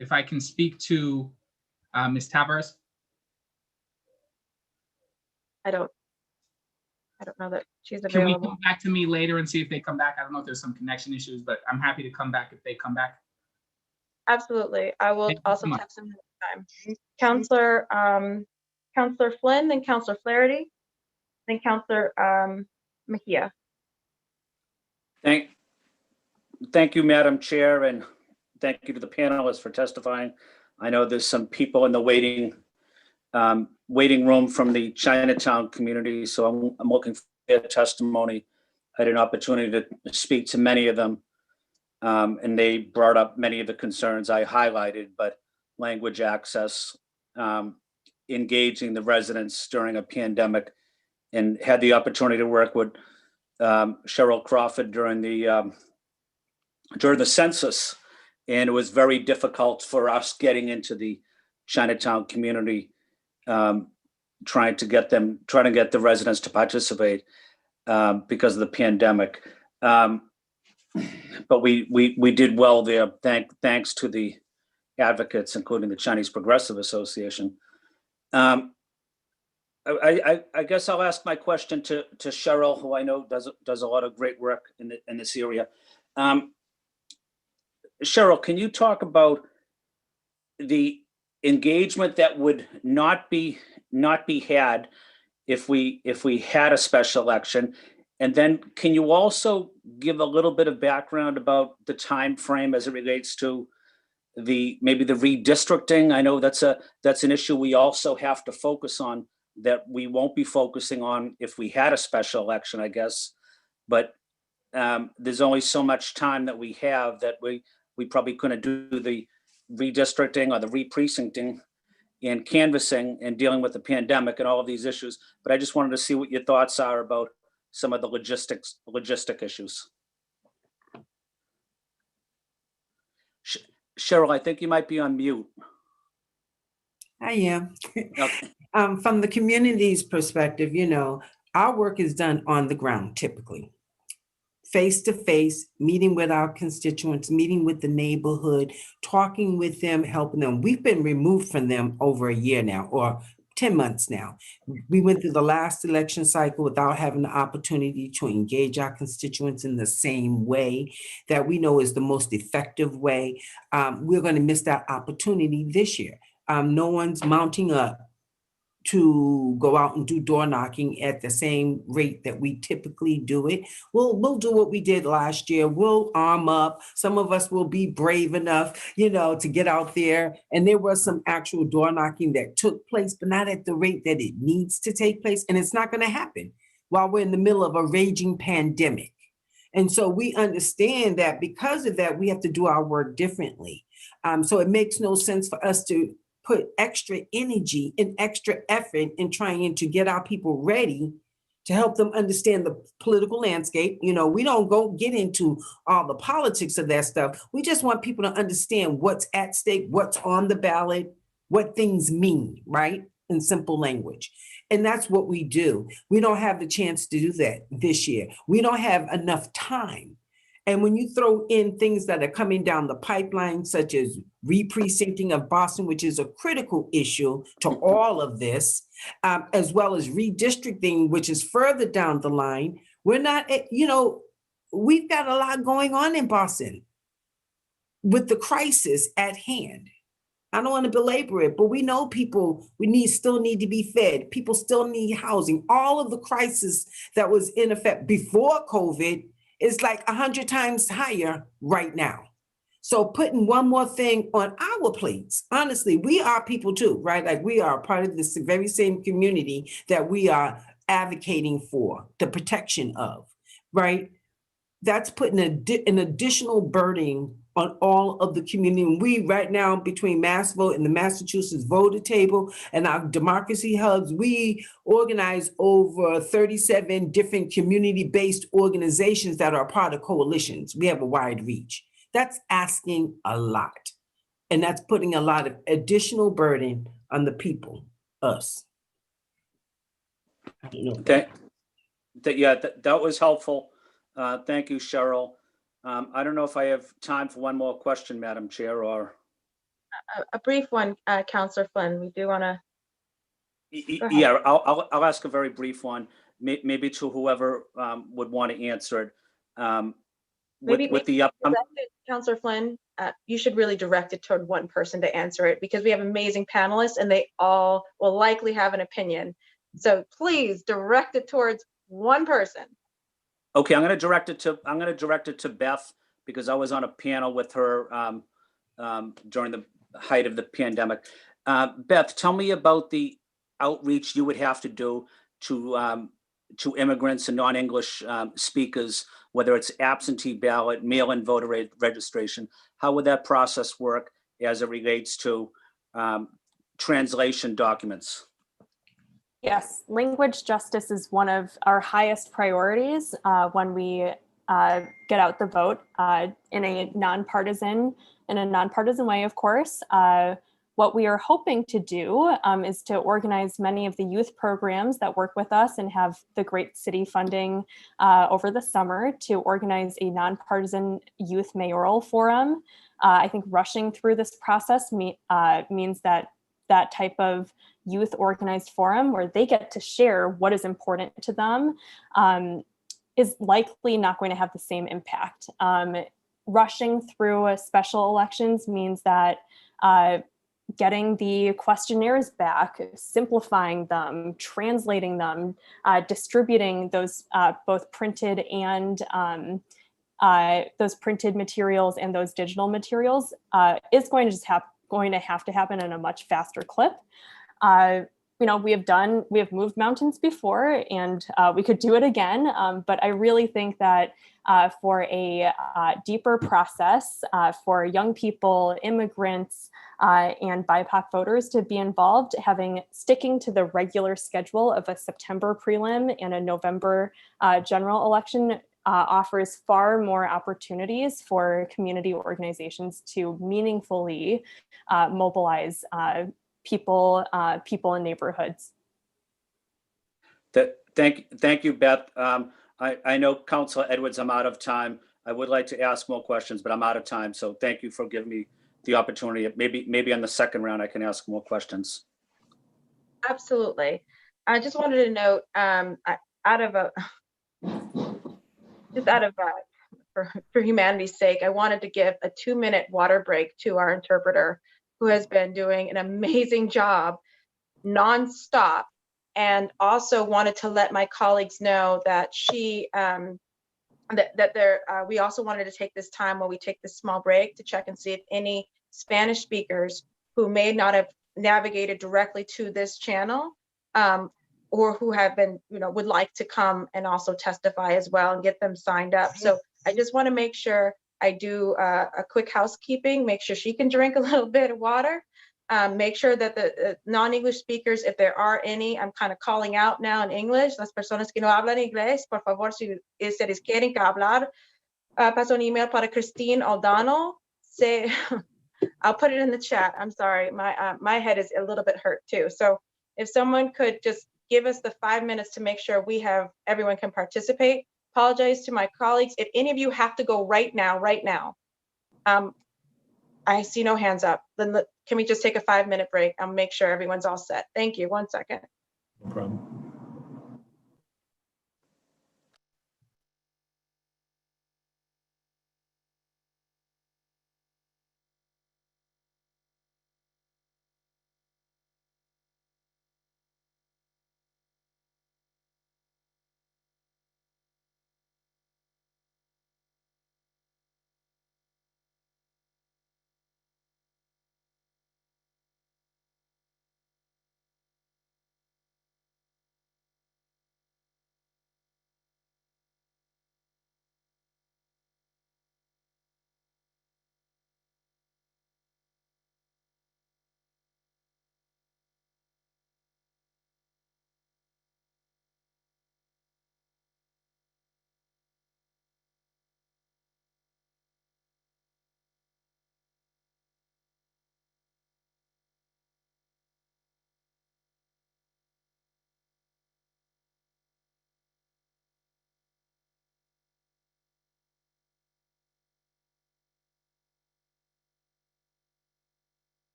if I can speak to Ms. Tavares. I don't know that she's Can we available. come back to me later and see if they come back? I don't know if there's some connection issues, but I'm happy to come back if they come back. Absolutely. I will Thank you also so much. text them next time. Councilor Flynn, then Councilor Flaherty, then Councilor Mejia. Thank you, Madam Chair, and thank you to the panelists for testifying. I know there's some people in the waiting room from the Chinatown community, so I'm looking for their testimony. I had an opportunity to speak to many of them, and they brought up many of the concerns I highlighted, but language access, engaging the residents during a pandemic, and had the opportunity to work with Cheryl Crawford during the census, and it was very difficult for us getting into the Chinatown community, trying to get the residents to participate because of the pandemic. But we did well there, thanks to the advocates, including the Chinese Progressive Association. I guess I'll ask my question to Cheryl, who I know does a lot of great work in this area. Cheryl, can you talk about the engagement that would not be had if we had a special election? And then can you also give a little bit of background about the time frame as it relates to maybe the redistricting? I know that's an issue we also have to focus on, that we won't be focusing on if we had a special election, I guess. But there's only so much time that we have that we probably couldn't do the redistricting or the re-precincting and canvassing and dealing with the pandemic and all of these issues. But I just wanted to see what your thoughts are about some of the logistic issues. Cheryl, I think you might be on mute. I am. Okay. From the community's perspective, Our work is done on the ground typically, face to face, meeting with our constituents, meeting with the neighborhood, talking with them, helping them. We've been removed from them over a year now, or 10 months now. We went through the last election cycle without having the opportunity to engage our constituents in the same way that we know is the most effective way. We're going to miss that opportunity this year. No one's mounting up to go out and do door knocking at the same rate that we typically do it. We'll do what we did last year. We'll arm up. Some of us will be brave enough, to get out there. And there was some actual door knocking that took place, but not at the rate that it needs to take place. And it's not going to happen while we're in the middle of a raging pandemic. And so we understand that because of that, we have to do our work differently. So it makes no sense for us to put extra energy and extra effort in trying to get our people ready to help them understand the political landscape. We don't get into all the politics of that stuff. We just want people to understand what's at stake, what's on the ballot, what things mean, right? In simple language. And that's what we do. We don't have the chance to do that this year. We don't have enough time. And when you throw in things that are coming down the pipeline, such as re-precincting of Boston, which is a critical issue to all of this, as well as redistricting, which is further down the line, we're not, we've got a lot going on in Boston with the crisis at hand. I don't want to belabor it, but we know people, still need to be fed. People still need housing. All of the crisis that was in effect before COVID is like 100 times higher right now. So putting one more thing on our plates, honestly, we are people too, right? Like we are part of this very same community that we are advocating for the protection of, right? That's putting an additional burden on all of the community. And we right now, between Mass Vote and the Massachusetts Voter Table and our democracy hubs, we organize over 37 different community-based organizations that are part of coalitions. We have a wide reach. That's asking a lot. And that's putting a lot of additional burden on the people, us. I don't know. That was helpful. Thank you, Cheryl. I don't know if I have time for one more question, Madam Chair, or. A brief one, Councillor Flynn. We do want to. Yeah, I'll ask a very brief one, maybe to whoever would want to answer it. With the upcoming. Councillor Flynn, you should really direct it toward one person to answer it, because we have amazing panelists and they all will likely have an opinion. So please direct it towards one person. Okay, I'm going to direct it to Beth, because I was on a panel with her during the height of the pandemic. Beth, tell me about the outreach you would have to do to immigrants and non-English speakers, whether it's absentee ballot, mail-in voter registration. How would that process work as it relates to translation documents? Yes, language justice is one of our highest priorities when we get out the vote in a nonpartisan way, of course. What we are hoping to do is to organize many of the youth programs that work with us and have the great city funding over the summer to organize a nonpartisan youth mayoral forum. I think rushing through this process means that that type of youth organized forum where they get to share what is important to them is likely not going to have the same impact. Rushing through special elections means that getting the questionnaires back, simplifying them, translating them, distributing those both printed and those printed materials and those digital materials is going to have to happen in a much faster clip. We have moved mountains before, and we could do it again. But I really think that for a deeper process for young people, immigrants, and BIPOC voters to be involved, sticking to the regular schedule of a September prelim and a November general election offers far more opportunities for community organizations to meaningfully mobilize people in neighborhoods. That Thank you, Beth. I know Councilor Edwards, I'm out of time. I would like to ask more questions, but I'm out of time. So thank you for giving me the opportunity. Maybe on the second round, I can ask more questions. Absolutely. I just wanted to note, out of a, just out of for humanity's sake, I wanted to give a 2-minute water break to our interpreter, who has been doing an amazing job nonstop, and also wanted to let my colleagues know that we also wanted to take this time while we take this small break to check and see if any Spanish speakers who may not have navigated directly to this channel, or who have been, would like to come and also testify as well and get them signed up. So I just want to make sure I do a quick housekeeping, make sure she can drink a little bit of water. Make sure that the non-English speakers, if there are any, I'm kind of calling out now in English, las personas que no hablan inglés, por favor, si ustedes quieren que hablar, paso un email para Christine Aldano. I'll put it in the chat. I'm sorry, my head is a little bit hurt too. So if someone could just give us the 5 minutes to make sure everyone can participate. Apologize to my colleagues. If any of you have to go right now, I see no hands up. Then can we just take a 5-minute break? I'll make sure everyone's all set. Thank you. 1 second. No problem.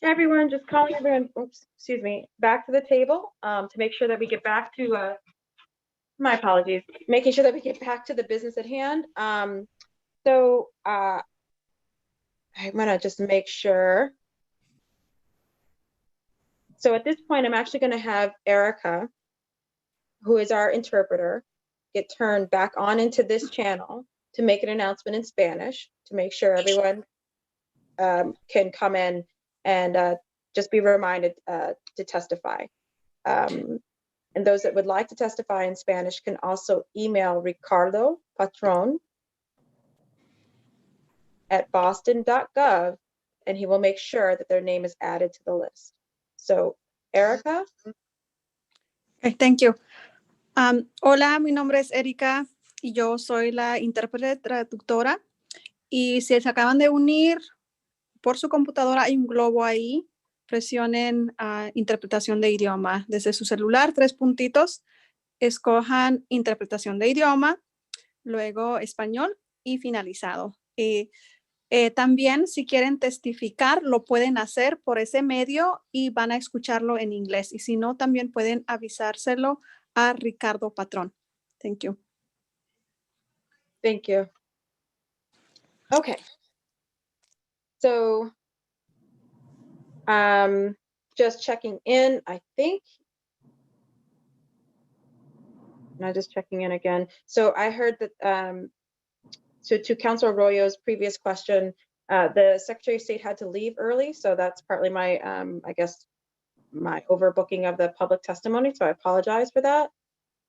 everyone, just calling everyone, oops, excuse me, back to the table to make sure that we get back to, my apologies, making sure that we get back to the business at hand. So I'm gonna just make sure. So at this point, I'm actually gonna have Erica, who is our interpreter, get turned back on into this channel to make an announcement in Spanish to make sure everyone can come in and just be reminded to testify. And those that would like to testify in Spanish can also email Ricardo Patron at boston.gov, and he will make sure that their name is added to the list. So, Erica? Okay, thank you. Hola, mi nombre es Erika y yo soy la intérprete traductora. Y si se acaban de unir por su computadora, hay un globo ahí. Presionen interpretación de idioma. Desde su celular, 3 puntitos. Escojan interpretación de idioma, luego español y finalizado. También, si quieren testificar, lo pueden hacer por ese medio y van a escucharlo en inglés. Y si no, también pueden avisárselo a Ricardo Patrón. Thank you. Thank you. Okay. So, just checking in, I think. Not just checking in again. So I heard that, so to Councilor Arroyo's previous question, the Secretary of State had to leave early. So that's partly my, I guess, my overbooking of the public testimony. So I apologize for that.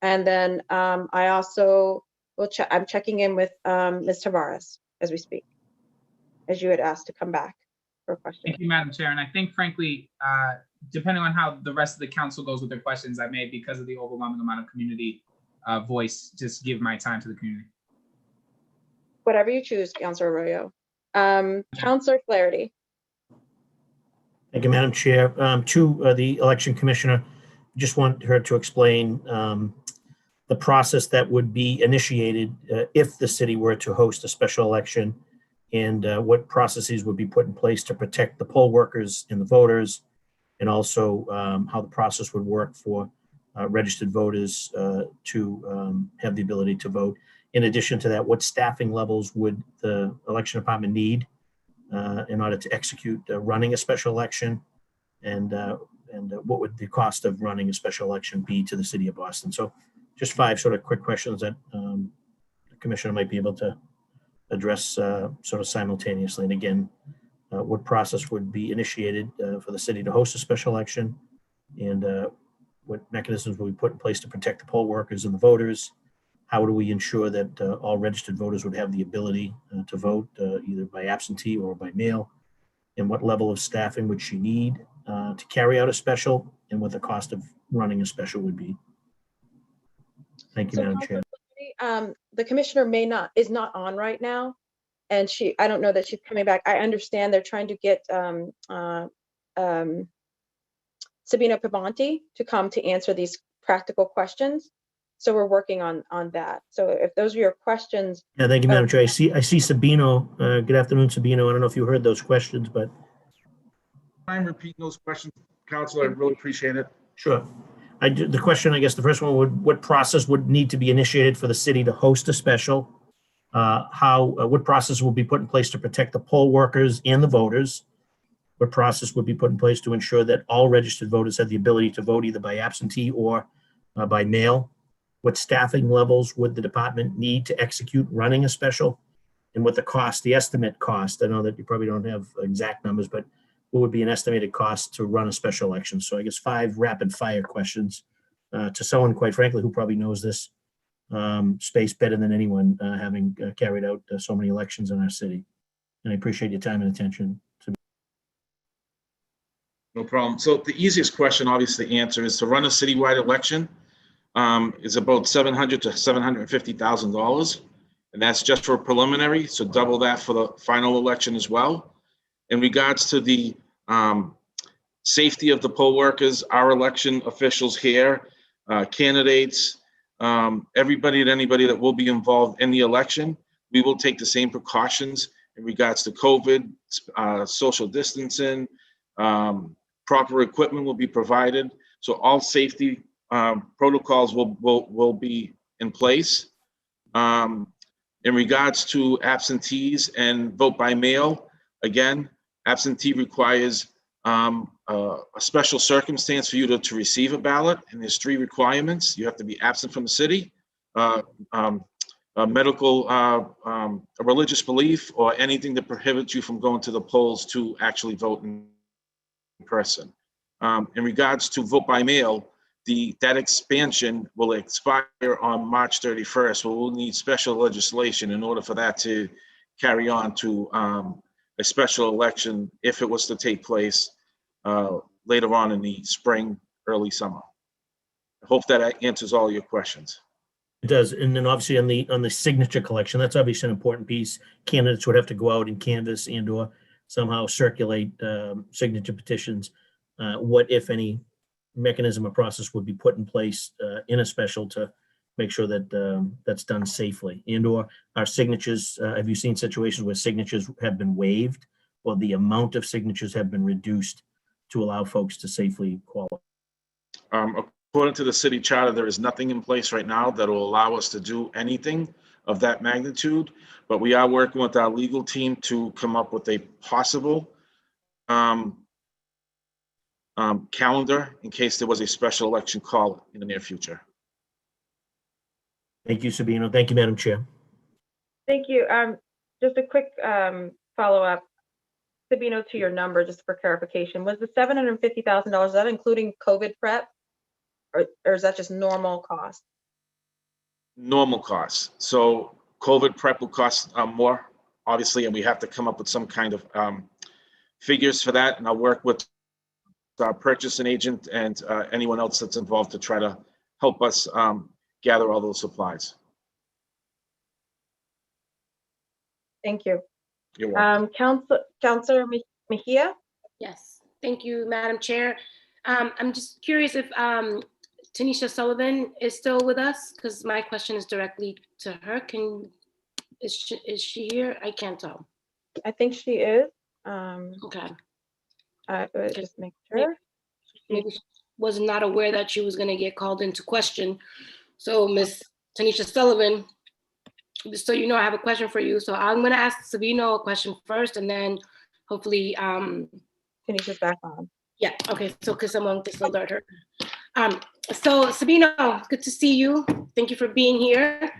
And then I also will check, I'm checking in with Ms. Tavares as we speak, as you had asked to come back for a question. Thank you, Madam Chair. And I think, frankly, depending on how the rest of the council goes with their questions, I may, because of the overwhelming amount of community voice, just give my time to the community. Whatever you choose, Councilor Arroyo. Councilor Flaherty. Thank you, Madam Chair. To the election commissioner, just want her to explain the process that would be initiated if the city were to host a special election, and what processes would be put in place to protect the poll workers and the voters, and also how the process would work for registered voters to have the ability to vote. In addition to that, what staffing levels would the election department need in order to execute running a special election, and what would the cost of running a special election be to the city of Boston? So just 5 sort of quick questions that the commissioner might be able to address sort of simultaneously. And again, what process would be initiated for the city to host a special election, and what mechanisms will be put in place to protect the poll workers and the voters? How do we ensure that all registered voters would have the ability to vote either by absentee or by mail? And what level of staffing would she need to carry out a special, and what the cost of running a special would be? Thank you, Madam Chair. The commissioner is not on right now, and I don't know that she's coming back. I understand they're trying to get Sabina Pavonti to come to answer these practical questions. So we're working on that. So if those are your questions. Yeah, thank you, Madam Chair. I see Sabino. Good afternoon, Sabino. I don't know if you heard those questions, but. I'm repeating those questions, Councilor. I really appreciate it. Sure. The question, I guess the first one would, what process would need to be initiated for the city to host a special? What process will be put in place to protect the poll workers and the voters? What process would be put in place to ensure that all registered voters have the ability to vote either by absentee or by mail? What staffing levels would the department need to execute running a special? And what the estimate cost? I know that you probably don't have exact numbers, but what would be an estimated cost to run a special election? So I guess 5 rapid fire questions to someone, quite frankly, who probably knows this space better than anyone, having carried out so many elections in our city. And I appreciate your time and attention. No problem. So the easiest question, obviously, to answer is to run a citywide election is about $700,000 to $750,000, and that's just for a preliminary. So double that for the final election as well. In regards to the safety of the poll workers, our election officials here, candidates, everybody and anybody that will be involved in the election, we will take the same precautions in regards to COVID, social distancing, Proper equipment will be provided. So all safety protocols will be in place. In regards to absentees and vote by mail, again, absentee requires a special circumstance for you to receive a ballot, and there's 3 requirements. You have to be absent from the city, a medical, a religious belief, or anything that prohibits you from going to the polls to actually vote in person. In regards to vote by mail, that expansion will expire on March 31st. We'll need special legislation in order for that to carry on to a special election if it was to take place later on in the spring, early summer. I hope that answers all your questions. It does. And then obviously on the signature collection, that's obviously an important piece. Candidates would have to go out and canvass and or somehow circulate signature petitions. What, if any, mechanism or process would be put in place in a special to make sure that that's done safely? And or our signatures, have you seen situations where signatures have been waived or the amount of signatures have been reduced to allow folks to safely qualify? According to the city charter, there is nothing in place right now that will allow us to do anything of that magnitude, but we are working with our legal team to come up with a possible calendar in case there was a special election call in the near future. Thank you, Sabino. Thank you, Madam Chair. Thank you. Just a quick follow-up, Sabino, to your number, just for clarification. Was the $750,000, is that including COVID prep? Or is that just normal cost? Normal costs. So COVID prep will cost more, obviously, and we have to come up with some kind of figures for that. And I'll work with our purchasing agent and anyone else that's involved to try to help us gather all those supplies. Thank you. You're welcome. Councilor Mejia? Yes, thank you, Madam Chair. I'm just curious if Tanisha Sullivan is still with us, because my question is directly to her. Is she here? I can't tell. I think she is. Okay. Just make sure. Maybe she was not aware that she was going to get called into question. So Miss Tanisha Sullivan, just so you know, I have a question for you. So I'm going to ask Sabino a question first, and then hopefully Tanisha's back on. Yeah, okay, so because someone just alert her. So Sabino, good to see you. Thank you for being here.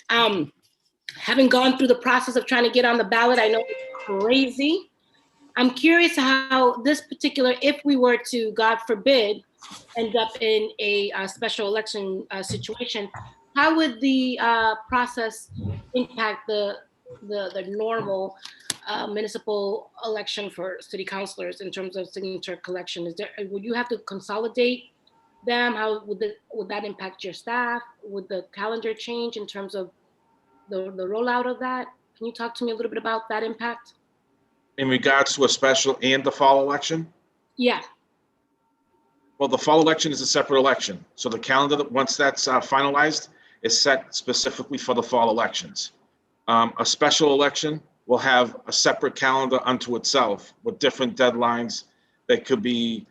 Having gone through the process of trying to get on the ballot, I know it's crazy. I'm curious how this particular, if we were to, God forbid, end up in a special election situation, how would the process impact the normal municipal election for city councilors in terms of signature collection? Would you have to consolidate them? How would that impact your staff? Would the calendar change in terms of the rollout of that? Can you talk to me a little bit about that impact? In regards to a special and the fall election? Yeah. Well, the fall election is a separate election. So the calendar, once that's finalized, is set specifically for the fall elections. A special election will have a separate calendar unto itself with different deadlines that could be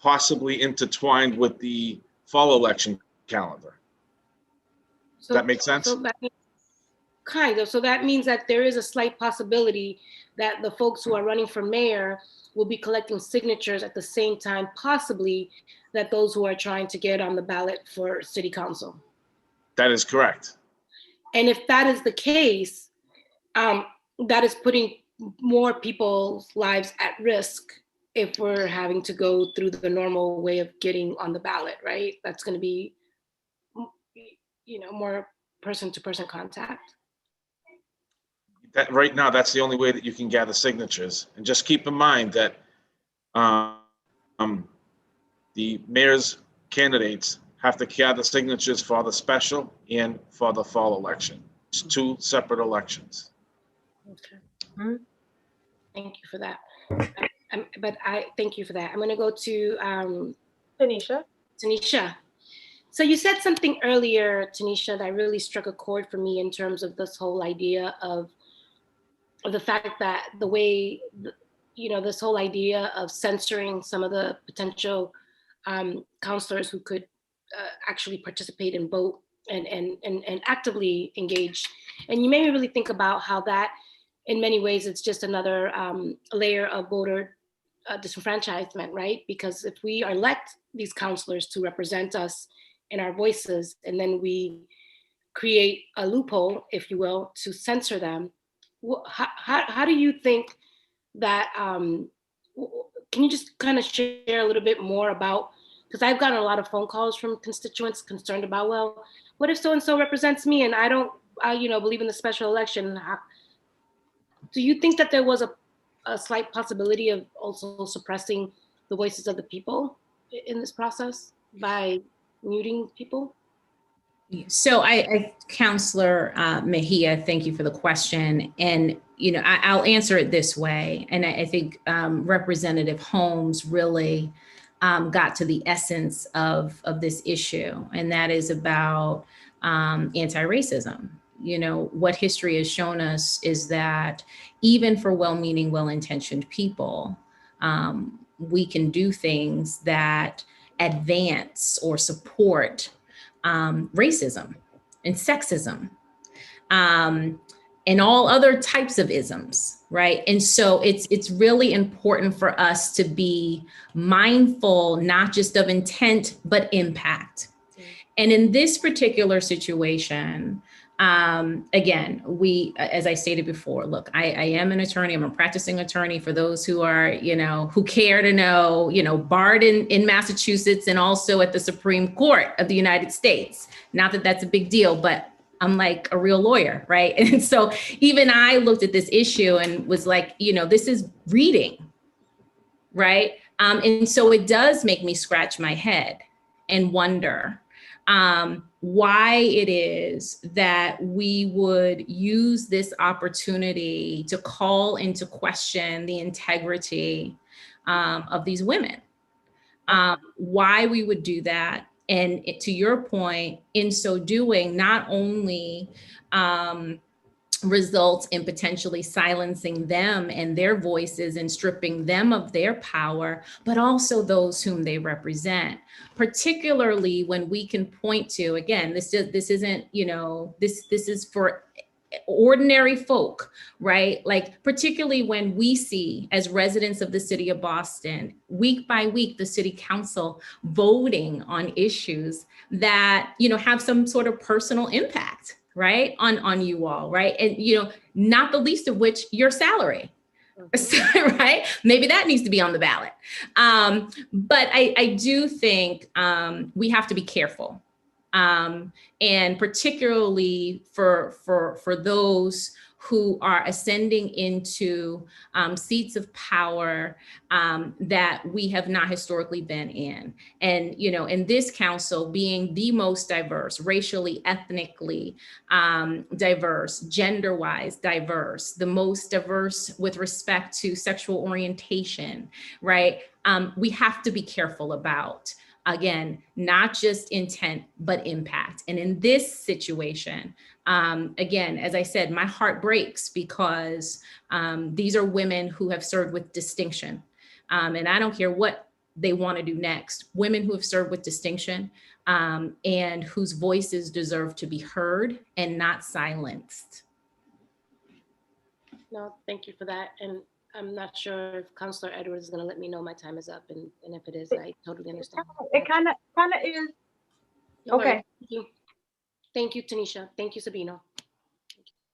possibly intertwined with the fall election calendar. Does that make sense? So that means, kind of. So that means that there is a slight possibility that the folks who are running for mayor will be collecting signatures at the same time, possibly, that those who are trying to get on the ballot for city council. That is correct. And if that is the case, that is putting more people's lives at risk if we're having to go through the normal way of getting on the ballot, right? That's going to be, more person-to-person contact. That right now, that's the only way that you can gather signatures. And just keep in mind that the mayor's candidates have to gather signatures for the special and for the fall election. It's 2 separate elections. Okay. Thank you for that. Thank you for that. I'm going to go to Tanisha. Tanisha. So you said something earlier, Tanisha, that really struck a chord for me in terms of this whole idea of the fact that the way this whole idea of censoring some of the potential counselors who could actually participate and vote and actively engage. And you made me really think about how that, in many ways, it's just another layer of voter disenfranchisement, right? Because if we elect these counselors to represent us in our voices, and then we create a loophole, if you will, to censor them, how do you think that, can you just kind of share a little bit more about, because I've gotten a lot of phone calls from constituents concerned about, well, what if so-and-so represents me and I don't, believe in the special election? Do you think that there was a slight possibility of also suppressing the voices of the people in this process by muting people? So Counselor Mejia, thank you for the question. And, I'll answer it this way. And I think Representative Holmes really got to the essence of this issue. And that is about anti-racism. What history has shown us is that even for well-meaning, well-intentioned people, we can do things that advance or support racism and sexism and all other types of isms, right? And so it's really important for us to be mindful, not just of intent, but impact. And in this particular situation, again, as I stated before, look, I am an attorney. I'm a practicing attorney for those who are, who care to know, barred in Massachusetts and also at the Supreme Court of the United States. Not that that's a big deal, but I'm like a real lawyer, right? And so even I looked at this issue and was like, this is reading, right? And so it does make me scratch my head and wonder why it is that we would use this opportunity to call into question the integrity of these women, why we would do that. And to your point, in so doing, not only results in potentially silencing them and their voices and stripping them of their power, but also those whom they represent, particularly when we can point to, again, this isn't, this is for ordinary folk, right? Like, particularly when we see, as residents of the city of Boston, week by week, the city council voting on issues that, have some sort of personal impact, right, on you all, right? And, not the least of which, your salary, right? Maybe that needs to be on the ballot. But I do think we have to be careful. And particularly for those who are ascending into seats of power that we have not historically been in. And, in this council being the most diverse, racially, ethnically diverse, gender-wise diverse, the most diverse with respect to sexual orientation, right? We have to be careful about, again, not just intent, but impact. And in this situation, again, as I said, my heart breaks because these are women who have served with distinction. And I don't care what they want to do next, women who have served with distinction and whose voices deserve to be heard and not silenced. No, thank you for that. And I'm not sure if Councilor Edwards is going to let me know my time is up, and if it is, I totally understand. It kind of is. No worries. Okay. Thank you. Thank you, Tanisha. Thank you, Sabino.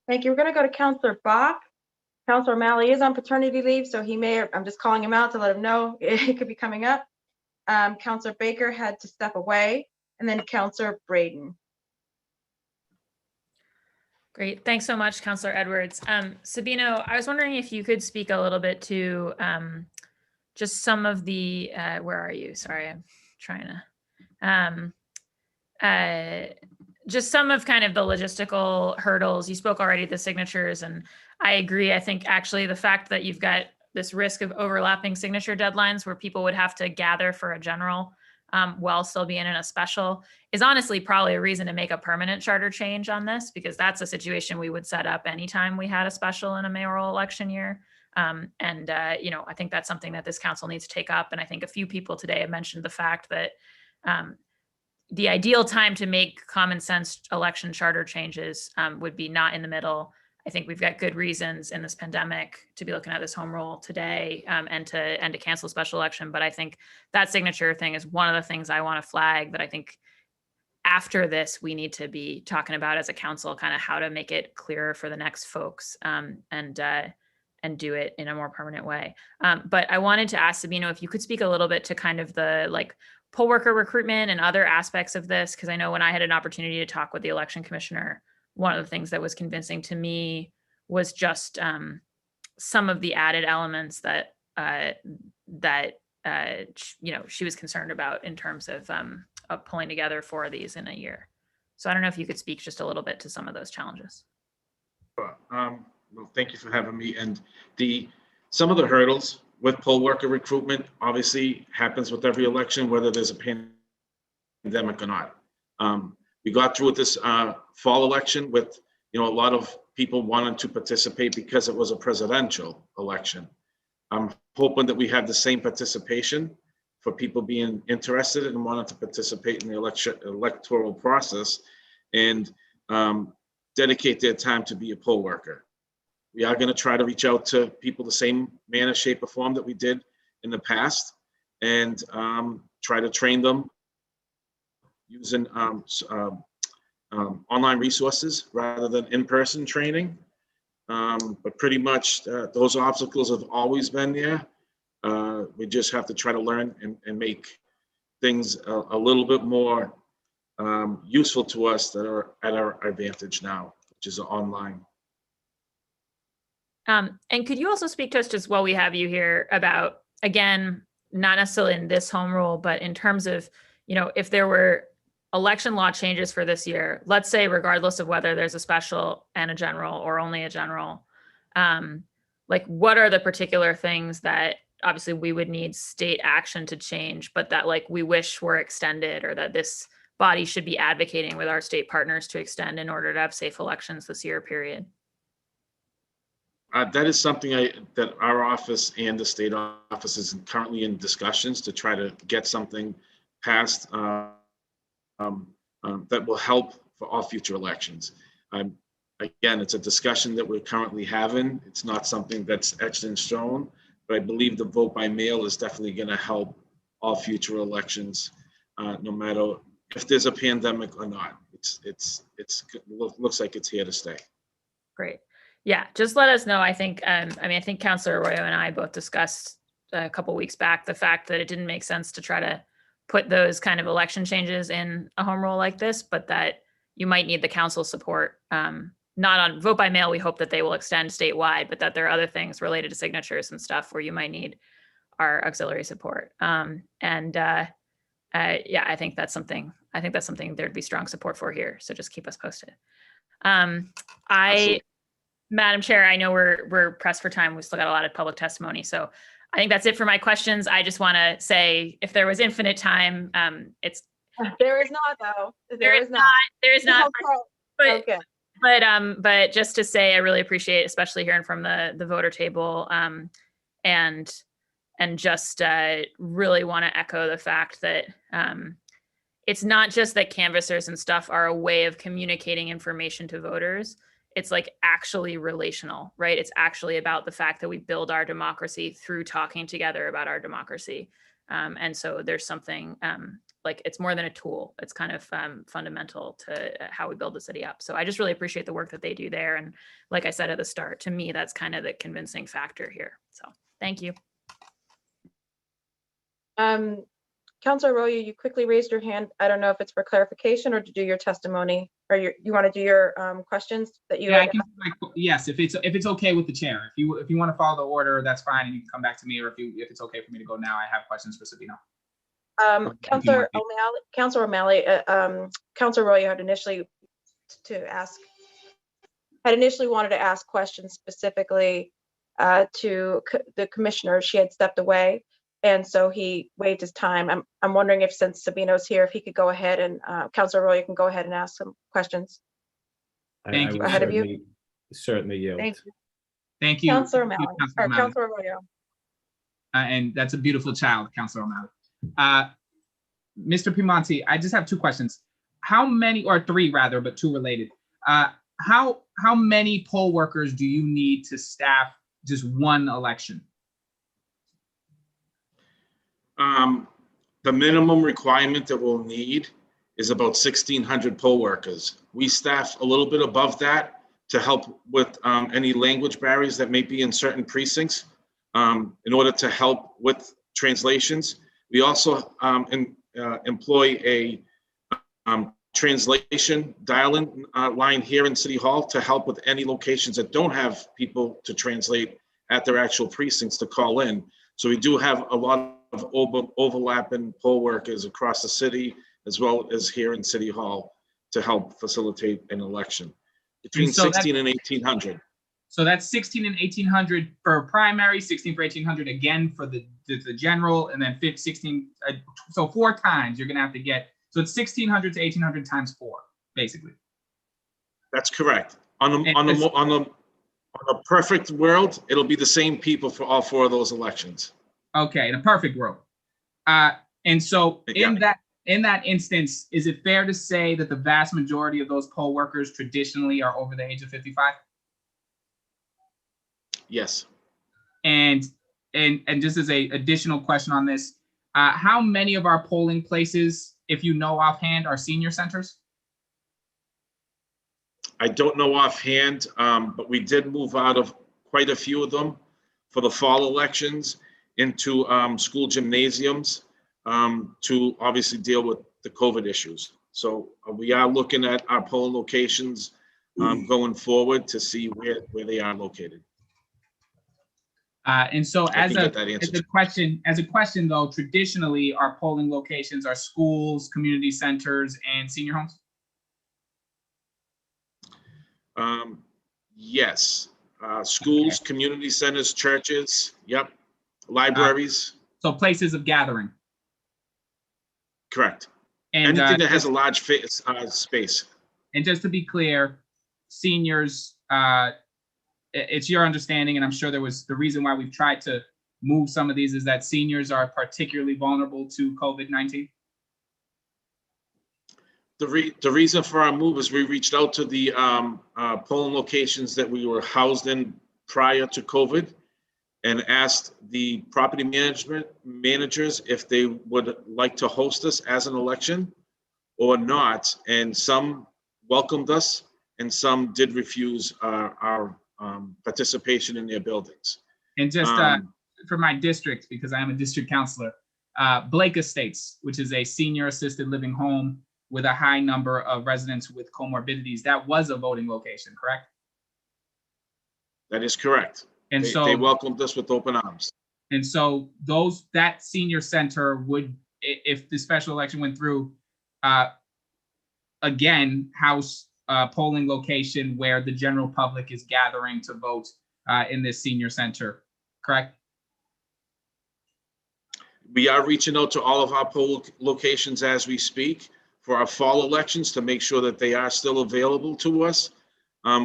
Thank you. We're going to go to Councilor Bach. Councilor O'Malley is on paternity leave, so he may, I'm just calling him out to let him know it could be coming up. Councilor Baker had to step away, and then Councilor Braden. Great. Thanks so much, Councilor Edwards. Sabino, I was wondering if you could speak a little bit to just some of the, where are you? Sorry, I'm trying to, just some of kind of the logistical hurdles. You spoke already the signatures, and I agree. I think actually the fact that you've got this risk of overlapping signature deadlines where people would have to gather for a general while still being in a special is honestly probably a reason to make a permanent charter change on this, because that's a situation we would set up anytime we had a special in a mayoral election year. You know, I think that's something that this council needs to take up. And I think a few people today have mentioned the fact that the ideal time to make common sense election charter changes would be not in the middle. I think we've got good reasons in this pandemic to be looking at this home rule today and to cancel a special election. But I think that signature thing is one of the things I want to flag that I think after this, we need to be talking about as a council, kind of how to make it clearer for the next folks and do it in a more permanent way. But I wanted to ask Sabino if you could speak a little bit to kind of the like poll worker recruitment and other aspects of this, because I know when I had an opportunity to talk with the election commissioner, one of the things that was convincing to me was just some of the added elements that you know, she was concerned about in terms of pulling together 4 of these in a year. So I don't know if you could speak just a little bit to some of those challenges. Well, thank you for having me. And some of the hurdles with poll worker recruitment obviously happens with every election, whether there's a pandemic or not. We got through with this fall election with, you know, a lot of people wanting to participate because it was a presidential election. I'm hoping that we have the same participation for people being interested and wanting to participate in the electoral process and dedicate their time to be a poll worker. We are going to try to reach out to people the same manner, shape, or form that we did in the past and try to train them using online resources rather than in-person training. But pretty much those obstacles have always been there. We just have to try to learn and make things a little bit more useful to us that are at our advantage now, which is online. And could you also speak to us just while we have you here about, again, not necessarily in this home rule, but in terms of, you know, if there were election law changes for this year, let's say, regardless of whether there's a special and a general or only a general, like what are the particular things that obviously we would need state action to change, but that like we wish were extended or that this body should be advocating with our state partners to extend in order to have safe elections this year, period? That is something that our office and the state office is currently in discussions to try to get something passed that will help for all future elections. Again, it's a discussion that we're currently having. It's not something that's etched in stone, but I believe the vote by mail is definitely going to help all future elections, no matter if there's a pandemic or not. It looks like it's here to stay. Great. Yeah, just let us know. I think, I mean, I think Councilor Arroyo and I both discussed a couple weeks back the fact that it didn't make sense to try to put those kind of election changes in a home rule like this, but that you might need the council support. Not on vote by mail, we hope that they will extend statewide, but that there are other things related to signatures and stuff where you might need our auxiliary support. Yeah, I think that's something there'd be strong support for here. So just keep us posted. Madam Chair, I know we're pressed for time. We still got a lot of public testimony. So I think that's it for my questions. I just want to say if there was infinite time, it's. There is not though. There is not. Okay. But just to say, I really appreciate, especially hearing from the voter table, and just really want to echo the fact that it's not just that canvassers and stuff are a way of communicating information to voters. It's like actually relational, right? It's actually about the fact that we build our democracy through talking together about our democracy. And so there's something like it's more than a tool. It's kind of fundamental to how we build the city up. So I just really appreciate the work that they do there. And like I said at the start, to me, that's kind of the convincing factor here. So thank you. Councilor Arroyo, you quickly raised your hand. I don't know if it's for clarification or to do your testimony, or you want to do your questions that you. Yeah, yes, if it's okay with the chair. If you want to follow the order, that's fine, and you can come back to me. Or if it's okay for me to go now, I have questions for Sabino. Councilor O'Malley, Councilor Arroyo had initially wanted to ask questions specifically to the commissioner. She had stepped away. And so he waived his time. I'm wondering if, since Sabino's here, if he could go ahead and Councilor Arroyo can go ahead and ask some questions. Thank you. Ahead of you. Certainly yield. Thank you. Thank you. Counselor Thank you, O'Malley, Councilor or O'Malley. Counselor Arroyo. And that's a beautiful child, Councilor O'Malley. Mr. Piemonte, I just have two questions. How many, or three rather, but two related. How many poll workers do you need to staff just one election? The minimum requirement that we'll need is about 1,600 poll workers. We staff a little bit above that to help with any language barriers that may be in certain precincts in order to help with translations. We also employ a translation dial-in line here in City Hall to help with any locations that don't have people to translate at their actual precincts to call in. So we do have a lot of overlapping poll workers across the city, as well as here in City Hall, to help facilitate an election. Between 16 and 1,800. So that's 16 and 1,800 for primary, 16 for 1,800 again for the general, and then 16. So 4 times you're gonna have to get. So it's 1,600 to 1,800 times 4, basically. That's correct. On the perfect world, it'll be the same people for all 4 of those elections. Okay, in a perfect world. And so in that instance, is it fair to say that the vast majority of those poll workers traditionally are over the age of 55? Yes. And just as a additional question on this, how many of our polling places, if you know offhand, are senior centers? I don't know offhand, but we did move out of quite a few of them for the fall elections into school gymnasiums to obviously deal with the COVID issues. So we are looking at our polling locations going forward to see where they are located. And so as a question though, traditionally our polling locations are schools, community centers, and senior homes? Yes, schools, community centers, churches, yep, libraries. So places of gathering. Correct. And anything that has a large space. And just to be clear, seniors, it's your understanding, and I'm sure there was the reason why we've tried to move some of these is that seniors are particularly vulnerable to COVID-19? The reason for our move is we reached out to the polling locations that we were housed in prior to COVID and asked the property managers if they would like to host us as an election or not. And some welcomed us and some did refuse our participation in their buildings. And just for my district, because I am a district counselor, Blake Estates, which is a senior assisted living home with a high number of residents with comorbidities, that was a voting location, correct? That is correct. And they welcomed us with open arms. And so that senior center would, if the special election went through, again, house polling location where the general public is gathering to vote in this senior center, correct? We are reaching out to all of our poll locations as we speak for our fall elections to make sure that they are still available to us.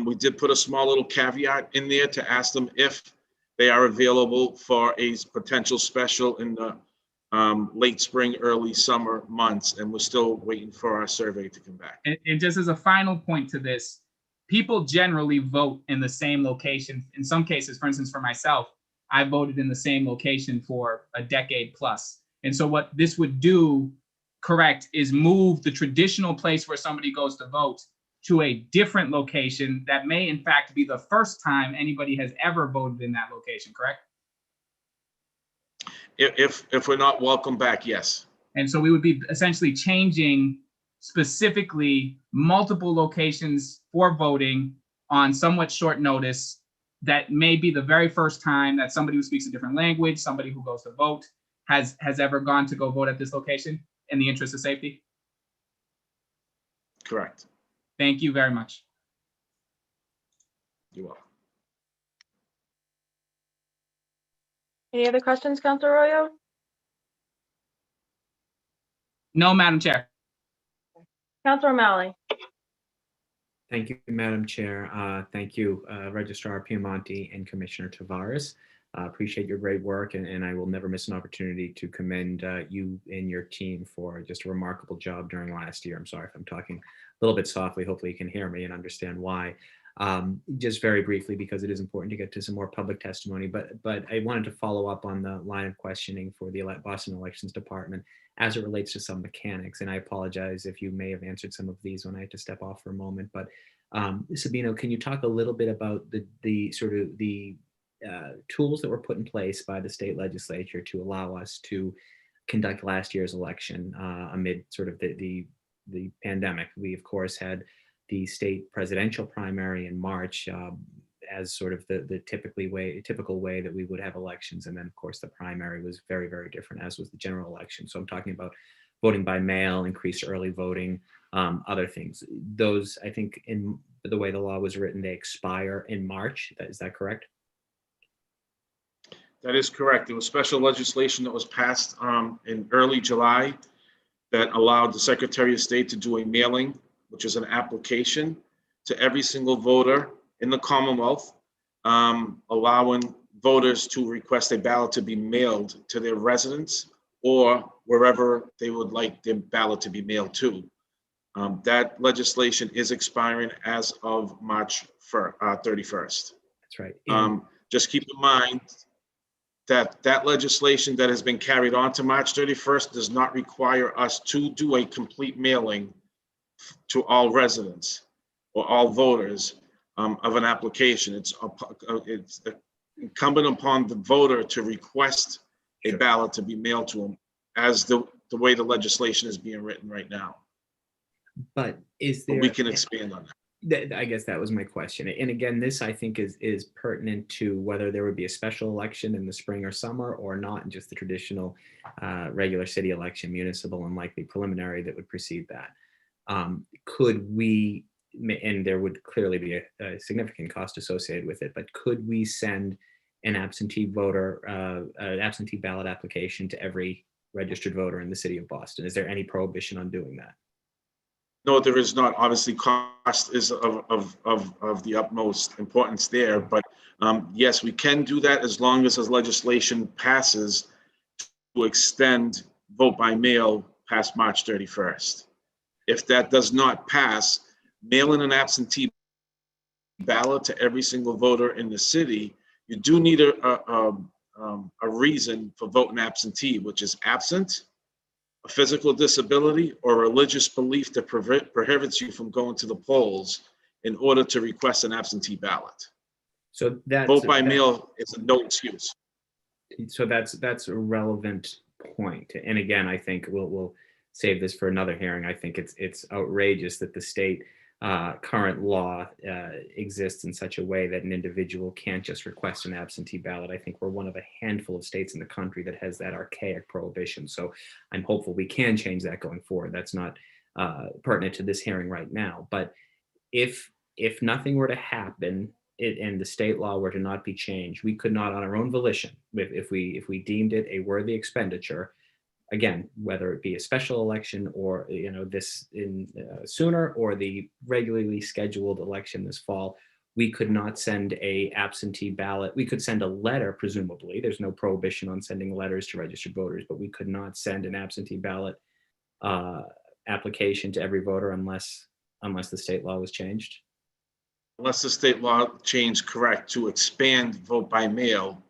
We did put a small little caveat in there to ask them if they are available for a potential special in the late spring, early summer months, and we're still waiting for our survey to come back. And just as a final point to this, people generally vote in the same location. In some cases, for instance, for myself, I voted in the same location for a decade plus. And so what this would do, correct, is move the traditional place where somebody goes to vote to a different location that may in fact be the first time anybody has ever voted in that location, correct? If we're not welcome back, yes. And so we would be essentially changing specifically multiple locations for voting on somewhat short notice that may be the very first time that somebody who speaks a different language, somebody who goes to vote, has ever gone to go vote at this location in the interest of safety? Correct. Thank you very much. You're welcome. Any other questions, Councilor Arroyo? No, Madam Chair. Councilor O'Malley. Thank you, Madam Chair. Thank you, Registrar Piemonte and Commissioner Tavares. Appreciate your great work, and I will never miss an opportunity to commend you and your team for just a remarkable job during last year. I'm sorry if I'm talking a little bit softly. Hopefully you can hear me and understand why. Just very briefly, because it is important to get to some more public testimony, but I wanted to follow up on the line of questioning for the Boston Elections Department as it relates to some mechanics. And I apologize if you may have answered some of these when I had to step off for a moment. But Sabino, can you talk a little bit about the sort of the tools that were put in place by the state legislature to allow us to conduct last year's election amid sort of the pandemic? We, of course, had the state presidential primary in March as sort of the typical way that we would have elections. And then, of course, the primary was very, very different, as was the general election. So I'm talking about voting by mail, increased early voting, other things. Those, I think, in the way the law was written, they expire in March. Is that correct? That is correct. There was special legislation that was passed in early July that allowed the Secretary of State to do a mailing, which is an application to every single voter in the Commonwealth, allowing voters to request a ballot to be mailed to their residence or wherever they would like their ballot to be mailed to. That legislation is expiring as of March 31st. That's right. Just keep in mind that legislation that has been carried on to March 31st does not require us to do a complete mailing to all residents or all voters of an application. It's incumbent upon the voter to request a ballot to be mailed to them, as the way the legislation is being written right now. But is there? But we can expand on that. I guess that was my question. And again, this I think is pertinent to whether there would be a special election in the spring or summer or not, and just the traditional regular city election, municipal and likely preliminary that would precede that. Could we, and there would clearly be a significant cost associated with it, but could we send an absentee voter, an absentee ballot application to every registered voter in the city of Boston? Is there any prohibition on doing that? No, there is not. Obviously, cost is of the utmost importance there, but yes, we can do that as long as legislation passes to extend vote by mail past March 31st. If that does not pass, mail in an absentee ballot to every single voter in the city, you do need a reason for voting absentee, which is absent, a physical disability, or religious belief that prohibits you from going to the polls in order to request an absentee ballot. So vote by mail is no excuse. So that's a relevant point. And again, I think we'll save this for another hearing. I think it's outrageous that the state current law exists in such a way that an individual can't just request an absentee ballot. I think we're one of a handful of states in the country that has that archaic prohibition. So I'm hopeful we can change that going forward. That's not pertinent to this hearing right now. But if nothing were to happen and the state law were to not be changed, we could not, on our own volition, if we deemed it a worthy expenditure, again, whether it be a special election or this in sooner or the regularly scheduled election this fall, we could not send a absentee ballot. We could send a letter, presumably. There's no prohibition on sending letters to registered voters, but we could not send an absentee ballot application to every voter unless the state law was changed. Unless the state law changed, correct, to expand vote by mail,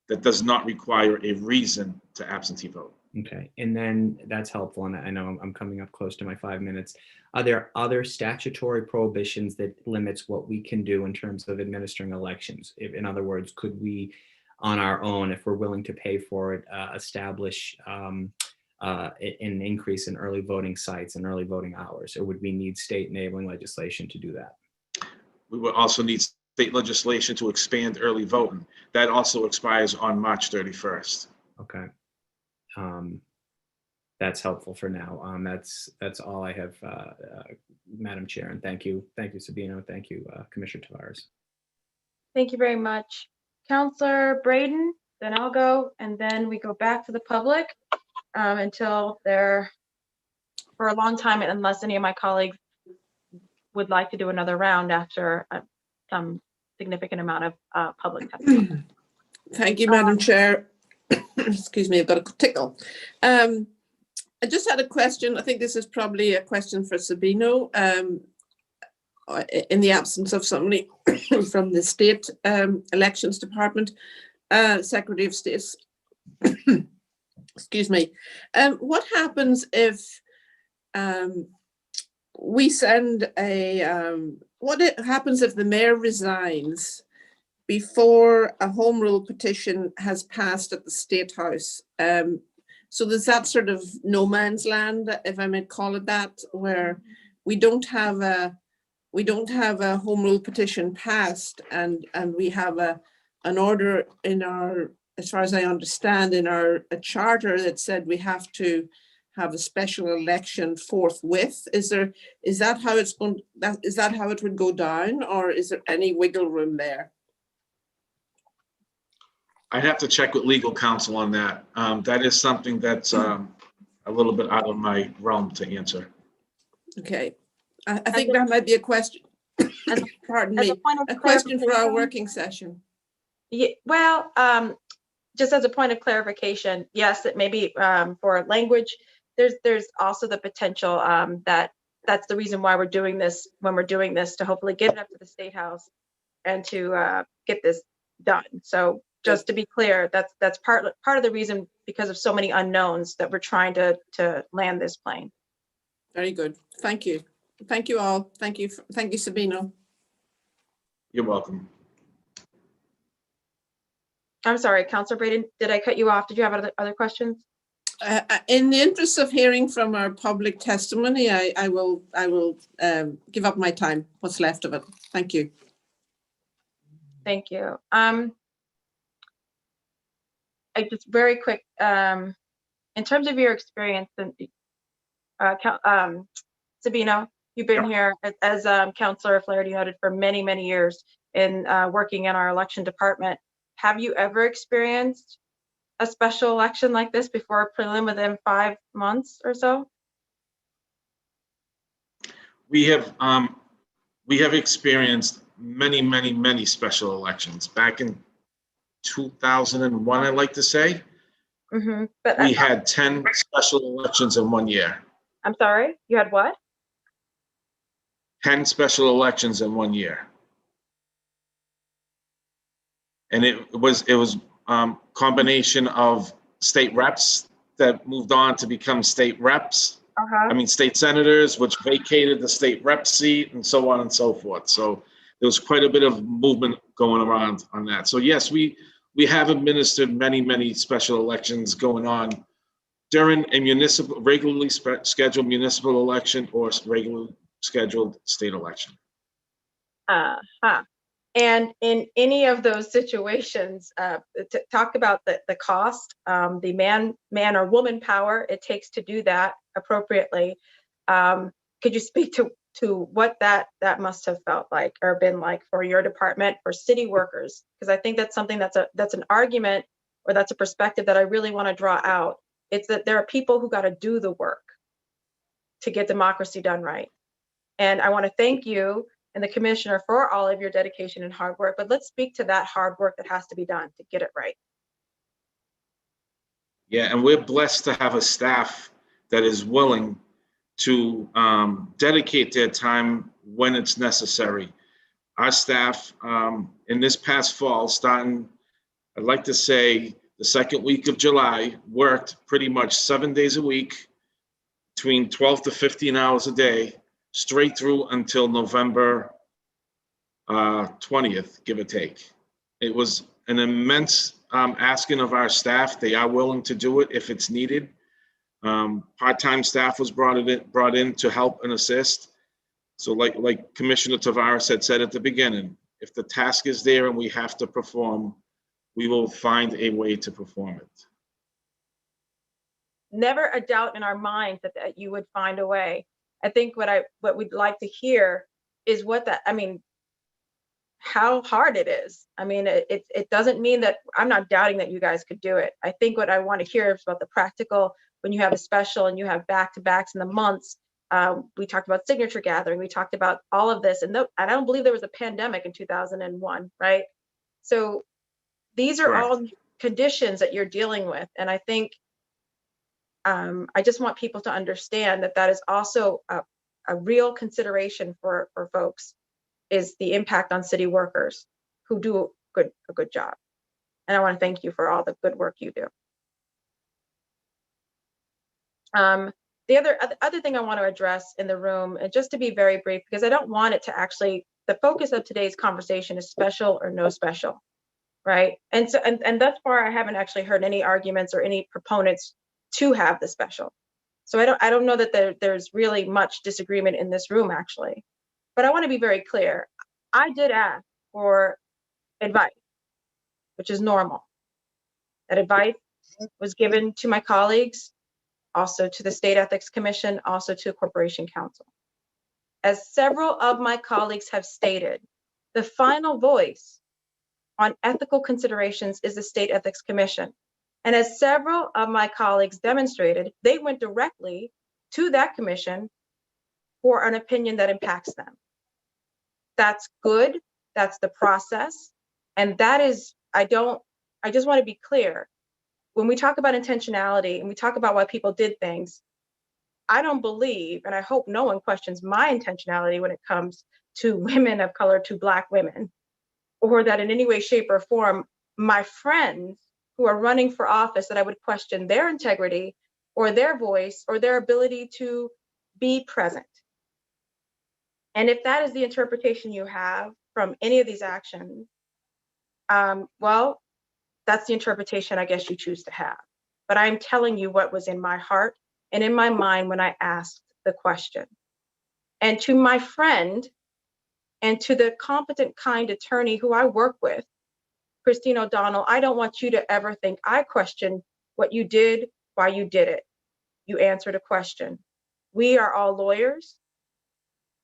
that does not require a reason to absentee vote. Okay, and then that's helpful. And I know I'm coming up close to my 5 minutes. Are there other statutory prohibitions that limits what we can do in terms of administering elections? In other words, could we, on our own, if we're willing to pay for it, establish an increase in early voting sites and early voting hours? Or would we need state enabling legislation to do that? We would also need state legislation to expand early voting. That also expires on March 31st. Okay. That's helpful for now. That's all I have, Madam Chair, and thank you, Sabino, thank you, Commissioner Tavares. Thank you very much. Councillor Braden, then I'll go, and then we go back to the public until they're, for a long time, unless any of my colleagues would like to do another round after some significant amount of public testimony. Thank you, Madam Chair. Excuse me, I've got a tickle. I just had a question. I think this is probably a question for Sabino. In the absence of somebody from the State Elections Department, Secretary of State. Excuse me. What happens if we send a, what happens if the mayor resigns before a home rule petition has passed at the State House? So there's that sort of no man's land, if I may call it that, where we don't have a home rule petition passed, and we have an order in our, as far as I understand, in a charter that said we have to have a special election forthwith. Is that how it's going? Is that how it would go down, or is there any wiggle room there? I'd have to check with legal counsel on that. That is something that's a little bit out of my realm to answer. Okay, I think that might be a question. Pardon me, a question for our working session. Yeah, well, just as a point of clarification, yes, it may be for language. There's also the potential that that's the reason why we're doing this, when we're doing this, to hopefully get it up to the State House and to get this done. So just to be clear, that's part of the reason, because of so many unknowns, that we're trying to land this plane. Very good. Thank you. Thank you all. Thank you, Sabino. You're welcome. I'm sorry, Councilor Braden, did I cut you off? Did you have other questions? In the interest of hearing from our public testimony, I will give up my time, what's left of it. Thank you. Thank you. I just very quick, in terms of your experience, Sabino, you've been here as Councilor Flaherty noted for many, many years in working in our election department. Have you ever experienced a special election like this before a prelim within 5 months or so? We have experienced many special elections. Back in 2001, I like to say, But we had 10 special elections in 1 year. I'm sorry, you had what? 10 special elections in 1 year. And it was combination of state reps that moved on to become state reps. I mean, state senators, which vacated the state rep seat, and so on and so forth. So there was quite a bit of movement going around on that. So yes, we have administered many special elections going on during a regularly scheduled municipal election or regularly scheduled state election. And in any of those situations, talk about the cost, the man or woman power it takes to do that appropriately. Could you speak to what that must have felt like or been like for your department, for city workers? Because I think that's something that's an argument, or that's a perspective that I really want to draw out. It's that there are people who got to do the work to get democracy done right. And I want to thank you and the commissioner for all of your dedication and hard work, but let's speak to that hard work that has to be done to get it right. Yeah, and we're blessed to have a staff that is willing to dedicate their time when it's necessary. Our staff in this past fall, starting, I'd like to say the second week of July, worked pretty much 7 days a week, between 12 to 15 hours a day, straight through until November 20th, give or take. It was an immense asking of our staff. They are willing to do it if it's needed. Part-time staff was brought in to help and assist. So like Commissioner Tavares had said at the beginning, if the task is there and we have to perform, we will find a way to perform it. Never a doubt in our minds that you would find a way. I think what we'd like to hear is how hard it is. I mean, it doesn't mean that I'm not doubting that you guys could do it. I think what I want to hear is about the practical, when you have a special and you have back-to-backs in the months, We talked about signature gathering. We talked about all of this, and I don't believe there was a pandemic in 2001, right? So these are all conditions that you're dealing with, and I think I just want people to understand that that is also a real consideration for folks, is the impact on city workers who do a good job. And I want to thank you for all the good work you do. The other thing I want to address in the room, and just to be very brief, because I don't want it to actually, the focus of today's conversation is special or no special, right? And so, and thus far, I haven't actually heard any arguments or any proponents to have the special. So I don't know that there's really much disagreement in this room, actually. But I want to be very clear. I did ask for advice, which is normal. That advice was given to my colleagues, also to the State Ethics Commission, also to Corporation Counsel. As several of my colleagues have stated, the final voice on ethical considerations is the State Ethics Commission. And as several of my colleagues demonstrated, they went directly to that commission for an opinion that impacts them. That's good, that's the process. And that is, I just want to be clear. When we talk about intentionality and we talk about why people did things, I don't believe, and I hope no one questions my intentionality when it comes to women of color, to Black women, or that in any way, shape, or form, my friends who are running for office, that I would question their integrity or their voice or their ability to be present. And if that is the interpretation you have from any of these actions, well, that's the interpretation I guess you choose to have. But I'm telling you what was in my heart and in my mind when I asked the question. And to my friend and to the competent, kind attorney who I work with, Christine O'Donnell, I don't want you to ever think I questioned what you did, why you did it. You answered a question. We are all lawyers.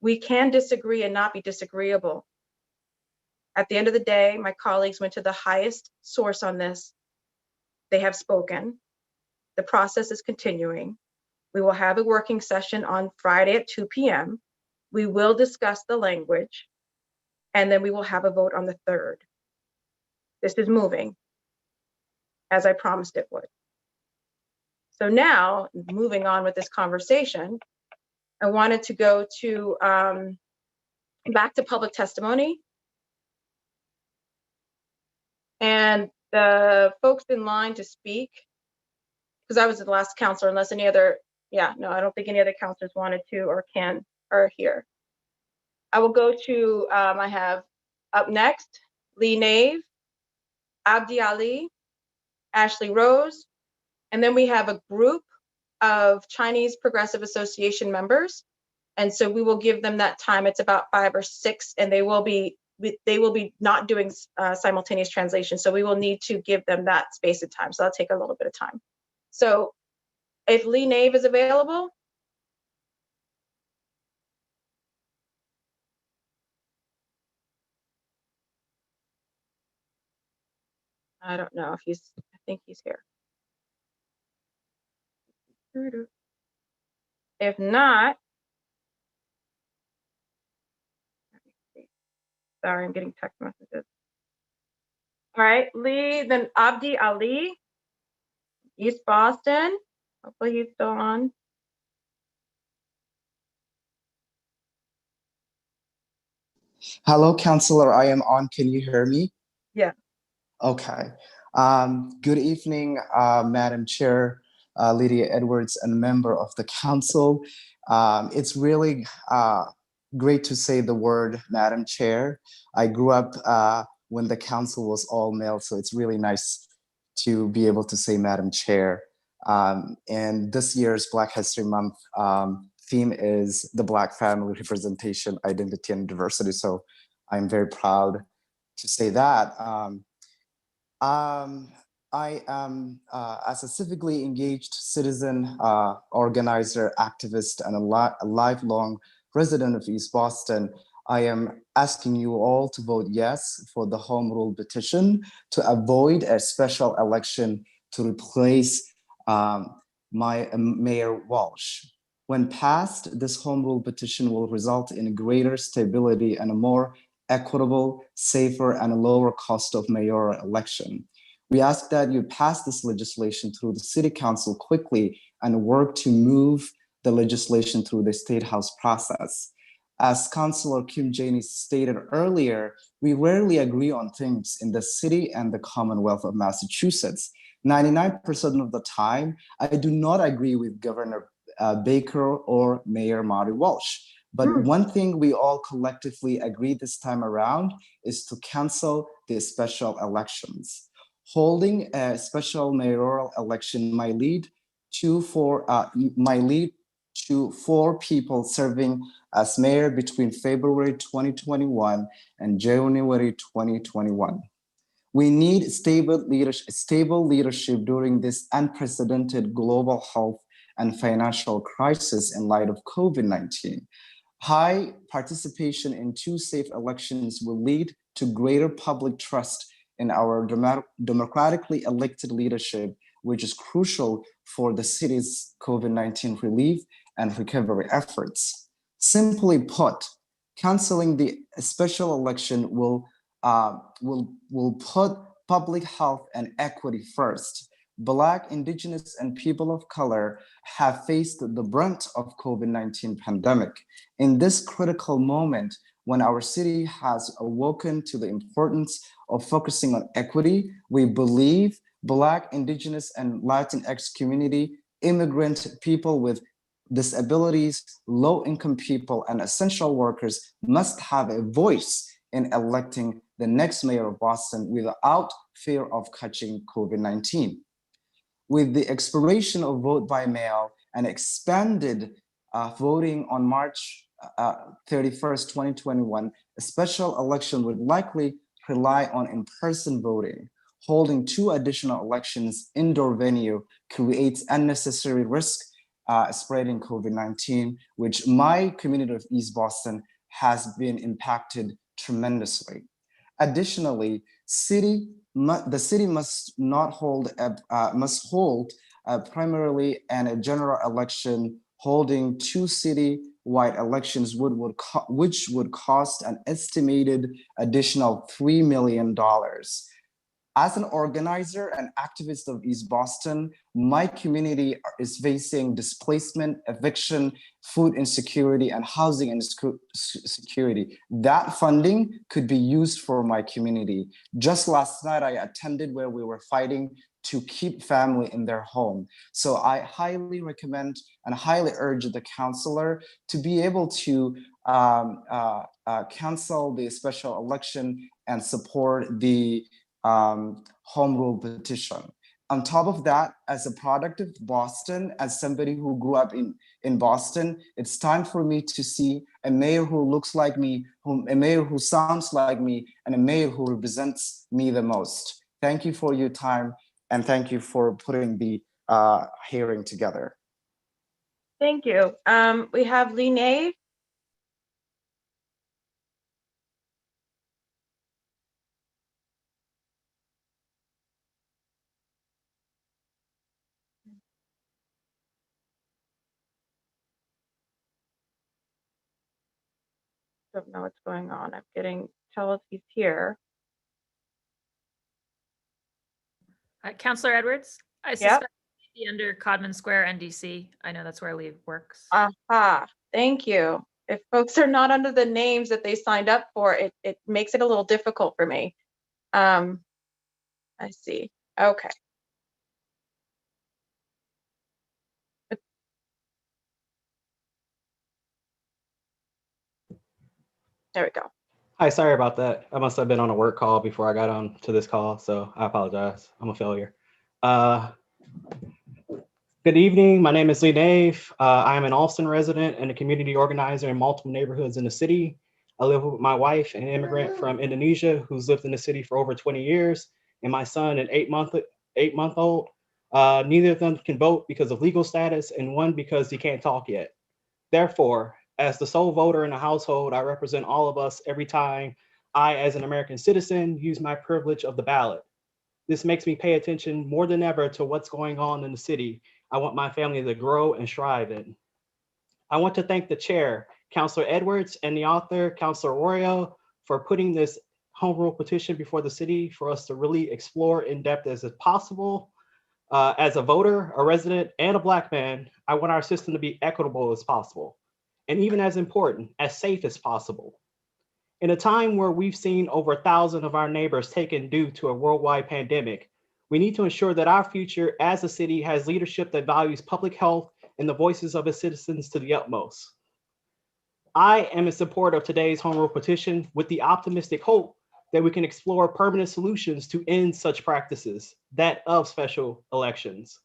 We can disagree and not be disagreeable. At the end of the day, my colleagues went to the highest source on this. They have spoken. The process is continuing. We will have a working session on Friday at 2 p.m. We will discuss the language, and then we will have a vote on the 3rd. This is moving, as I promised it would. So now, moving on with this conversation, I wanted to go to back to public testimony. And the folks in line to speak, because I was the last counselor, unless any other, no, I don't think any other counselors wanted to or can, are here. I will go to, I have up next, Lee Nave, Abdi Ali, Ashley Rose, and then we have a group of Chinese Progressive Association members. And so we will give them that time. It's about 5 or 6, and they will be not doing simultaneous translation. So we will need to give them that space of time. So that'll take a little bit of time. So if Lee Nave is available. I don't know if he's, I think he's here. If not, sorry, I'm getting text messages. All right, Lee, then Abdi Ali, East Boston. Hopefully he's still on. Hello, Counselor, I am on. Can you hear me? Yeah. Okay. Good evening, Madam Chair, Lydia Edwards, and member of the council. It's really great to say the word Madam Chair. I grew up when the council was all male, so it's really nice to be able to say Madam Chair. And this year's Black History Month theme is the Black family representation, identity, and diversity. So I'm very proud to say that. I am, as a civically engaged citizen, organizer, activist, and a lifelong resident of East Boston, I am asking you all to vote yes for the Home Rule petition to avoid a special election to replace Mayor Walsh. When passed, this home rule petition will result in greater stability and a more equitable, safer, and a lower cost of mayoral election. We ask that you pass this legislation through the City Council quickly and work to move the legislation through the State House process. As Councilor Kim Janey stated earlier, we rarely agree on things in the city and the Commonwealth of Massachusetts. 99% of the time, I do not agree with Governor Baker or Mayor Marty Walsh. But one thing we all collectively agree this time around is to cancel the special elections. Holding a special mayoral election might lead to four people serving as mayor between February 2021 and January 2021. We need stable leadership during this unprecedented global health and financial crisis in light of COVID-19. High participation in two safe elections will lead to greater public trust in our democratically elected leadership, which is crucial for the city's COVID-19 relief and recovery efforts. Simply put, canceling the special election will put public health and equity first. Black, Indigenous, and people of color have faced the brunt of COVID-19 pandemic. In this critical moment, when our city has awoken to the importance of focusing on equity, we believe Black, Indigenous, and Latinx community, immigrant people with disabilities, low-income people, and essential workers must have a voice in electing the next mayor of Boston without fear of catching COVID-19. With the expiration of vote by mail and expanded voting on March 31st, 2021, a special election would likely rely on in-person voting. Holding two additional elections indoor venue creates unnecessary risk spreading COVID-19, which my community of East Boston has been impacted tremendously. Additionally, the city must hold primarily and a general election. Holding two city-wide elections which would cost an estimated additional $3 million. As an organizer and activist of East Boston, my community is facing displacement, eviction, food insecurity, and housing insecurity. That funding could be used for my community. Just last night, I attended where we were fighting to keep family in their home. So I highly recommend and highly urge the councilor to be able to cancel the special election and support the home rule petition. On top of that, as a product of Boston, as somebody who grew up in Boston, it's time for me to see a mayor who looks like me, a mayor who sounds like me, and a mayor who represents me the most. Thank you for your time, and thank you for putting the hearing together. Thank you. We have Lee Nave. Don't know what's going on. I'm getting told he's here. Councillor Edwards, I suspect it may be under Codman Square, NDC. I know that's where Lee works. Aha, thank you. If folks are not under the names that they signed up for, it makes it a little difficult for me. I see. Okay. There we go. Hi, sorry about that. I must have been on a work call before I got on to this call, so I apologize. I'm a failure. Good evening. My name is Lee Nave. I am an Alston resident and a community organizer in multiple neighborhoods in the city. I live with my wife, an immigrant from Indonesia who's lived in the city for over 20 years, and my son, an eight-month-old. Neither of them can vote because of legal status, and one because he can't talk yet. Therefore, as the sole voter in the household, I represent all of us every time I, as an American citizen, use my privilege of the ballot. This makes me pay attention more than ever to what's going on in the city I want my family to grow and thrive in. I want to thank the chair, Councilor Edwards, and the author, Councilor Arroyo, for putting this home rule petition before the city for us to really explore in depth as possible. As a voter, a resident, and a Black man, I want our system to be equitable as possible, and even as important, as safe as possible. In a time where we've seen over 1,000 of our neighbors taken due to a worldwide pandemic, we need to ensure that our future as a city has leadership that values public health and the voices of its citizens to the utmost. I am in support of today's home rule petition with the optimistic hope that we can explore permanent solutions to end such practices, that of special elections.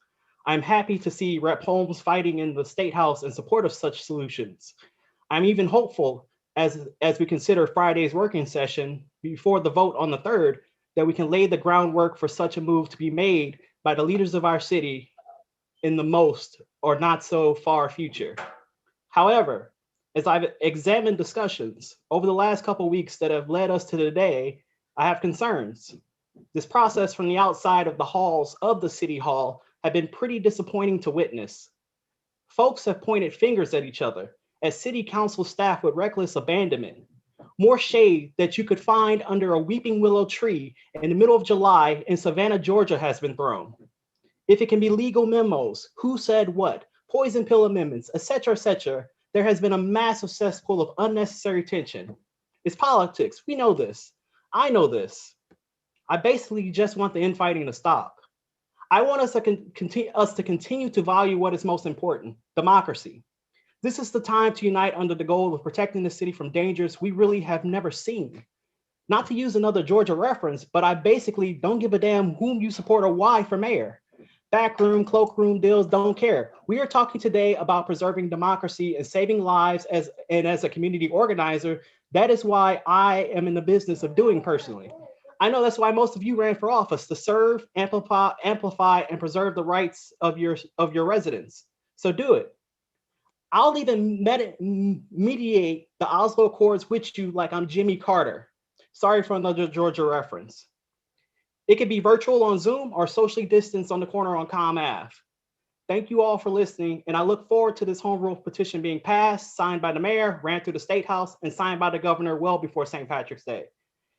I'm happy to see Rep. Holmes fighting in the State House in support of such solutions. I'm even hopeful as we consider Friday's working session before the vote on the 3rd, that we can lay the groundwork for such a move to be made by the leaders of our city in the most or not so far future. However, as I've examined discussions over the last couple of weeks that have led us to today, I have concerns. This process from the outside of the halls of the City Hall have been pretty disappointing to witness. Folks have pointed fingers at each other as City Council staff with reckless abandonment. More shade that you could find under a weeping willow tree in the middle of July in Savannah, Georgia has been thrown. If it can be legal memos, who said what, poison pill amendments, etc., there has been a massive cesspool of unnecessary tension. It's politics, we know this. I know this. I basically just want the infighting to stop. I want us to continue to value what is most important, democracy. This is the time to unite under the goal of protecting the city from dangers we really have never seen. Not to use another Georgia reference, but I basically don't give a damn whom you support or why for mayor. Backroom, cloakroom deals, don't care. We are talking today about preserving democracy and saving lives as a community organizer. That is why I am in the business of doing personally. I know that's why most of you ran for office, to serve, amplify, and preserve the rights of your residents. So do it. I'll even mediate the Oslo Accords with you like I'm Jimmy Carter. Sorry for another Georgia reference. It could be virtual on Zoom or socially distanced on the corner on Comm Ave. Thank you all for listening, and I look forward to this home rule petition being passed, signed by the mayor, ran through the State House, and signed by the governor well before St. Patrick's Day.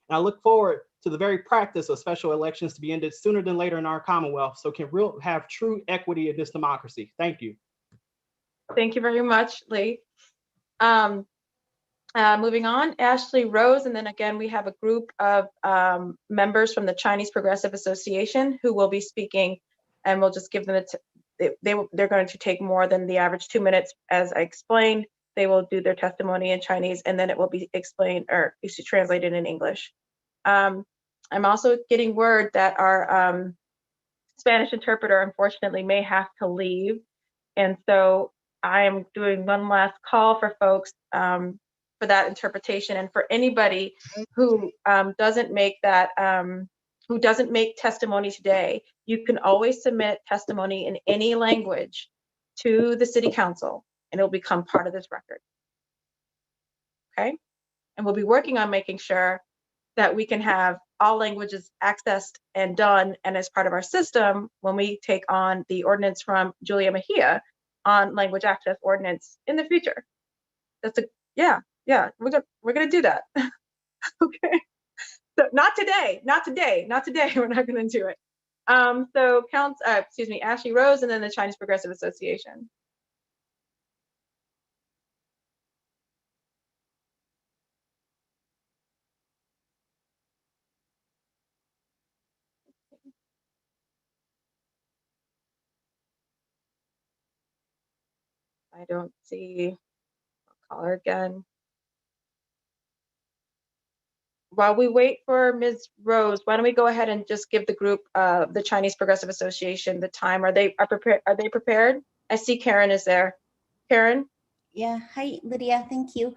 And I look forward to the very practice of special elections to be ended sooner than later in our Commonwealth so can have true equity in this democracy. Thank you. Thank you very much, Lee. Moving on, Ashley Rose, and then again, we have a group of members from the Chinese Progressive Association who will be speaking, and we'll just give them, they're going to take more than the average 2 minutes. As I explained, they will do their testimony in Chinese, and then it will be explained or translated in English. I'm also getting word that our Spanish interpreter, unfortunately, may have to leave. And so I am doing one last call for folks for that interpretation, and for anybody who doesn't make that, who doesn't make testimony today, you can always submit testimony in any language to the City Council, and it'll become part of this record. Okay, and we'll be working on making sure that we can have all languages accessed and done, and as part of our system, when we take on the ordinance from Julia Mejia on language access ordinance in the future. That's a, yeah, we're gonna do that. Okay, so not today, we're not gonna do it. So Ashley Rose, and then the Chinese Progressive Association. I don't see, I'll call her again. While we wait for Ms. Rose, why don't we go ahead and just give the group, the Chinese Progressive Association, the time. Are they prepared? I see Karen is there. Karen? Yeah, hi Lydia, thank you.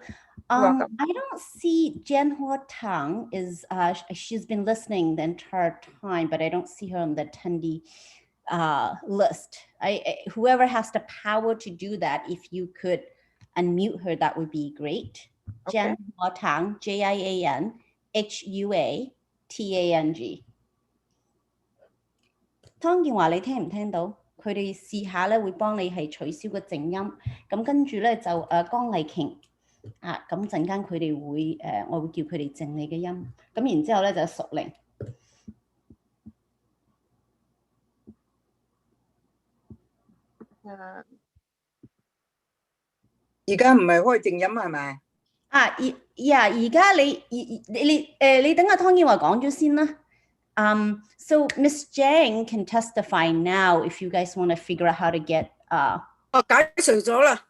Welcome. I don't see Jen Hua Tang is, she's been listening the entire time, but I don't see her on the attendee list. Whoever has the power to do that, if you could unmute her, that would be great. Okay. Jen Hua Tang, JIAN HUATANG。湯建華，你聽唔聽到？佢佢哋試下咧會幫你係取消個靜音，咁跟住咧就江麗瓊咁陣間佢哋會我會叫佢哋靜你嘅音，咁然之後咧就淑玲。而家唔係開靜音係咪？而家你等阿湯建華講咗先啦。So Miss Jane can testify now if you guys want to figure out how to get 解除咗啦。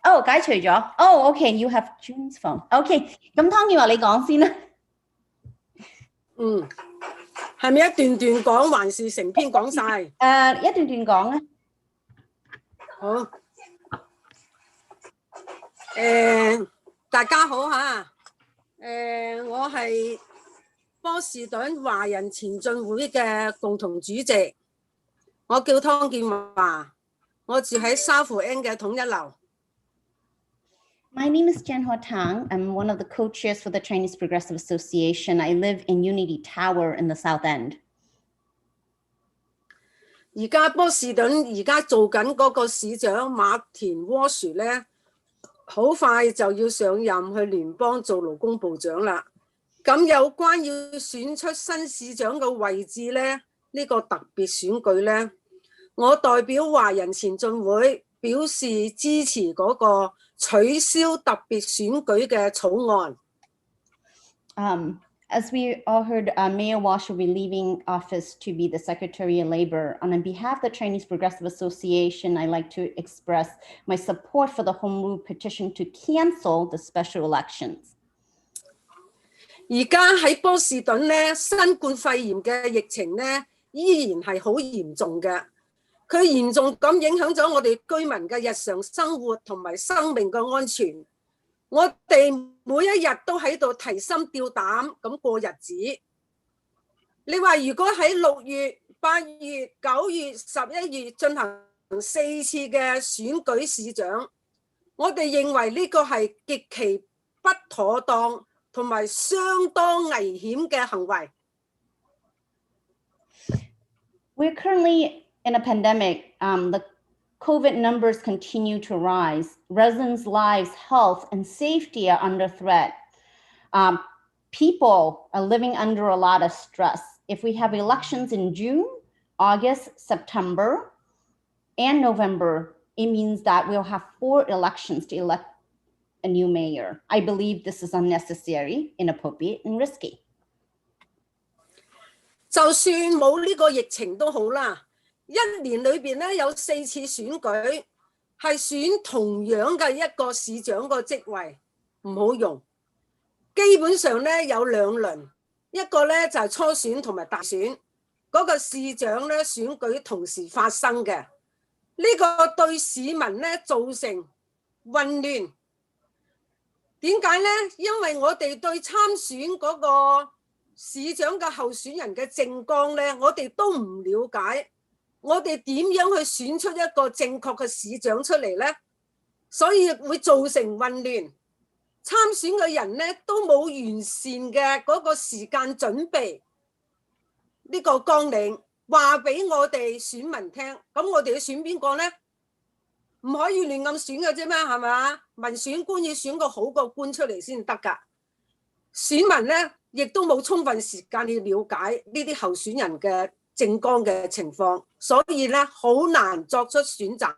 解除咗。Okay, you have June's phone. Okay, 咁湯建華你講先啦。係咪一段段講，還是成篇講晒？一段段講啊。好。大家好嚇，我係波士頓華人前進會嘅共同主席，我叫湯建華，我住喺沙湖 N 嘅統一樓。My name is Jianhua Tang. I'm one of the co-chairs for the Chinese Progressive Association. I live in Unity Tower in the South End. 而家波士頓而家做緊嗰個市長馬田窩樹咧。好快就要上任去聯邦做勞工部長啦。咁有關要選出新市長嘅位置咧，呢個特別選舉咧，我代表華人前進會表示支持嗰個取消特別選舉嘅草案。As we all heard, Mayor Walsh will be leaving office to be the Secretary of Labor. And on behalf of the Chinese Progressive Association, I'd like to express my support for the Home Rule petition to cancel the special elections. 而家喺波士頓咧，新冠肺炎嘅疫情咧，依然係好嚴重嘅。佢嚴重咁影響咗我哋居民嘅日常生活同埋生命嘅安全。我哋每一日都喺度提心吊膽咁過日子。你話如果喺6月、8月、9月、11月進行4次嘅選舉市長，我哋認為呢個係極其不妥當同埋相當危險嘅行為。We're currently in a pandemic. The COVID numbers continue to rise. Residents' lives, health, and safety are under threat. People are living under a lot of stress. If we have elections in June, August, September, and November, it means that we'll have 4 elections to elect a new mayor. I believe this is unnecessary, inappropriate, and risky. 就算冇呢個疫情都好啦。1年裏邊咧有4次選舉，係選同樣嘅一個市長個職位，唔好用。基本上咧有2輪，一個咧就係初選同埋大選，嗰個市長咧選舉同時發生嘅，呢個對市民咧造成混亂。點解咧？因為我哋對參選嗰個市長嘅候選人嘅政綱咧，我哋都唔了解。我哋點樣去選出一個正確嘅市長出嚟呢？所以會造成混亂。參選嘅人呢都冇完善嘅嗰個時間準備呢個綱領，話俾我哋選民聽。咁我哋要選邊個呢？唔可以亂咁選嘅啫咩？係咪啊？民選官要選個好個官出嚟先得㗎。選民呢亦都冇充分時間去了解呢啲候選人嘅政綱嘅情況，所以咧好難作出選擇。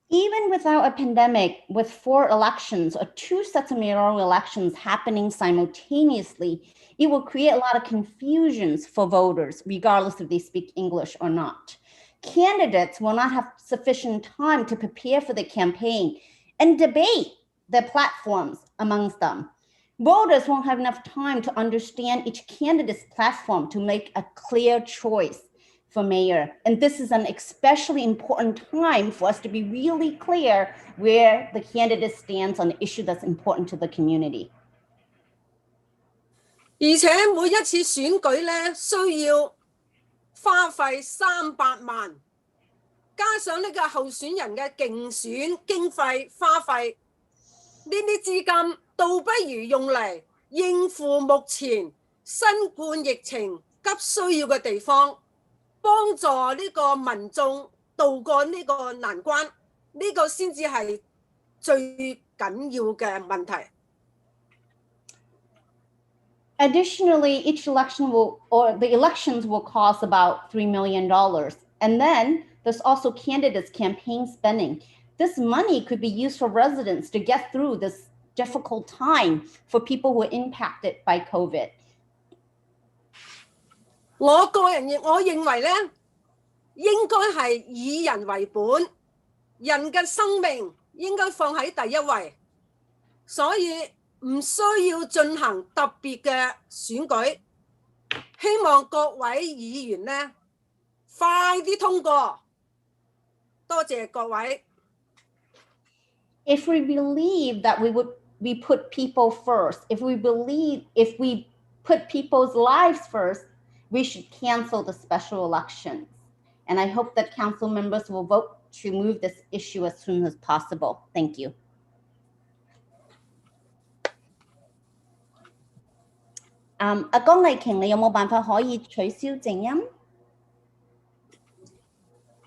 Even without a pandemic, with 4 elections or 2 sets of mayoral elections happening simultaneously, it will create a lot of confusions for voters, regardless if they speak English or not. Candidates will not have sufficient time to prepare for the campaign and debate their platforms amongst them. Voters won't have enough time to understand each candidate's platform to make a clear choice for mayor. And this is an especially important time for us to be really clear where the candidate stands on the issue that's important to the community. 而且每一次選舉咧，需要花費300萬，加上呢個候選人嘅競選經費花費，呢啲資金倒不如用嚟應付目前新冠疫情急需要嘅地方，幫助呢個民眾渡過呢個難關，呢個先至係最緊要嘅問題。Additionally, each election the elections will cost about $3 million. And then there's also candidates' campaign spending. This money could be used for residents to get through this difficult time for people who are impacted by COVID. 我認為咧，應該係以人為本，人嘅生命應該放喺第一位，所以唔需要進行特別嘅選舉。希望各位議員咧快啲通過，多謝各位。If we believe that we put people first, if we put people's lives first, we should cancel the special elections. And I hope that council members will vote to move this issue as soon as possible. Thank you.江麗瓊，你有冇辦法可以取消靜音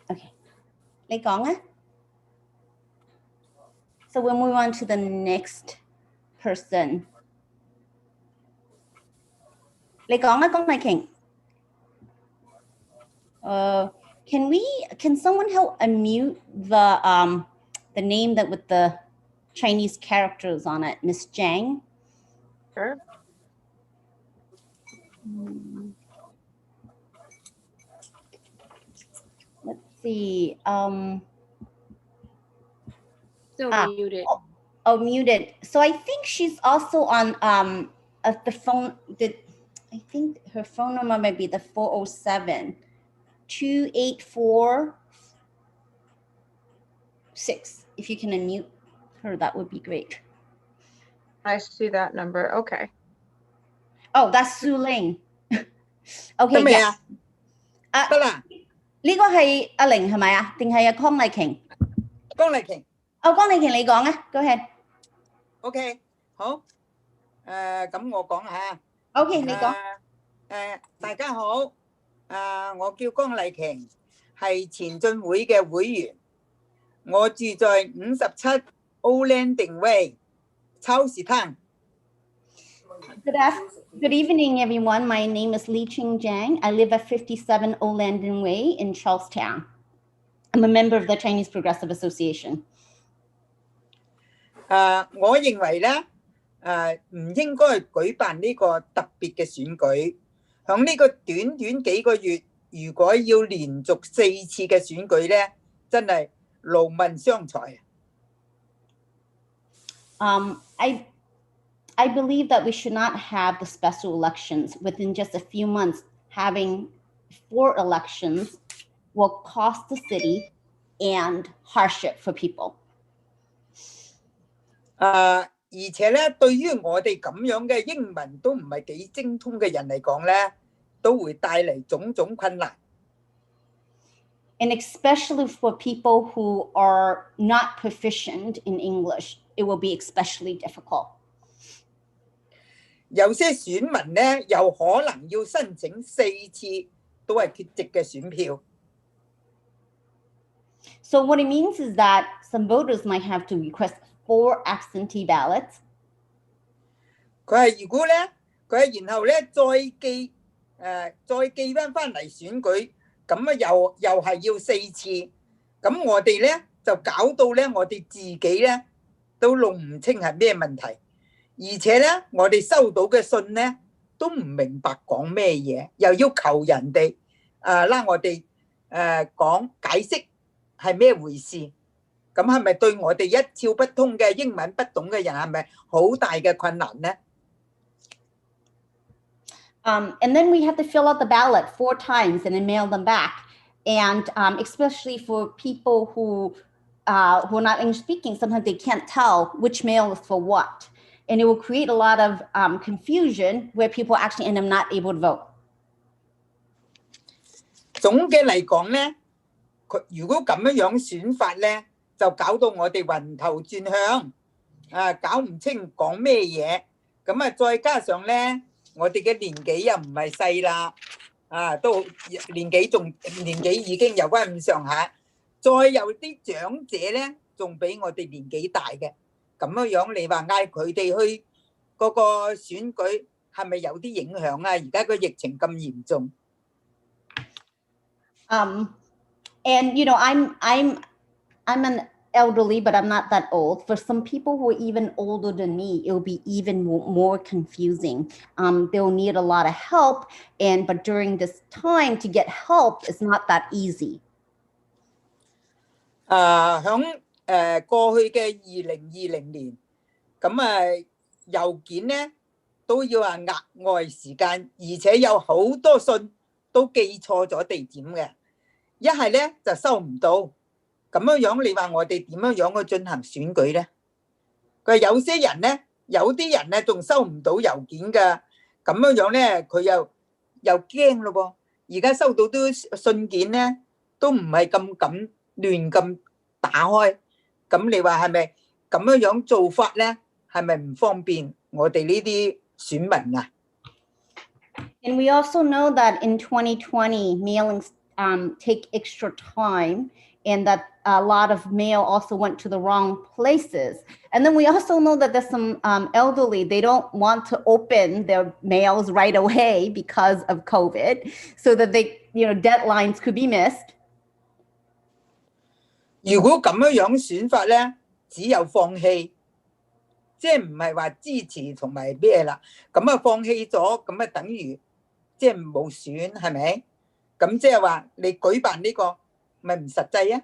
？Okay， 你講啊。So we'll move on to the next person. 你講啊，江麗瓊。Can someone help unmute the name that with the Chinese characters on it, Miss Zhang? Sure. Let's see. Still muted. Oh, muted. So I think she's also on the phone. I think her phone number might be the 407-284-6. If you can unmute her, that would be great. I see that number. Okay. Oh, that's Su Ling. Okay, yeah. 得啦，呢個係阿玲係咪啊？定係阿江麗瓊？江麗瓊。哦，江麗瓊你講啊 ，Go ahead。OK， 好。咁我講下。OK， 你講。大家好。我叫江麗瓊，係前進會嘅會員。我住在57 Old Landing Way， 超市灘。Good evening, everyone. My name is Li Ching Jiang. I live at 57 Old Landing Way in Charlestown. I'm a member of the Chinese Progressive Association. 我認為咧，唔應該舉辦呢個特別嘅選舉。響呢個短短幾個月，如果要連續4次嘅選舉咧，真係勞民傷財。I believe that we should not have the special elections within just a few months. Having 4 elections will cost the city and hardship for people. 而且咧，對於我哋咁樣嘅英文都唔係幾精通嘅人嚟講咧，都會帶嚟種種困難。And especially for people who are not proficient in English, it will be especially difficult. 有些選民咧，有可能要申請4次都係缺席嘅選票。So what it means is that some voters might have to request 4 absentee ballots. 佢係如果咧，佢係然後咧再寄翻嚟選舉，咁啊又係要4次，咁我哋咧就搞到咧我哋自己咧都弄唔清係咩問題。而且咧，我哋收到嘅信咧都唔明白講咩嘢，又要求人哋拉我哋講解釋係咩回事。咁係咪對我哋一竅不通嘅英文不懂嘅人係咪好大嘅困難呢？ And then we have to fill out the ballot 4 times and then mail them back. And especially for people who are not English speaking, sometimes they can't tell which mail is for what. And it will create a lot of confusion where people actually end up not able to vote. 總嘅嚟講咧，如果咁樣選法咧，就搞到我哋暈頭轉向，搞唔清講咩嘢。咁啊，再加上咧，我哋嘅年紀又唔係細啦，都年紀已經有翻咁上下，再有啲長者咧，仲比我哋年紀大嘅，咁樣你話嗌佢哋去嗰個選舉，係咪有啲影響啊？而家個疫情咁嚴重。And you know, I'm an elderly, but I'm not that old. For some people who are even older than me, it'll be even more confusing. They'll need a lot of help, but during this time to get help is not that easy. 響過去嘅2020年，咁郵件咧都要額外時間，而且有好多信都寄錯咗地點嘅，一係咧就收唔到。咁樣你話我哋點樣去進行選舉咧？佢有些人咧，有啲人咧仲收唔到郵件㗎，咁樣咧佢又驚咯噃。而家收到啲信件咧，都唔係咁敢亂咁打開。咁你話係咪咁樣做法咧？係咪唔方便我哋呢啲選民啊？ And we also know that in 2020, mailings take extra time, and that a lot of mail also went to the wrong places. And then we also know that there's some elderly, they don't want to open their mails right away because of COVID, so that they, deadlines could be missed. 如果咁樣選法咧，只有放棄，即係唔係話支持同埋咩啦？咁放棄咗，咁等於即係冇選，係咪？咁即係話你舉辦呢個咪唔實際啊？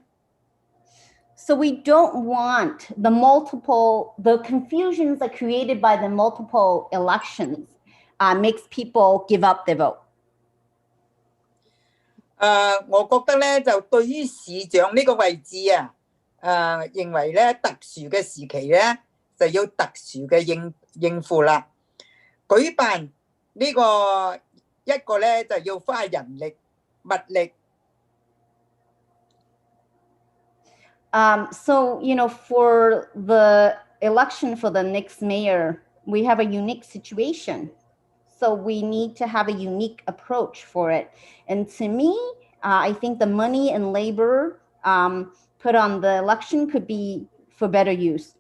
So we don't want the confusions that created by the multiple elections makes people give up their vote. 我覺得咧就對於市長呢個位置啊，認為咧特殊嘅時期咧就要特殊嘅應付啦。舉辦呢個一個咧就要花人力物力。So, for the election for the next mayor, we have a unique situation. So we need to have a unique approach for it. And to me, I think the money and labor put on the election could be for better use.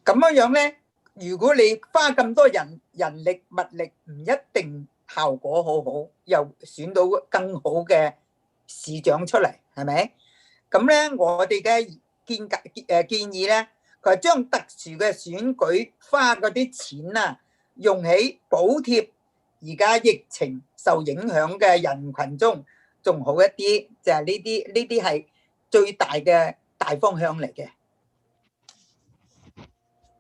咁樣咧，如果你花咁多人力物力，唔一定效果好好，又選到更好嘅市長出嚟，係咪？咁咧，我哋嘅建議咧，佢係將特殊嘅選舉花嗰啲錢啊，用喺補貼而家疫情受影響嘅人群中，仲好一啲。就係呢啲係最大嘅大方向嚟嘅。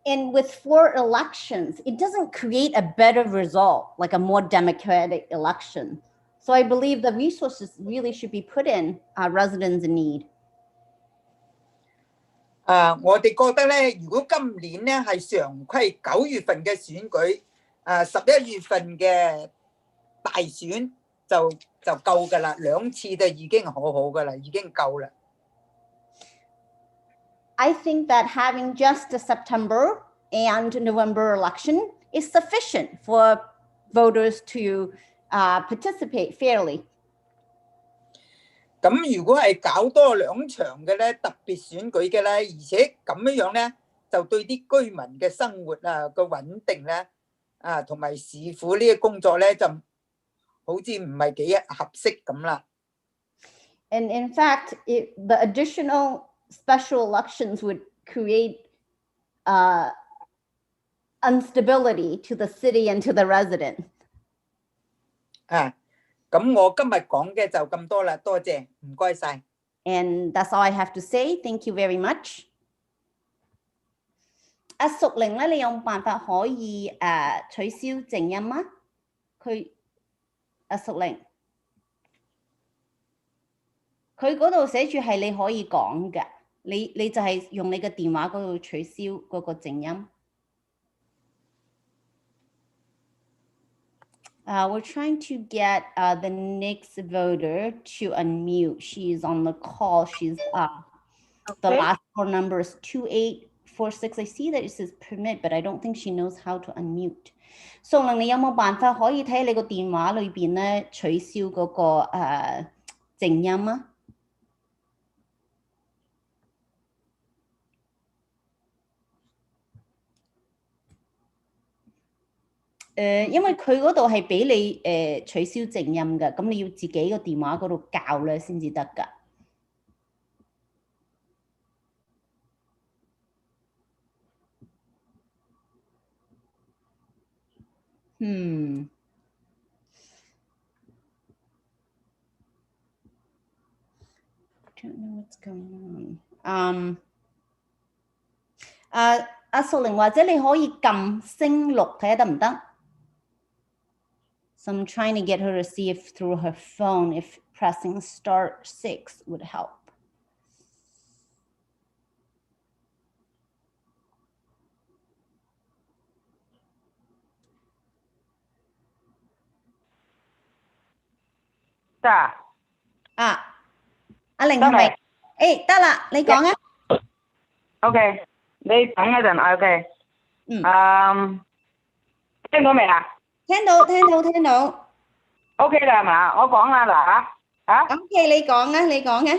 And with 4 elections, it doesn't create a better result, like a more democratic election. So I believe the resources really should be put in residents in need. 我哋覺得咧，如果今年咧係常規9月份嘅選舉，11月份嘅大選就夠㗎啦，2次就已經好好㗎啦，已經夠啦。I think that having just the September and November election is sufficient for voters to participate fairly. 咁如果係搞多2場嘅咧，特別選舉嘅咧，而且咁樣咧，就對啲居民嘅生活個穩定咧，同埋市府呢個工作咧，就好似唔係幾合適咁啦。And in fact, the additional special elections would create instability to the city and to the resident. 咁我今日講嘅就咁多啦，多謝，唔該晒。And that's all I have to say. Thank you very much. 阿淑玲咧，你有冇辦法可以取消靜音啊？阿淑玲，佢嗰度寫住係你可以講嘅，你就係用你嘅電話嗰度取消嗰個靜音。We're trying to get the next voter to unmute. She's on the call. She's the last 4 number is 2846. I see that it says permit, but I don't think she knows how to unmute. 宋玲，你有冇辦法可以睇你個電話裏邊咧取消嗰個靜音啊？因為佢嗰度係俾你取消靜音㗎，咁你要自己個電話嗰度校咧先至得㗎。Don't know what's going on. 阿素玲，或者你可以撳星6睇下得唔得？ So I'm trying to get her to see if through her phone if pressing *6 would help.阿玲係咪？得啦，你講啊。OK， 你等一陣啊 ，OK。聽到未啊？聽到。OK 啦，係嘛？我講啦嗱嚇。OK， 你講啊。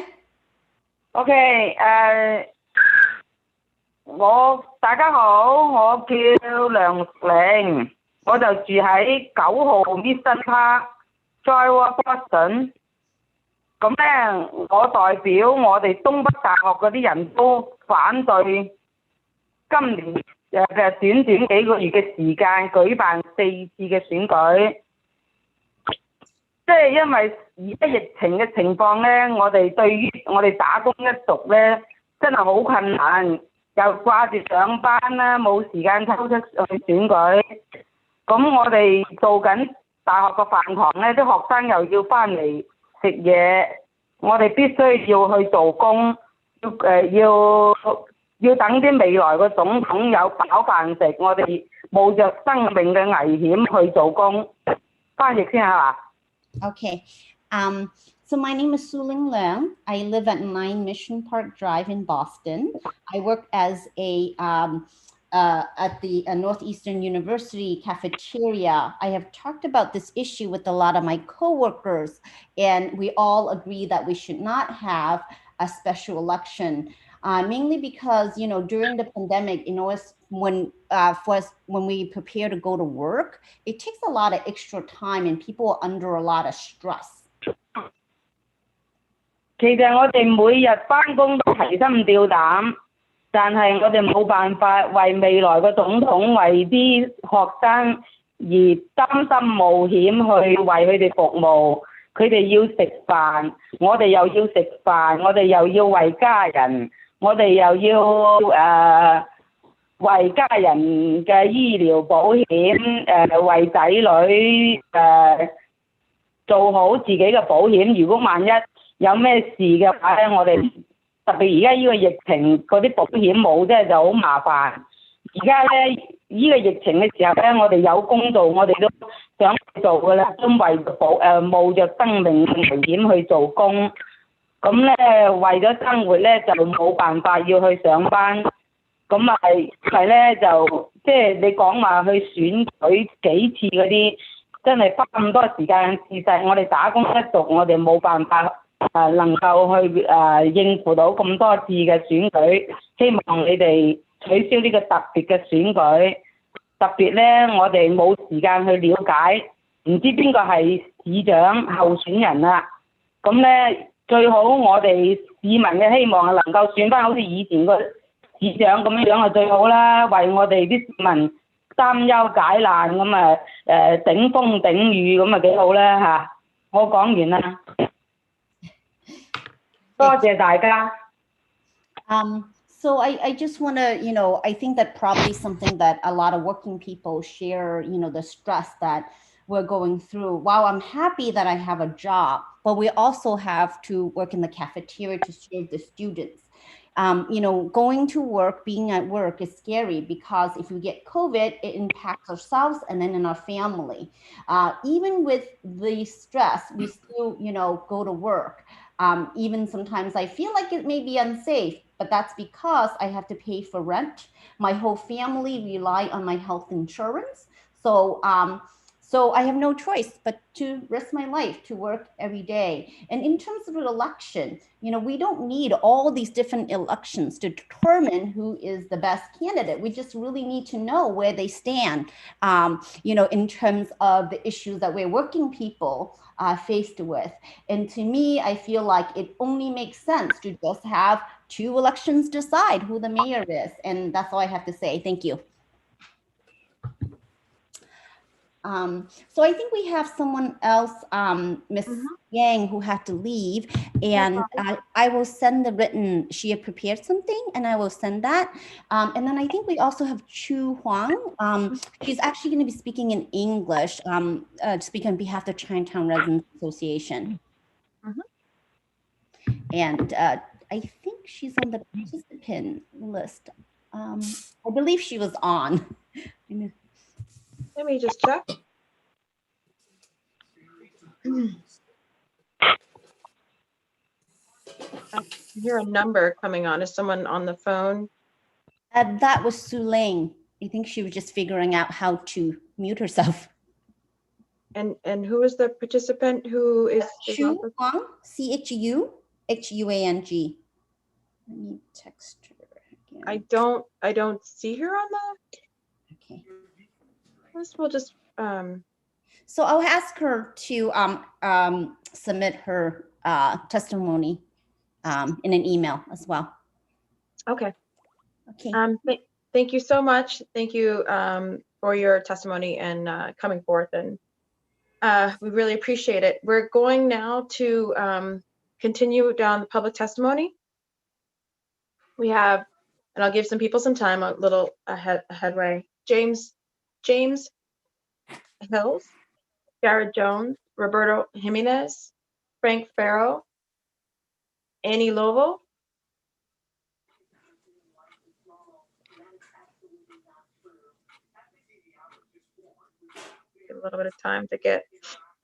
OK， 大家好，我叫梁玲，我就住喺9號 Mission Park Drive Boston。咁咧，我代表我哋東北大學嗰啲人都反對今年嘅短幾個月嘅時間舉辦4次嘅選舉，即係因為而家疫情嘅情況咧，我哋對於我哋打工一族咧真係好困難，又掛住上班啦，冇時間抽出去選舉。咁我哋做緊大學個飯堂咧，啲學生又要翻嚟食嘢，我哋必須要去做工，要等啲未來個總統有飽飯食，我哋冒着生命嘅危險去做工。翻譯先嚇。Okay. So my name is Su-Ling Liang. I live at 9 Mission Park Drive in Boston. I work as at the Northeastern University cafeteria. I have talked about this issue with a lot of my coworkers, and we all agree that we should not have a special election, mainly because, during the pandemic, when we prepare to go to work, it takes a lot of extra time and people are under a lot of stress. 其實我哋每日返工都提心吊膽。但係我哋冇辦法為未來嘅總統為啲學生而擔心冒險去為佢哋服務，佢哋要食飯，我哋又要食飯，我哋又要為家人，我哋又要為家人嘅醫療保險，為仔女做好自己嘅保險。如果萬一有咩事嘅話咧，我哋特別而家呢個疫情嗰啲保險冇啫，就好麻煩。而家咧呢個疫情嘅時候咧，我哋有工做，我哋都想做噶啦，都冒着生命嘅危險去做工。咁咧為咗生活咧就冇辦法要去上班。咁係咧就即係你講話去選舉幾次嗰啲，真係花咁多時間。事實我哋打工一族，我哋冇辦法。能夠去應付到咁多次嘅選舉，希望你哋取消呢個特別嘅選舉。特別咧，我哋冇時間去了解，唔知邊個係市長候選人啦。咁咧最好我哋市民嘅希望係能夠選翻好似以前個市長咁樣係最好啦，為我哋啲市民擔憂解難咁頂風頂雨咁幾好啦嚇。我講完啦。So I just want to, I think that probably something that a lot of working people share, the stress that we're going through. While I'm happy that I have a job, but we also have to work in the cafeteria to serve the students. Going to work, being at work is scary because if we get COVID, it impacts ourselves and then in our family. Even with the stress, we still, go to work. Even sometimes I feel like it may be unsafe, but that's because I have to pay for rent. My whole family rely on my health insurance. So So I have no choice but to risk my life to work every day. And in terms of an election, we don't need all these different elections to determine who is the best candidate. We just really need to know where they stand, in terms of the issues that we're working people faced with. And to me, I feel like it only makes sense to just have 2 elections decide who the mayor is. And that's all I have to say. Thank you. So I think we have someone else, Miss Yang, who had to leave, and I will send the written, she had prepared something, and I will send that. And then I think we also have Chu Huang. She's actually going to be speaking in English, speaking on behalf of the Chinatown Residents Association. And I think she's on the participant list. I believe she was on. Let me just check. I hear a number coming on. Is someone on the phone? That was Sue Lane. I think she was just figuring out how to mute herself. And who is the participant who is Chu Huang, CHUHUANG. Let me text her again. I don't see her on the. Okay. We'll just. So I'll ask her to submit her testimony in an email as well. Okay. Okay. Thank you so much. Thank you for your testimony and coming forth, and we really appreciate it. We're going now to continue down the public testimony. We have, and I'll give some people some time, a little headway. James Hills, Jared Jones, Roberto Jimenez, Frank Farrow, Annie Lovo, a little bit of time to get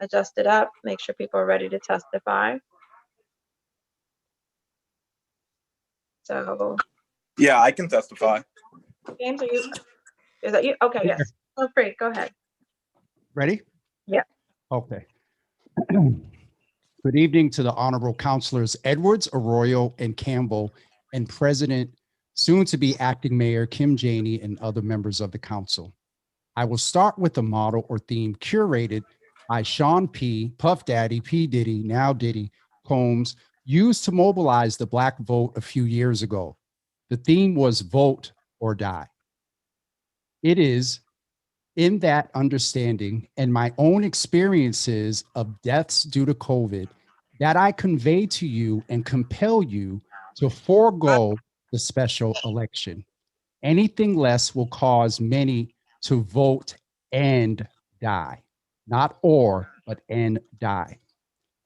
adjusted up, make sure people are ready to testify. So. Yeah, I can testify. James, is that you? Okay, yes. Feel free, go ahead. Ready? Yeah. Okay. Good evening to the Honorable Councilors Edwards, Arroyo, and Campbell, and President, soon to be acting Mayor Kim Janey, and other members of the council. I will start with the model or theme curated by Sean P., Puff Daddy, P. Diddy, now Diddy, Combs, used to mobilize the Black vote a few years ago. The theme was Vote or Die. It is in that understanding and my own experiences of deaths due to COVID that I convey to you and compel you to forego the special election. Anything less will cause many to vote and die, not or, but and die.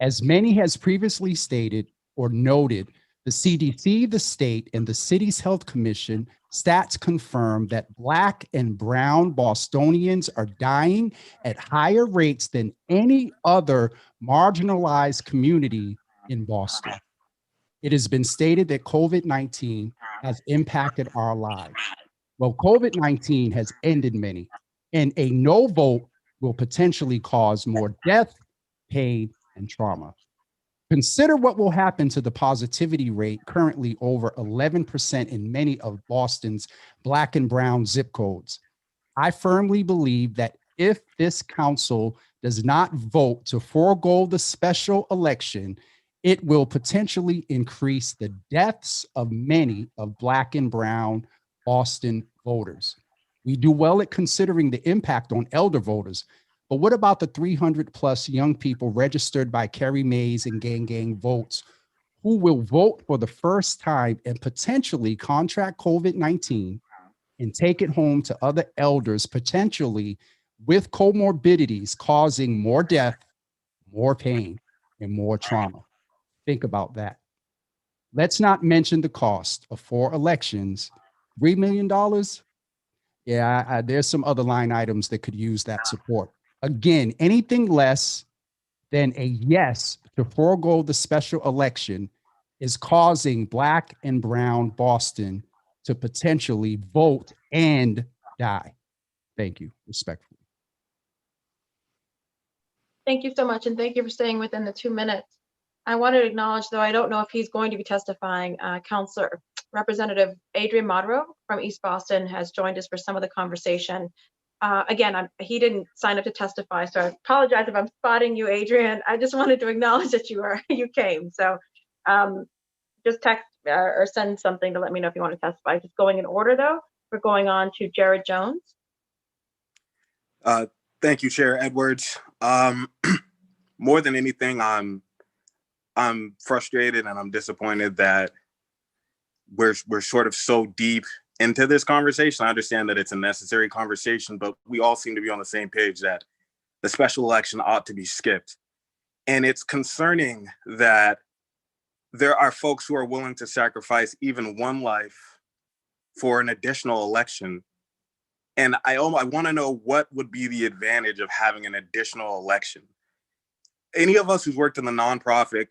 As many has previously stated or noted, the CDC, the state, and the city's health commission stats confirm that Black and brown Bostonians are dying at higher rates than any other marginalized community in Boston. It has been stated that COVID-19 has impacted our lives. Well, COVID-19 has ended many, and a no vote will potentially cause more death, pain, and trauma. Consider what will happen to the positivity rate, currently over 11% in many of Boston's Black and brown zip codes. I firmly believe that if this council does not vote to forego the special election, it will potentially increase the deaths of many of Black and brown Boston voters. We do well at considering the impact on elder voters, but what about the 300 plus young people registered by Kerry Mays and Gang Votes who will vote for the first time and potentially contract COVID-19 and take it home to other elders, potentially with comorbidities causing more death, more pain, and more trauma? Think about that. Let's not mention the cost of 4 elections, $3 million. Yeah, there's some other line items that could use that support. Again, anything less than a yes to forego the special election is causing Black and brown Boston to potentially vote and die. Thank you, respectfully. Thank you so much, and thank you for staying within the 2 minutes. I wanted to acknowledge, though I don't know if he's going to be testifying, Councillor Representative Adrian Modero from East Boston has joined us for some of the conversation. Again, he didn't sign up to testify, so I apologize if I'm spotting you, Adrian. I just wanted to acknowledge that you came. So just text or send something to let me know if you want to testify. Just going in order, though, we're going on to Jared Jones. Thank you, Chair Edwards. More than anything, I'm frustrated and I'm disappointed that we're sort of so deep into this conversation. I understand that it's a necessary conversation, but we all seem to be on the same page that the special election ought to be skipped. And it's concerning that there are folks who are willing to sacrifice even one life for an additional election. And I want to know what would be the advantage of having an additional election. Any of us who's worked in the nonprofit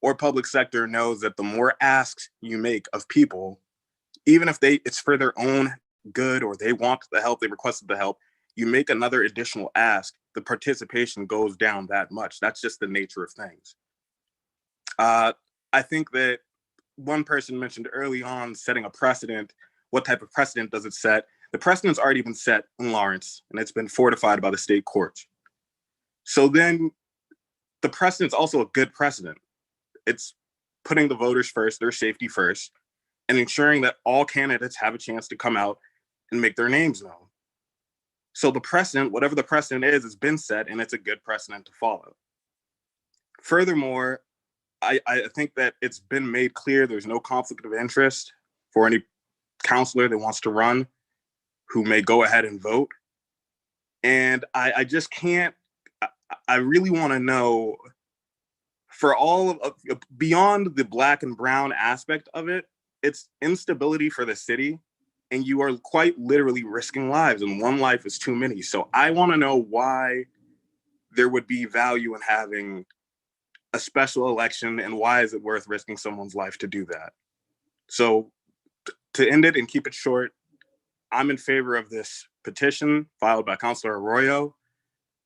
or public sector knows that the more asks you make of people, even if it's for their own good or they want the help, they requested the help, you make another additional ask, the participation goes down that much. That's just the nature of things. I think that one person mentioned early on setting a precedent. What type of precedent does it set? The precedent's already been set in Lawrence and it's been fortified by the state courts. So then the precedent's also a good precedent. It's putting the voters first, their safety first, and ensuring that all candidates have a chance to come out and make their names known. So the precedent, whatever the precedent is, has been set and it's a good precedent to follow. Furthermore, I think that it's been made clear there's no conflict of interest for any counselor that wants to run who may go ahead and vote. And I just can't, I really want to know, for all of beyond the black and brown aspect of it, it's instability for the city, and you are quite literally risking lives, and one life is too many. So I want to know why there would be value in having a special election, and why is it worth risking someone's life to do that? So to end it and keep it short, I'm in favor of this petition filed by Councilor Arroyo,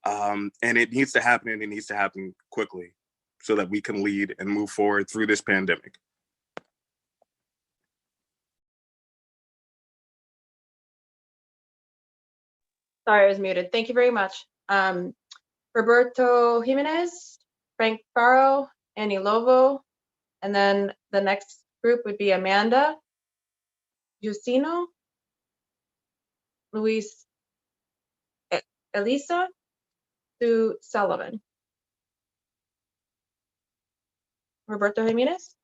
and it needs to happen, and it needs to happen quickly so that we can lead and move forward through this pandemic. Sorry, I was muted. Thank you very much. Roberto Jimenez, Frank Faro, Annie Lovo, and then the next group would be Amanda, Jusino, Luis, Elisa, Sue Sullivan. Roberto Jimenez.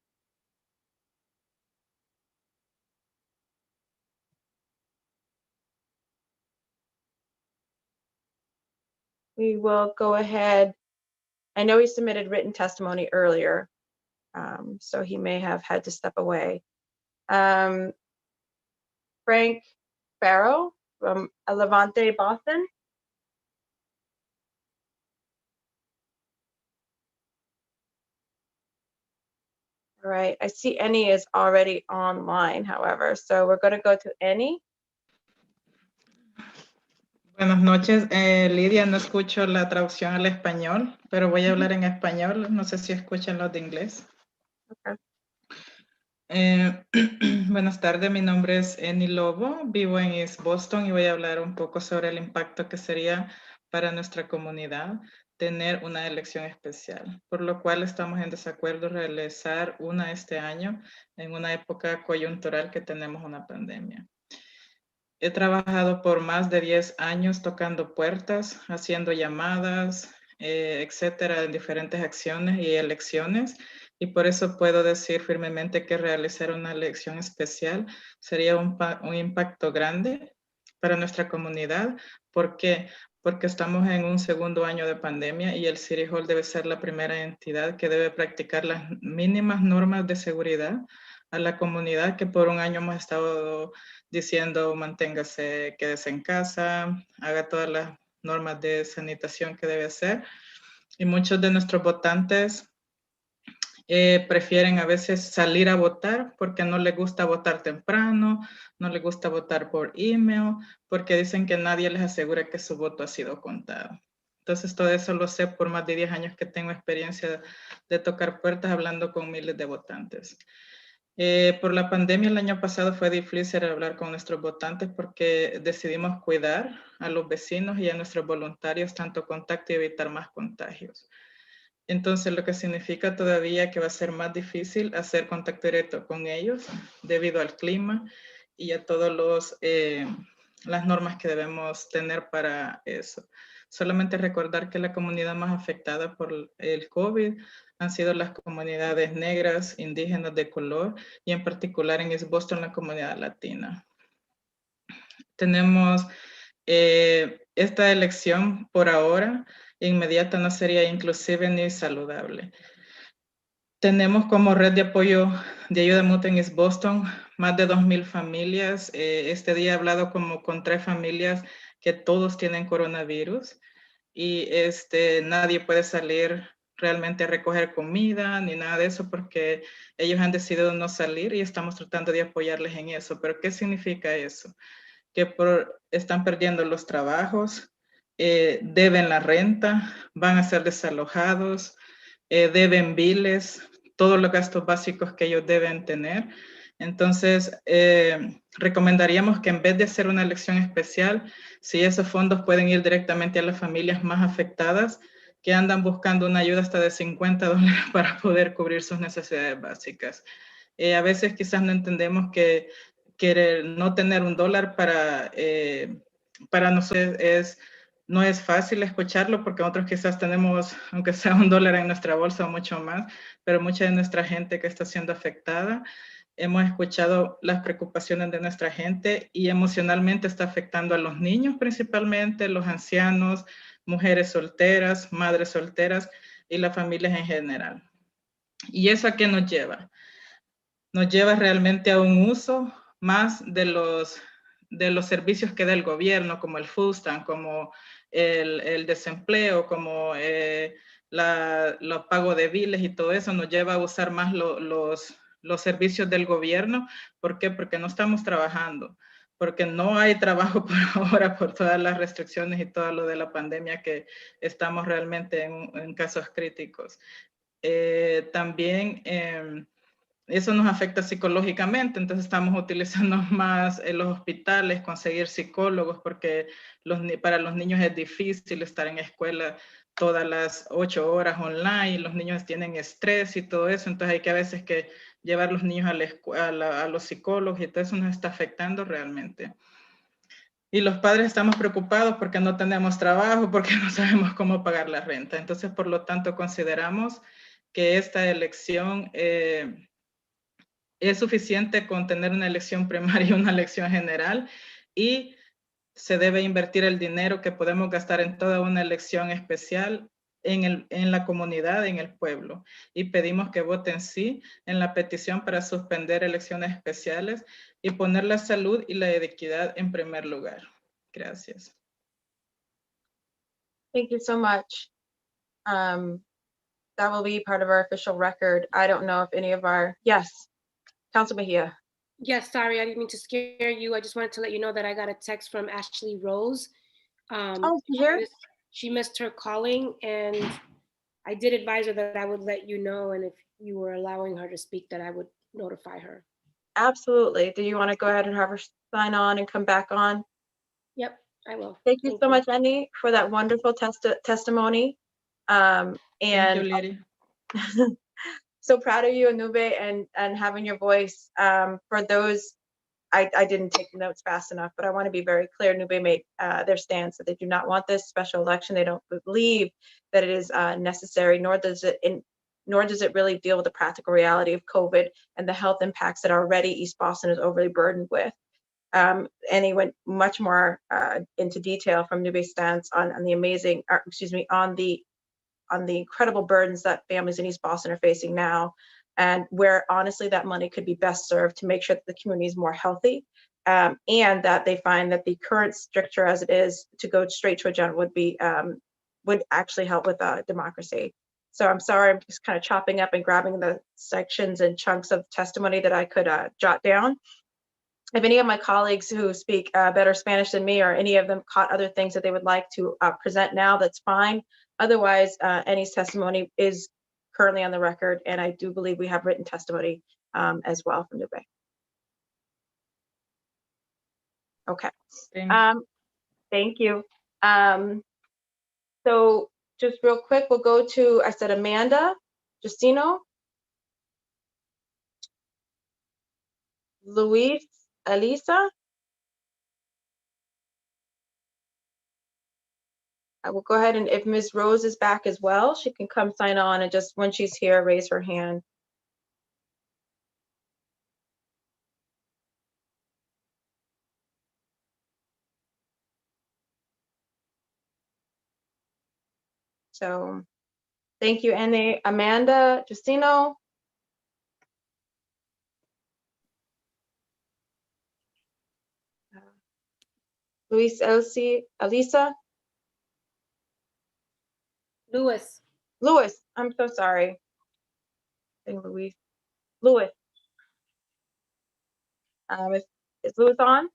We will go ahead. I know he submitted written testimony earlier, so he may have had to step away. Frank Farrow from Levante, Boston. All right, I see Annie is already online, however, so we're going to go to Annie. Buenas noches, Lidia, no escucho la traducción al español, pero voy a hablar en español, no sé si escuchan los de inglés. Okay. Buenas tardes, mi nombre es Annie Lobo, vivo en East Boston y voy a hablar un poco sobre el impacto que sería para nuestra comunidad tener una elección especial, por lo cual estamos en desacuerdo realizar una este año en una época coyuntural que tenemos una pandemia. He trabajado por más de 10 años tocando puertas, haciendo llamadas, etcétera, en diferentes acciones y elecciones, y por eso puedo decir firmemente que realizar una elección especial sería un impacto grande para nuestra comunidad. ¿Por qué? Porque estamos en un segundo año de pandemia y el City Hall debe ser la primera entidad que debe practicar las mínimas normas de seguridad a la comunidad que por un año hemos estado diciendo manténgase, quédese en casa, haga todas las normas de sanitación que debe hacer. Y muchos de nuestros votantes prefieren a veces salir a votar porque no les gusta votar temprano, no les gusta votar por email, porque dicen que nadie les asegura que su voto ha sido contado. Entonces todo eso lo sé por más de 10 años que tengo experiencia de tocar puertas hablando con miles de votantes. Por la pandemia el año pasado fue difícil hablar con nuestros votantes porque decidimos cuidar a los vecinos y a nuestros voluntarios tanto contacto y evitar más contagios. Entonces, lo que significa todavía que va a ser más difícil hacer contacto directo con ellos debido al clima y a todas las normas que debemos tener para eso. Solamente recordar que la comunidad más afectada por el COVID han sido las comunidades negras, indígenas de color y en particular en East Boston la comunidad latina. Tenemos esta elección por ahora inmediata no sería inclusive ni saludable. Tenemos como red de apoyo de ayuda mutua en East Boston más de 2,000 familias. Este día he hablado como con 3 familias que todos tienen coronavirus y nadie puede salir realmente a recoger comida ni nada de eso porque ellos han decidido no salir y estamos tratando de apoyarles en eso. ¿Pero qué significa eso? Que están perdiendo los trabajos, deben la renta, van a ser desalojados, deben biles, todos los gastos básicos que ellos deben tener. Entonces, recomendaríamos que en vez de hacer una elección especial, si esos fondos pueden ir directamente a las familias más afectadas, que andan buscando una ayuda hasta de $50 para poder cubrir sus necesidades básicas. A veces quizás no entendemos que querer no tener $1 para nosotros no es fácil escucharlo porque otros quizás tenemos, aunque sea $1 en nuestra bolsa o mucho más, pero mucha de nuestra gente que está siendo afectada, hemos escuchado las preocupaciones de nuestra gente y emocionalmente está afectando a los niños principalmente, los ancianos, mujeres solteras, madres solteras y las familias en general. ¿Y eso a qué nos lleva? Nos lleva realmente a un uso más de los servicios que da el gobierno, como el food stamp, como el desempleo, como los pagos de biles y todo eso, nos lleva a usar más los servicios del gobierno. ¿Por qué? Porque no estamos trabajando, porque no hay trabajo por ahora por todas las restricciones y todo lo de la pandemia que estamos realmente en casos críticos. También eso nos afecta psicológicamente, entonces estamos utilizando más en los hospitales, conseguir psicólogos, porque para los niños es difícil estar en escuela todas las 8 horas online, los niños tienen estrés y todo eso, entonces hay que a veces que llevar los niños a los psicólogos y todo eso nos está afectando realmente. Y los padres estamos preocupados porque no tenemos trabajo, porque no sabemos cómo pagar la renta. Entonces, por lo tanto, consideramos que esta elección es suficiente con tener una elección primaria y una elección general y se debe invertir el dinero que podemos gastar en toda una elección especial en la comunidad, en el pueblo. Y pedimos que voten sí en la petición para suspender elecciones especiales y poner la salud y la equidad en primer lugar. Gracias. Thank you so much. That will be part of our official record. I don't know if any of our, yes, Council Mejia. Yes, sorry, I didn't mean to scare you. I just wanted to let you know that I got a text from Ashley Rose. She missed her calling, and I did advise her that I would let you know, and if you were allowing her to speak, that I would notify her. Absolutely. Do you want to go ahead and have her sign on and come back on? Yep, I will. Thank you so much, Annie, for that wonderful testimony. Thank you, Lady. So proud of you, Anube, and having your voice. For those, I didn't take the notes fast enough, but I want to be very clear. Anube made their stance that they do not want this special election. They don't believe that it is necessary, nor does it really deal with the practical reality of COVID and the health impacts that already East Boston is overly burdened with. And he went much more into detail from Nube's stance on the incredible burdens that families in East Boston are facing now, and where honestly that money could be best served to make sure that the community is more healthy, and that they find that the current stricture as it is to go straight to a general would actually help with democracy. So I'm sorry, I'm just kind of chopping up and grabbing the sections and chunks of testimony that I could jot down. if any of my colleagues who speak better Spanish than me, or any of them caught other things that they would like to present now, that's fine. Otherwise, Annie's testimony is currently on the record, and I do believe we have written testimony as well from Nube. Okay. Thank you. So just real quick, we'll go to, I said Amanda Justino, Luis Elisa. I will go ahead, and if Ms. Rose is back as well, she can come sign on, and just when she's here, raise her hand. So thank you, Annie. Amanda Justino. Luis Elisa. Lewis. Lewis, I'm so sorry. Luis. Lewis. Is Lewis on?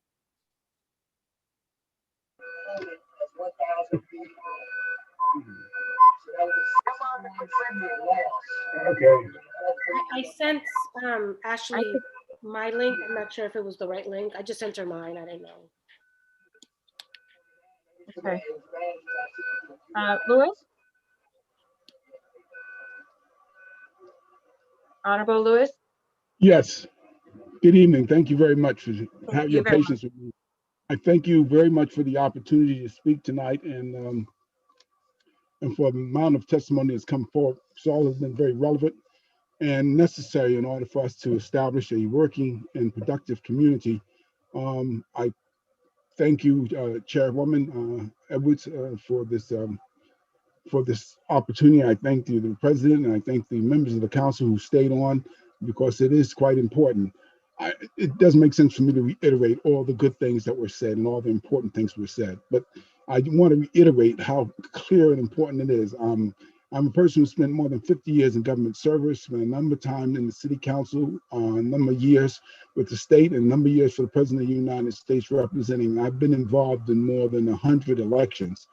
Okay. I sent Ashley my link. I'm not sure if it was the right link. I just sent her mine. I didn't know. Okay. Lewis? Honorable Lewis? Yes. Good evening. Thank you very much for Thank your you very patience with me. I thank you very much for the opportunity to speak tonight, and for the amount of testimony that's come forward. It's all has been very relevant and necessary in order for us to establish a working and productive community. I thank you, Chairwoman Edwards, for this opportunity. I thank the President, and I thank the members of the council who stayed on, because it is quite important. It doesn't make sense for me to reiterate all the good things that were said and all the important things were said, but I want to reiterate how clear and important it is. I'm a person who spent more than 50 years in government service, spent a number of time in the city council, a number of years with the state, and a number of years for the President of the United States representing. I've been involved in more than 100 elections,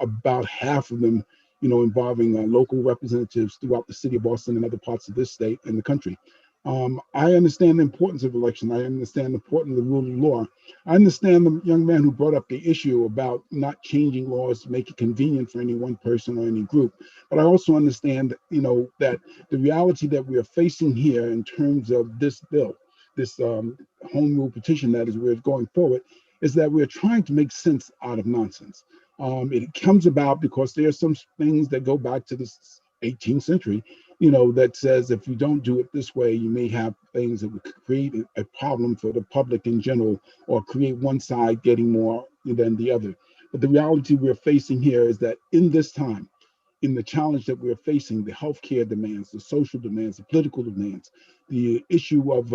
about half of them, involving local representatives throughout the city of Boston and other parts of this state and the country. I understand the importance of election. I understand the importance of the rule of law. I understand the young man who brought up the issue about not changing laws to make it convenient for any one person or any group. But I also understand, that the reality that we are facing here in terms of this bill, this home rule petition that is we're going forward, is that we're trying to make sense out of nonsense. It comes about because there are some things that go back to the 18th century, that says if you don't do it this way, you may have things that would create a problem for the public in general, or create one side getting more than the other. But the reality we're facing here is that in this time, in the challenge that we're facing, the healthcare demands, the social demands, the political demands, the issue of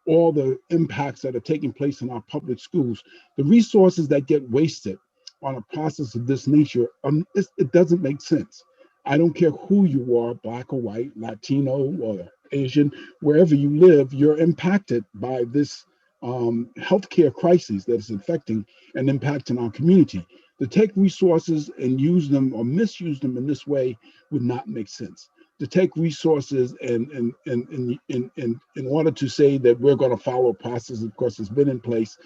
all the impacts that are taking place in our public schools, the resources that get wasted on a process of this nature, it doesn't make sense. I don't care who you are, Black or white, Latino or Asian, wherever you live, you're impacted by this healthcare crisis that is affecting and impacting our community. To take resources and use them or misuse them in this way would not make sense. To take resources and in order to say that we're going to follow a process, of course, has been in place,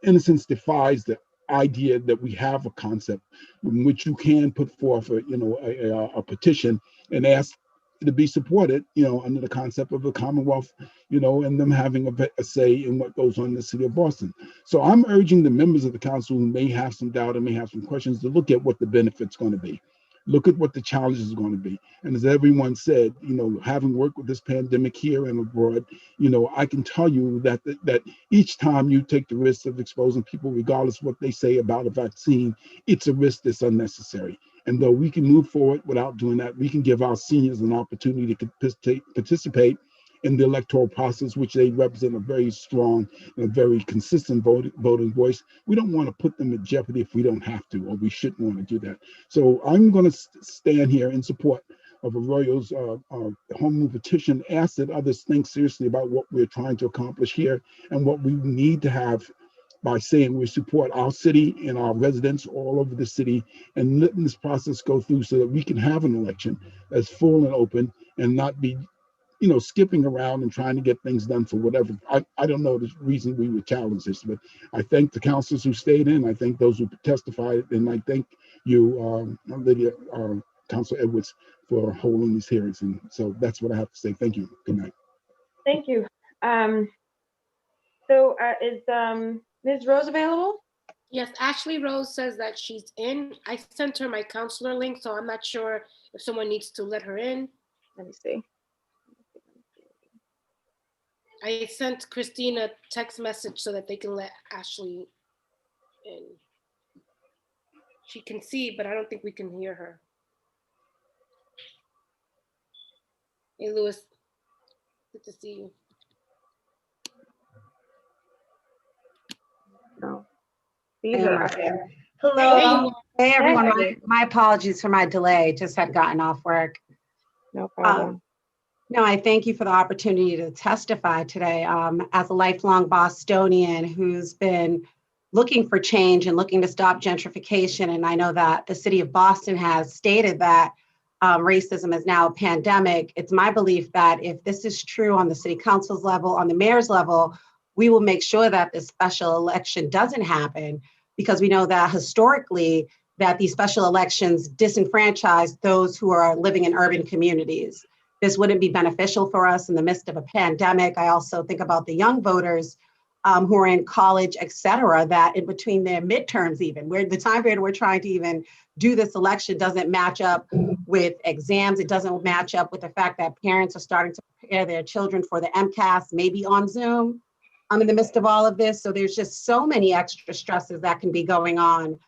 innocence defies the idea that we have a concept in which you can put forth a petition and ask to be supported, under the concept of the Commonwealth, and them having a say in what goes on in the city of Boston. So I'm urging the members of the council who may have some doubt and may have some questions to look at what the benefit's going to be. Look at what the challenges are going to be. And as everyone said, having worked with this pandemic here and abroad, I can tell you that each time you take the risk of exposing people, regardless of what they say about a vaccine, it's a risk that's unnecessary. And though we can move forward without doing that, we can give our seniors an opportunity to participate in the electoral process, which they represent a very strong and a very consistent voting voice. We don't want to put them in jeopardy if we don't have to, or we shouldn't want to do that. So I'm going to stand here in support of Arroyo's home rule petition asks that others think seriously about what we're trying to accomplish here and what we need to have by saying we support our city and our residents all over the city and letting this process go through so that we can have an election that's full and open and not be, skipping around and trying to get things done for whatever. I don't know the reason we would challenge this, but I thank the councilors who stayed in. I thank those who testified, and I thank you, Lydia, Council Edwards, for holding these hearings. And so that's what I have to say. Thank you. Good night. Thank you. So is Ms. Rose available? Yes, Ashley Rose says that she's in. I sent her my counselor link, so I'm not sure if someone needs to let her in. Let me see. I sent Christine a text message so that they can let Ashley in. She can see, but I don't think we can hear her. Hey, Louis, good to see you. No. Hello. Hey, everyone. My apologies for my delay. Just had gotten off work. No problem. No, I thank you for the opportunity to testify today. As a lifelong Bostonian who's been looking for change and looking to stop gentrification, and I know that the city of Boston has stated that racism is now a pandemic, it's my belief that if this is true on the city council's level, on the mayor's level, we will make sure that this special election doesn't happen, because we know that historically that these special elections disenfranchise those who are living in urban communities. This wouldn't be beneficial for us in the midst of a pandemic. I also think about the young voters who are in college, et cetera, that in between their midterms even, where the time period we're trying to even do this election doesn't match up with exams. It doesn't match up with the fact that parents are starting to prepare their children for the MCAS, maybe on Zoom, in the midst of all of this. So there's just so many extra stresses that can be going on,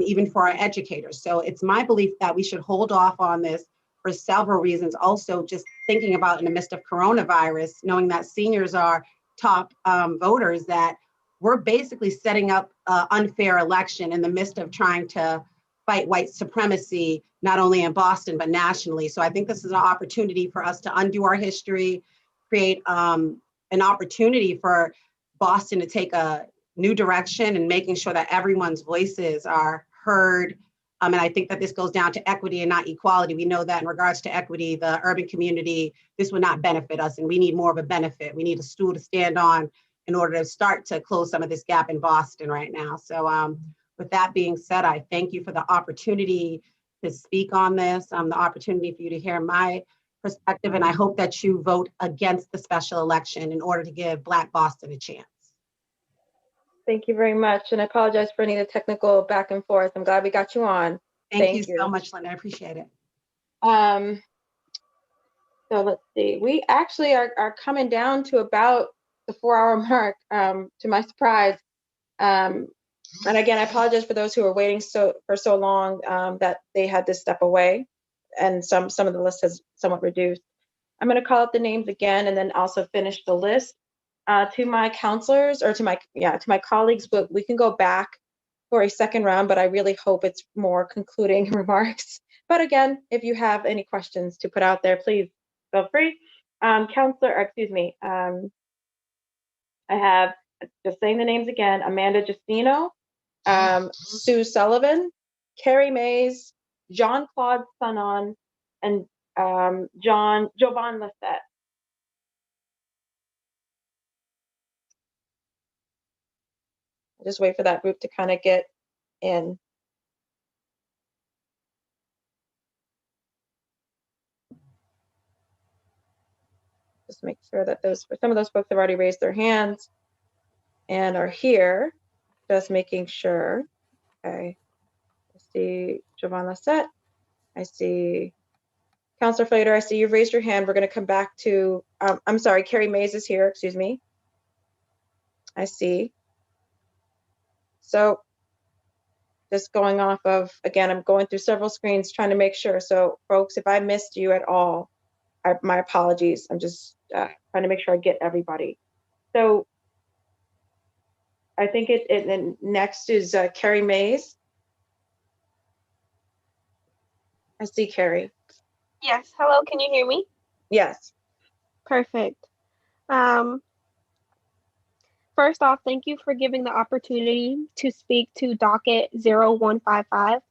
even for our educators. So it's my belief that we should hold off on this for several reasons. Also, just thinking about in the midst of coronavirus, knowing that seniors are top voters, that we're basically setting up an unfair election in the midst of trying to fight white supremacy, not only in Boston, but nationally. So I think this is an opportunity for us to undo our history, create an opportunity for Boston to take a new direction and making sure that everyone's voices are heard. And I think that this goes down to equity and not equality. We know that in regards to equity, the urban community, this would not benefit us, and we need more of a benefit. We need a stool to stand on in order to start to close some of this gap in Boston right now. So with that being said, I thank you for the opportunity to speak on this, the opportunity for you to hear my perspective, and I hope that you vote against the special election in order to give Black Boston a chance. Thank you very much. And I apologize for any of the technical back and forth. I'm glad we got you on. Thank you so much, Linda. I appreciate it. So let's see. We actually are coming down to about the 4-hour mark, to my surprise. And again, I apologize for those who are waiting for so long that they had to step away, and some of the list has somewhat reduced. I'm going to call out the names again and then also finish the list. To my counselors, or to my colleagues, but we can go back for a second round, but I really hope it's more concluding remarks. But again, if you have any questions to put out there, please feel free. I have, just saying the names again, Amanda Justino, Sue Sullivan, Carrie Mays, John Claude Sanon, and Jovan Lissette. Just wait for that group to kind of get in. Just make sure that some of those folks have already raised their hands and are here. Just making sure. Okay. I see Jovan Lissette. I see Councilor Flater. I see you've raised your hand. We're going to come back to, I'm sorry, Carrie Mays is here. Excuse me. I see. So just going off of, again, I'm going through several screens trying to make sure. So folks, if I missed you at all, my apologies. I'm just trying to make sure I get everybody. So I think then next is Carrie Mays. I see Carrie. Yes. Hello, can you hear me? Yes. Perfect. First off, thank you for giving the opportunity to speak to Docket 0155.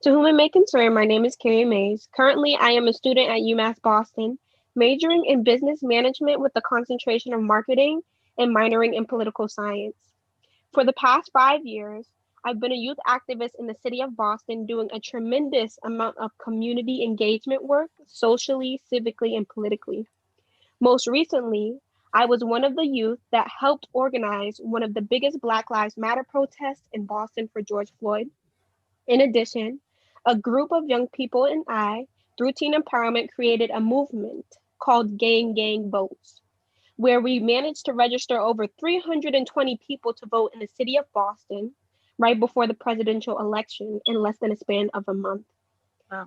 To whom it may concern, my name is Carrie Mays. Currently, I am a student at UMass Boston, majoring in business management with a concentration of marketing and minoring in political science. For the past 5 years, I've been a youth activist in the city of Boston doing a tremendous amount of community engagement work, socially, civically, and politically. Most recently, I was one of the youth that helped organize one of the biggest Black Lives Matter protests in Boston for George Floyd. In addition, a group of young people and I, through teen empowerment, created a movement called Gang Votes, where we managed to register over 320 people to vote in the city of Boston right before the presidential election in less than a span of a month. Wow.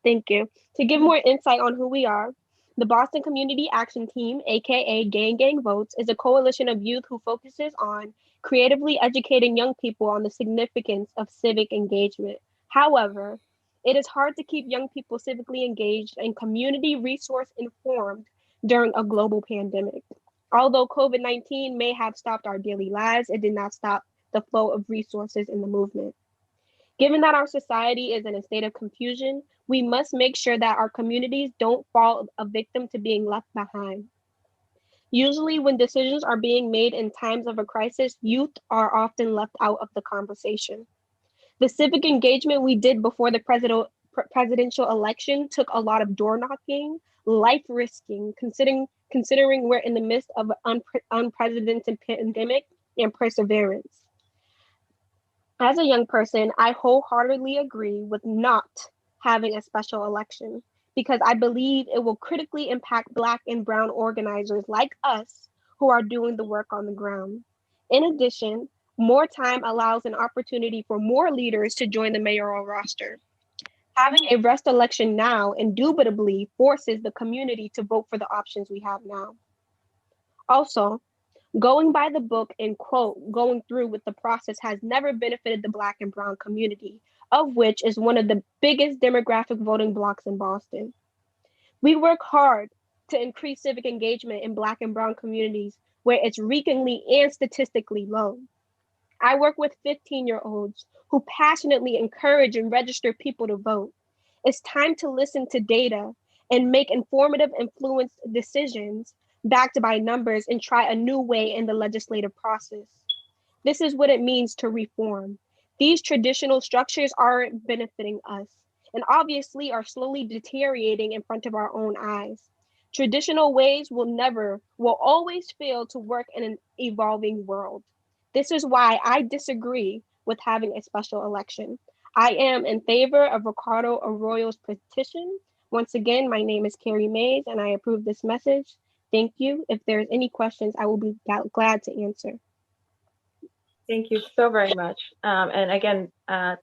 Thank you. To give more insight on who we are, the Boston Community Action Team, aka Gang Votes, is a coalition of youth who focuses on creatively educating young people on the significance of civic engagement. However, it is hard to keep young people civically engaged and community resource informed during a global pandemic. Although COVID-19 may have stopped our daily lives, it did not stop the flow of resources in the movement. Given that our society is in a state of confusion, we must make sure that our communities don't fall a victim to being left behind. Usually, when decisions are being made in times of a crisis, youth are often left out of the conversation. The civic engagement we did before the presidential election took a lot of door knocking, life risking, considering we're in the midst of an unprecedented pandemic, and perseverance. As a young person, I wholeheartedly agree with not having a special election because I believe it will critically impact Black and Brown organizers like us who are doing the work on the ground. In addition, more time allows an opportunity for more leaders to join the mayoral roster. Having a rest election now indubitably forces the community to vote for the options we have now. Also, going by the book and quote, going through with the process has never benefited the Black and Brown community, of which is one of the biggest demographic voting blocks in Boston. We work hard to increase civic engagement in Black and Brown communities where it's reekingly and statistically low. I work with 15-year-olds who passionately encourage and register people to vote. It's time to listen to data and make informative, influenced decisions backed by numbers and try a new way in the legislative process. This is what it means to reform. These traditional structures aren't benefiting us and obviously are slowly deteriorating in front of our own eyes. Traditional ways will always fail to work in an evolving world. This is why I disagree with having a special election. I am in favor of Ricardo Arroyo's petition. Once again, my name is Carrie Mays and I approve this message. Thank you. If there's any questions, I will be glad to answer. Thank you so very much. And again,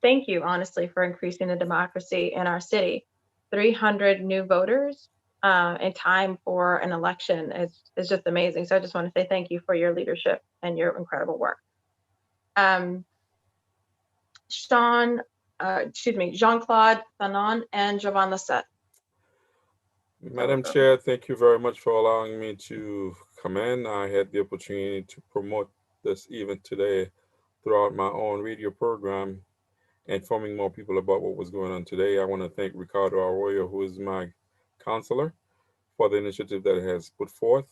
thank you, honestly, for increasing the democracy in our city. 300 new voters in time for an election is just amazing. So I just want to say thank you for your leadership and your incredible work. Jean-Claude Fanon and Jovan Lassette. Madam Chair, thank you very much for allowing me to come in. I had the opportunity to promote this event today throughout my own radio program, informing more people about what was going on today. I want to thank Ricardo Arroyo, who is my counselor, for the initiative that it has put forth.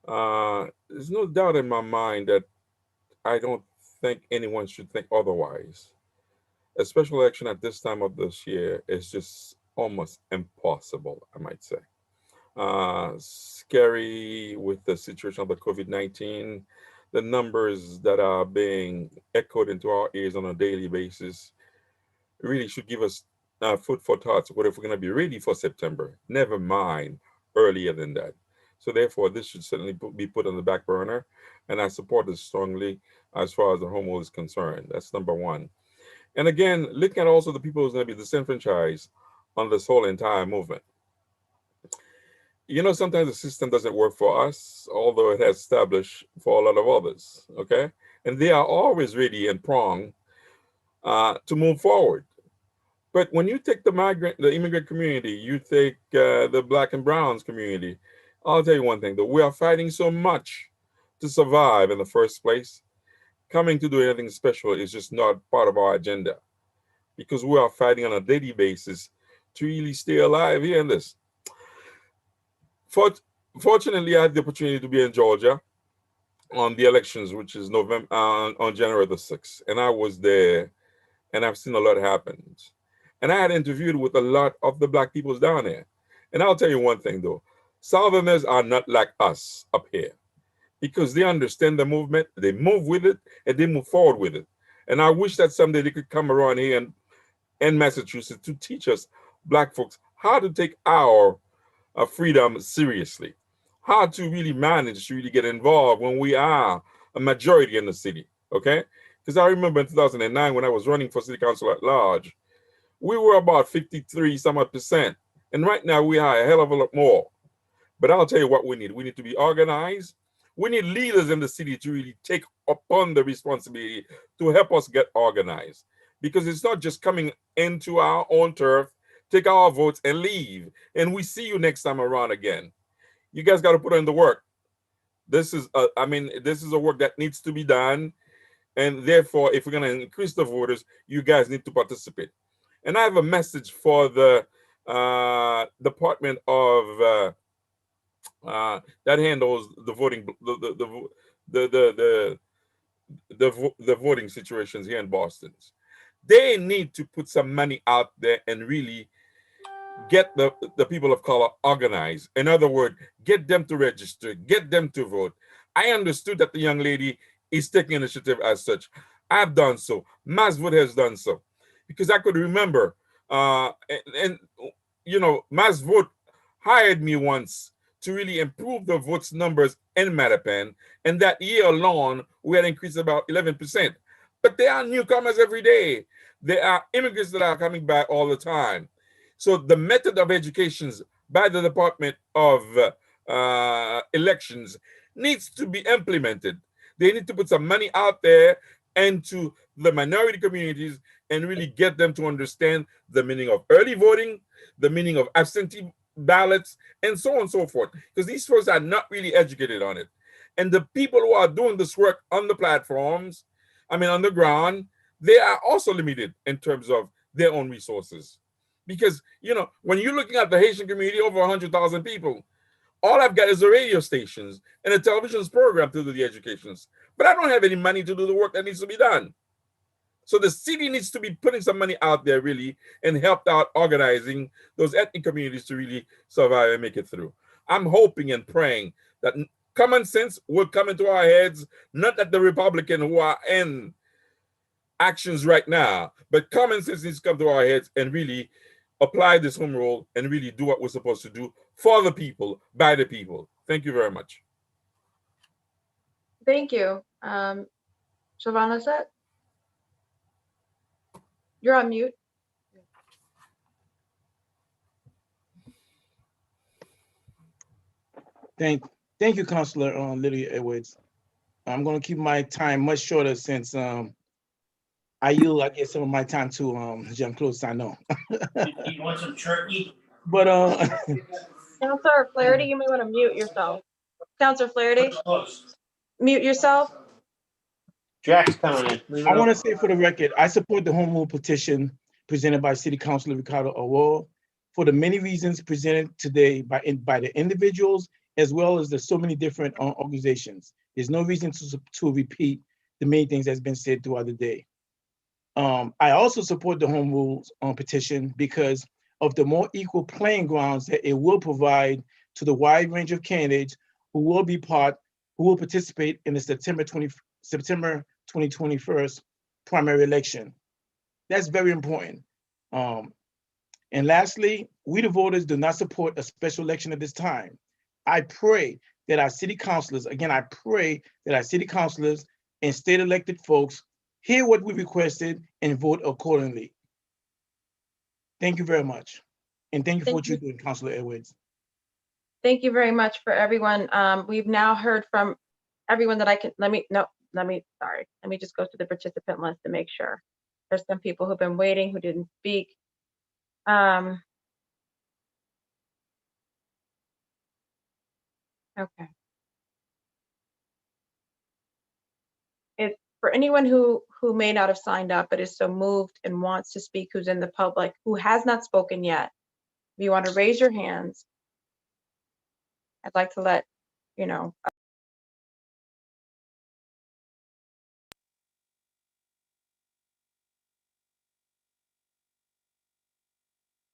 There's no doubt in my mind that I don't think anyone should think otherwise. A special election at this time of this year is just almost impossible, I might say. Scary with the situation of the COVID-19, the numbers that are being echoed into our ears on a daily basis really should give us food for thought. What if we're going to be ready for September? Never mind earlier than that. So therefore, this should certainly be put on the back burner, and I support this strongly as far as the home rule is concerned. That's number one. And again, looking at also the people who's going to be disenfranchised on this whole entire movement. You know, sometimes the system doesn't work for us, although it has established for a lot of others, okay? And they are always ready and prompt to move forward. But when you take the immigrant community, you take the Black and Browns community, I'll tell you one thing, though, we are fighting so much to survive in the first place. Coming to do anything special is just not part of our agenda, because we are fighting on a daily basis to really stay alive here in this. Fortunately, I had the opportunity to be in Georgia on the elections, which is November on January the 6th, and I was there, and I've seen a lot happen. And I had interviewed with a lot of the Black peoples down there. And I'll tell you one thing though, Southerners are not like us up here, because they understand the movement, they move with it, and they move forward with it. And I wish that someday they could come around here in Massachusetts to teach us Black folks how to take our freedom seriously, how to really manage to really get involved when we are a majority in the city, okay? Because I remember in 2009 when I was running for city council at large, we were about 53 some odd %. And right now we are a hell of a lot more. But I'll tell you what we need. We need to be organized. We need leaders in the city to really take upon the responsibility to help us get organized. Because it's not just coming into our own turf, take our votes and leave. And we see you next time around again. You guys got to put in the work. This is, this is a work that needs to be done. And therefore, if we're going to increase the voters, you guys need to participate. And I have a message for the Department of that handles the voting, the voting situations here in Boston. They need to put some money out there and really get the people of color organized. In other words, get them to register, get them to vote. I understood that the young lady is taking initiative as such. I've done so. MassVote has done so. Because I could remember, and you know, MassVote hired me once to really improve the votes numbers in Mattapan. And that year alone, we had increased about 11%. But there are newcomers every day. There are immigrants that are coming back all the time. So the method of educations by the Department of Elections needs to be implemented. They need to put some money out there into the minority communities and really get them to understand the meaning of early voting, the meaning of absentee ballots, and so on and so forth. Because these folks are not really educated on it. And the people who are doing this work on the platforms, on the ground, they are also limited in terms of their own resources. Because, you know, when you're looking at the Haitian community, over 100,000 people, all I've got is the radio stations and a television program to do the educations. But I don't have any money to do the work that needs to be done. So the city needs to be putting some money out there really and help out organizing those ethnic communities to really survive and make it through. I'm hoping and praying that common sense will come into our heads, not that the Republican who are in actions right now, but common sense needs to come to our heads and really apply this home rule and really do what we're supposed to do for the people, by the people. Thank you very much. Thank you. Siobhan Lissette? You're on mute. Thank you, Councilor Lydia Edwards. I'm going to keep my time much shorter since I yield, I guess, some of my time to Jean-Claude Sanon. You want some turkey? But Councilor Flaherty, you may want to mute yourself. Councilor Flaherty, mute yourself. Jack's coming in. I want to say for the record, I support the home rule petition presented by City Councilor Ricardo Aurora for the many reasons presented today by the individuals as well as the so many different organizations. There's no reason to repeat the many things that's been said throughout the day. I also support the home rules petition because of the more equal playing grounds that it will provide to the wide range of candidates who will participate in the September 2021 primary election. That's very important. And lastly, we the voters do not support a special election at this time. I pray that our city councilors, again, I pray that our city councilors and state elected folks hear what we requested and vote accordingly. Thank you very much. And thank you for what you're doing, Councilor Edwards. Thank you very much for everyone. We've now heard from everyone that I can, let me just go to the participant list to make sure. There's some people who've been waiting who didn't speak. Okay. If for anyone who may not have signed up but is so moved and wants to speak, who's in the public, who has not spoken yet, if you want to raise your hands, I'd like to let you know.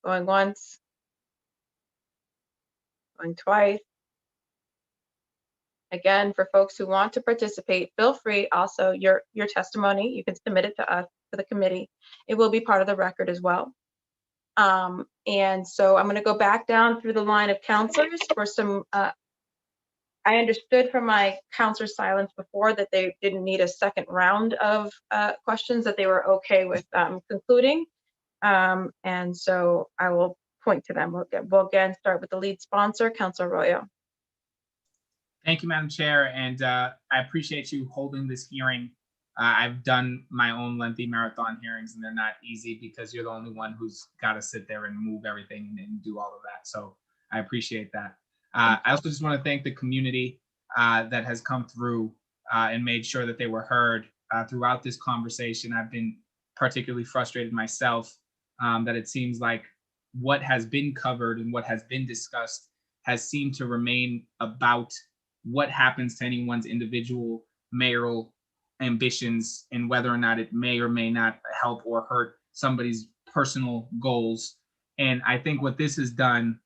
Going once, going twice. Again, for folks who want to participate, feel free. Also, your testimony, you can submit it to us, to the committee. It will be part of the record as well. And so I'm going to go back down through the line of counselors for some. I understood from my counselor silence before that they didn't need a second round of questions, that they were okay with concluding. And so I will point to them. We'll again start with the lead sponsor, Councilor Arroyo. Thank you, Madam Chair, and I appreciate you holding this hearing. I've done my own lengthy marathon hearings, and they're not easy because you're the only one who's got to sit there and move everything and do all of that. So I appreciate that. I also just want to thank the community that has come through and made sure that they were heard throughout this conversation. I've been particularly frustrated myself that it seems like what has been covered and what has been discussed has seemed to remain about what happens to anyone's individual mayoral ambitions and whether or not it may or may not help or hurt somebody's personal goals. And I think what this has done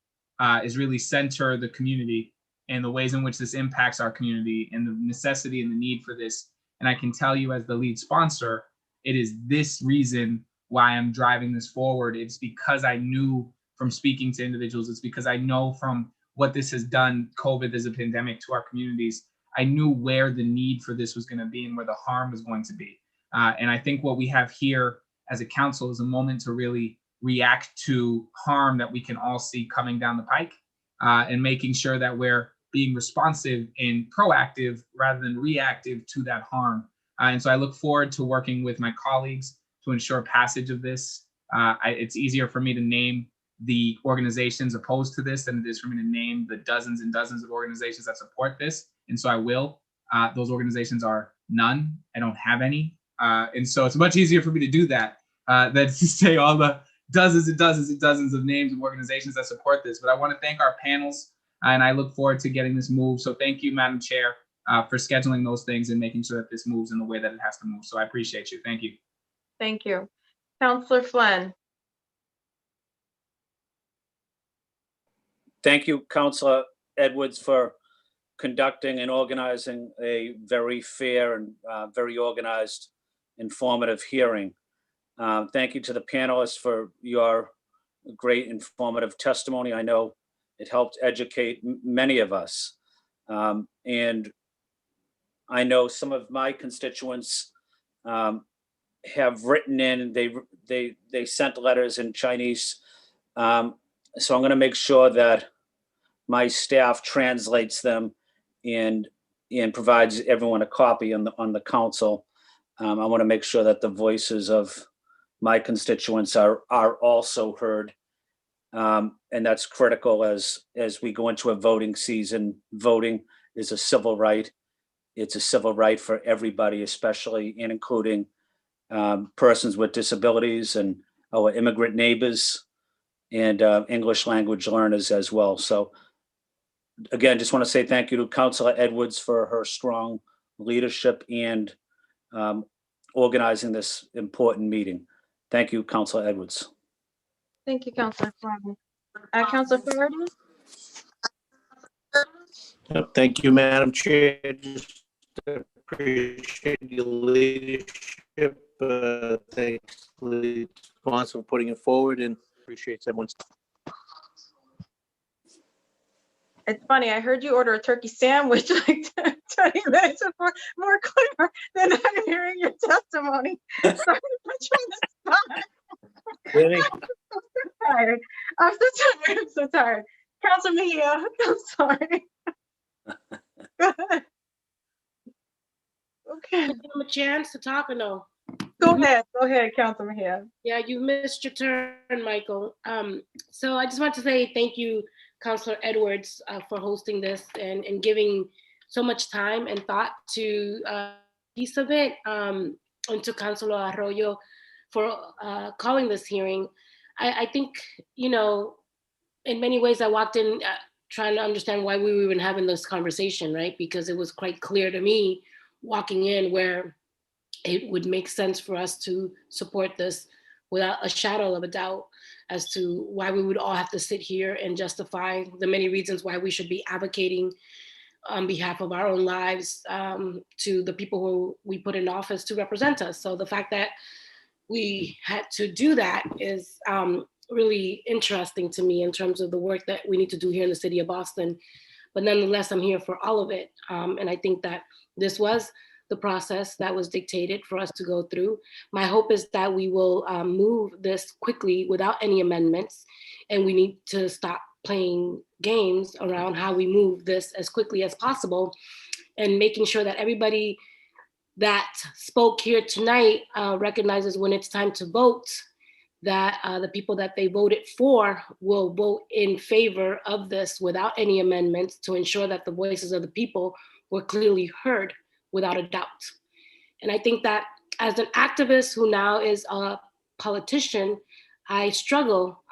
is really center the community and the ways in which this impacts our community and the necessity and the need for this. And I can tell you as the lead sponsor, it is this reason why I'm driving this forward. It's because I knew from speaking to individuals, it's because I know from what this has done, COVID as a pandemic, to our communities, I knew where the need for this was going to be and where the harm was going to be. And I think what we have here as a council is a moment to really react to harm that we can all see coming down the pike and making sure that we're being responsive and proactive rather than reactive to that harm. And so I look forward to working with my colleagues to ensure passage of this. It's easier for me to name the organizations opposed to this than it is for me to name the dozens and dozens of organizations that support this. And so I will. Those organizations are none. I don't have any. And so it's much easier for me to do that than to say all the dozens and dozens and dozens of names of organizations that support this. But I want to thank our panels, and I look forward to getting this moved. So thank you, Madam Chair, for scheduling those things and making sure that this moves in the way that it has to move. So I appreciate you. Thank you. Thank you. Councilor Flynn. Thank you, Councilor Edwards, for conducting and organizing a very fair and very organized, informative hearing. Thank you to the panelists for your great informative testimony. I know it helped educate many of us. And I know some of my constituents have written in, they sent letters in Chinese. So I'm going to make sure that my staff translates them and provides everyone a copy on the council. I want to make sure that the voices of my constituents are also heard. And that's critical as we go into a voting season. Voting is a civil right. It's a civil right for everybody, especially and including persons with disabilities and our immigrant neighbors and English language learners as well. So again, just want to say thank you to Councilor Edwards for her strong leadership and organizing this important meeting. Thank you, Councilor Edwards. Thank you, Councilor Flynn. Councilor Flaherty. Thank you, Madam Chair. Just appreciate your leadership. Thanks, lead sponsor, for putting it forward, and appreciates everyone's. It's funny, I heard you order a turkey sandwich like 20 minutes before, more clear than I'm hearing your testimony. Sorry to put you on the spot. Really? I'm so tired. I'm so tired. Councilor Mejia, I'm sorry. Go ahead. Okay. Give him a chance to talk or no? Go Go ahead, Councilman Hill. Yeah, you missed your turn, Michael. So I just want to say thank you, Councilor Edwards, for hosting this and giving so much time and thought to piece of it, and to Councilor Arroyo for calling this hearing. I think, you know, in many ways I walked in trying to understand why we were even having this conversation, right? Because it was quite clear to me walking in where it would make sense for us to support this without a shadow of a doubt as to why we would all have to sit here and justify the many reasons why we should be advocating on behalf of our own lives to the people who we put in office to represent us. So the fact that we had to do that is really interesting to me in terms of the work that we need to do here in the city of Boston. But nonetheless, I'm here for all of it. And I think that this was the process that was dictated for us to go through. My hope is that we will move this quickly without any amendments, and we need to stop playing games around how we move this as quickly as possible, and making sure that everybody that spoke here tonight recognizes when it's time to vote, that the people that they voted for will vote in favor of this without any amendments to ensure that the voices of the people were clearly heard without a doubt. And I think that as an activist who now is a politician, I struggle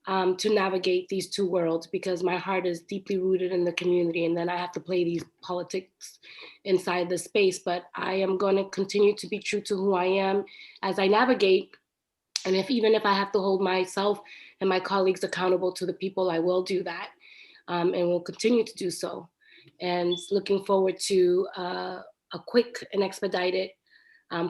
to navigate these two worlds because my heart is deeply rooted in the community, and then I have to play these politics inside the space. But I am going to continue to be true to who I am as I navigate. And even if I have to hold myself and my colleagues accountable to the people, I will do that, and will continue to do so. And looking forward to a quick and expedited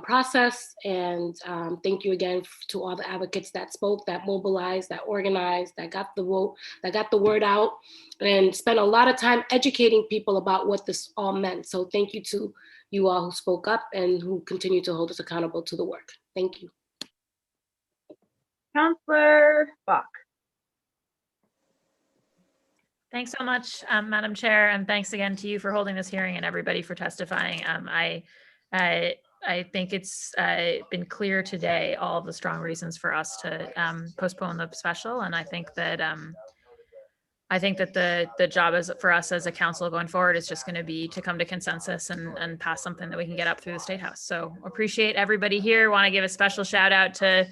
process. And thank you again to all the advocates that spoke, that mobilized, that organized, that got the vote, that got the word out, and spent a lot of time educating people about what this all meant. So thank you to you all who spoke up and who continue to hold us accountable to the work. Thank you. Councilor Bach. Thanks so much, Madam Chair, and thanks again to you for holding this hearing and everybody for testifying. I think it's been clear today all of the strong reasons for us to postpone the special, and I think that the job for us as a council going forward is just going to be to come to consensus and pass something that we can get up through the State House. So appreciate everybody here. Want to give a special shout out to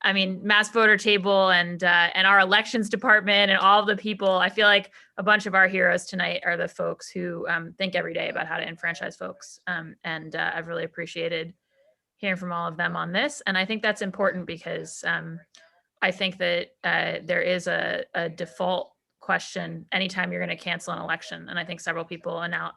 mass voter table and our elections department and all of the people. I feel like a bunch of our heroes tonight are the folks who think every day about how to enfranchise folks. And I've really appreciated hearing from all of them on this. And I think that's important because I think that there is a default question anytime you're going to cancel an election. And I think several people now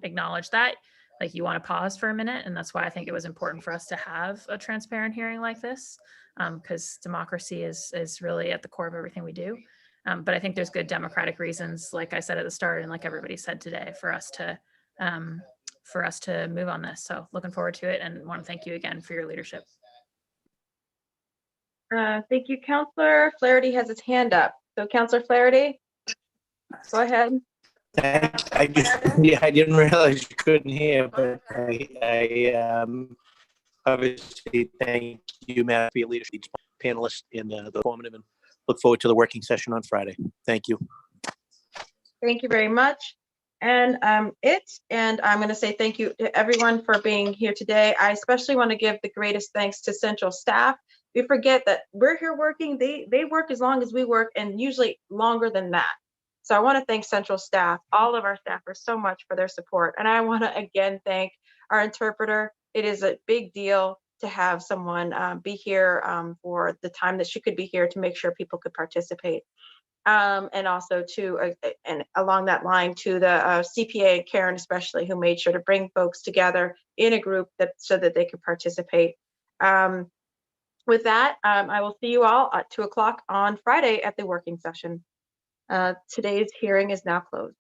acknowledge that. Like, you want to pause for a minute. And that's why I think it was important for us to have a transparent hearing like this, because democracy is really at the core of everything we do. But I think there's good democratic reasons, like I said at the start, and like everybody said today, for us to move on this. So looking forward to it, and want to thank you again for your leadership. Thank you. Councilor Flaherty has his hand up. So Councilor Flaherty, go ahead. Thanks. I didn't realize you couldn't hear, but I obviously thank you, Matt, for your leadership, panelists, and the formative, and look forward to the working session on Friday. Thank you. Thank you very much. And I'm going to say thank you to everyone for being here today. I especially want to give the greatest thanks to Central staff. We forget that we're here working. They work as long as we work, and usually longer than that. So I want to thank Central staff, all of our staffers, so much for their support. And I want to again thank our interpreter. It is a big deal to have someone be here for the time that she could be here to make sure people could participate. And also and along that line to the CPA, Karen especially, who made sure to bring folks together in a group so that they could participate. With that, I will see you all at 2 o'clock on Friday at the working session. Today's hearing is now closed.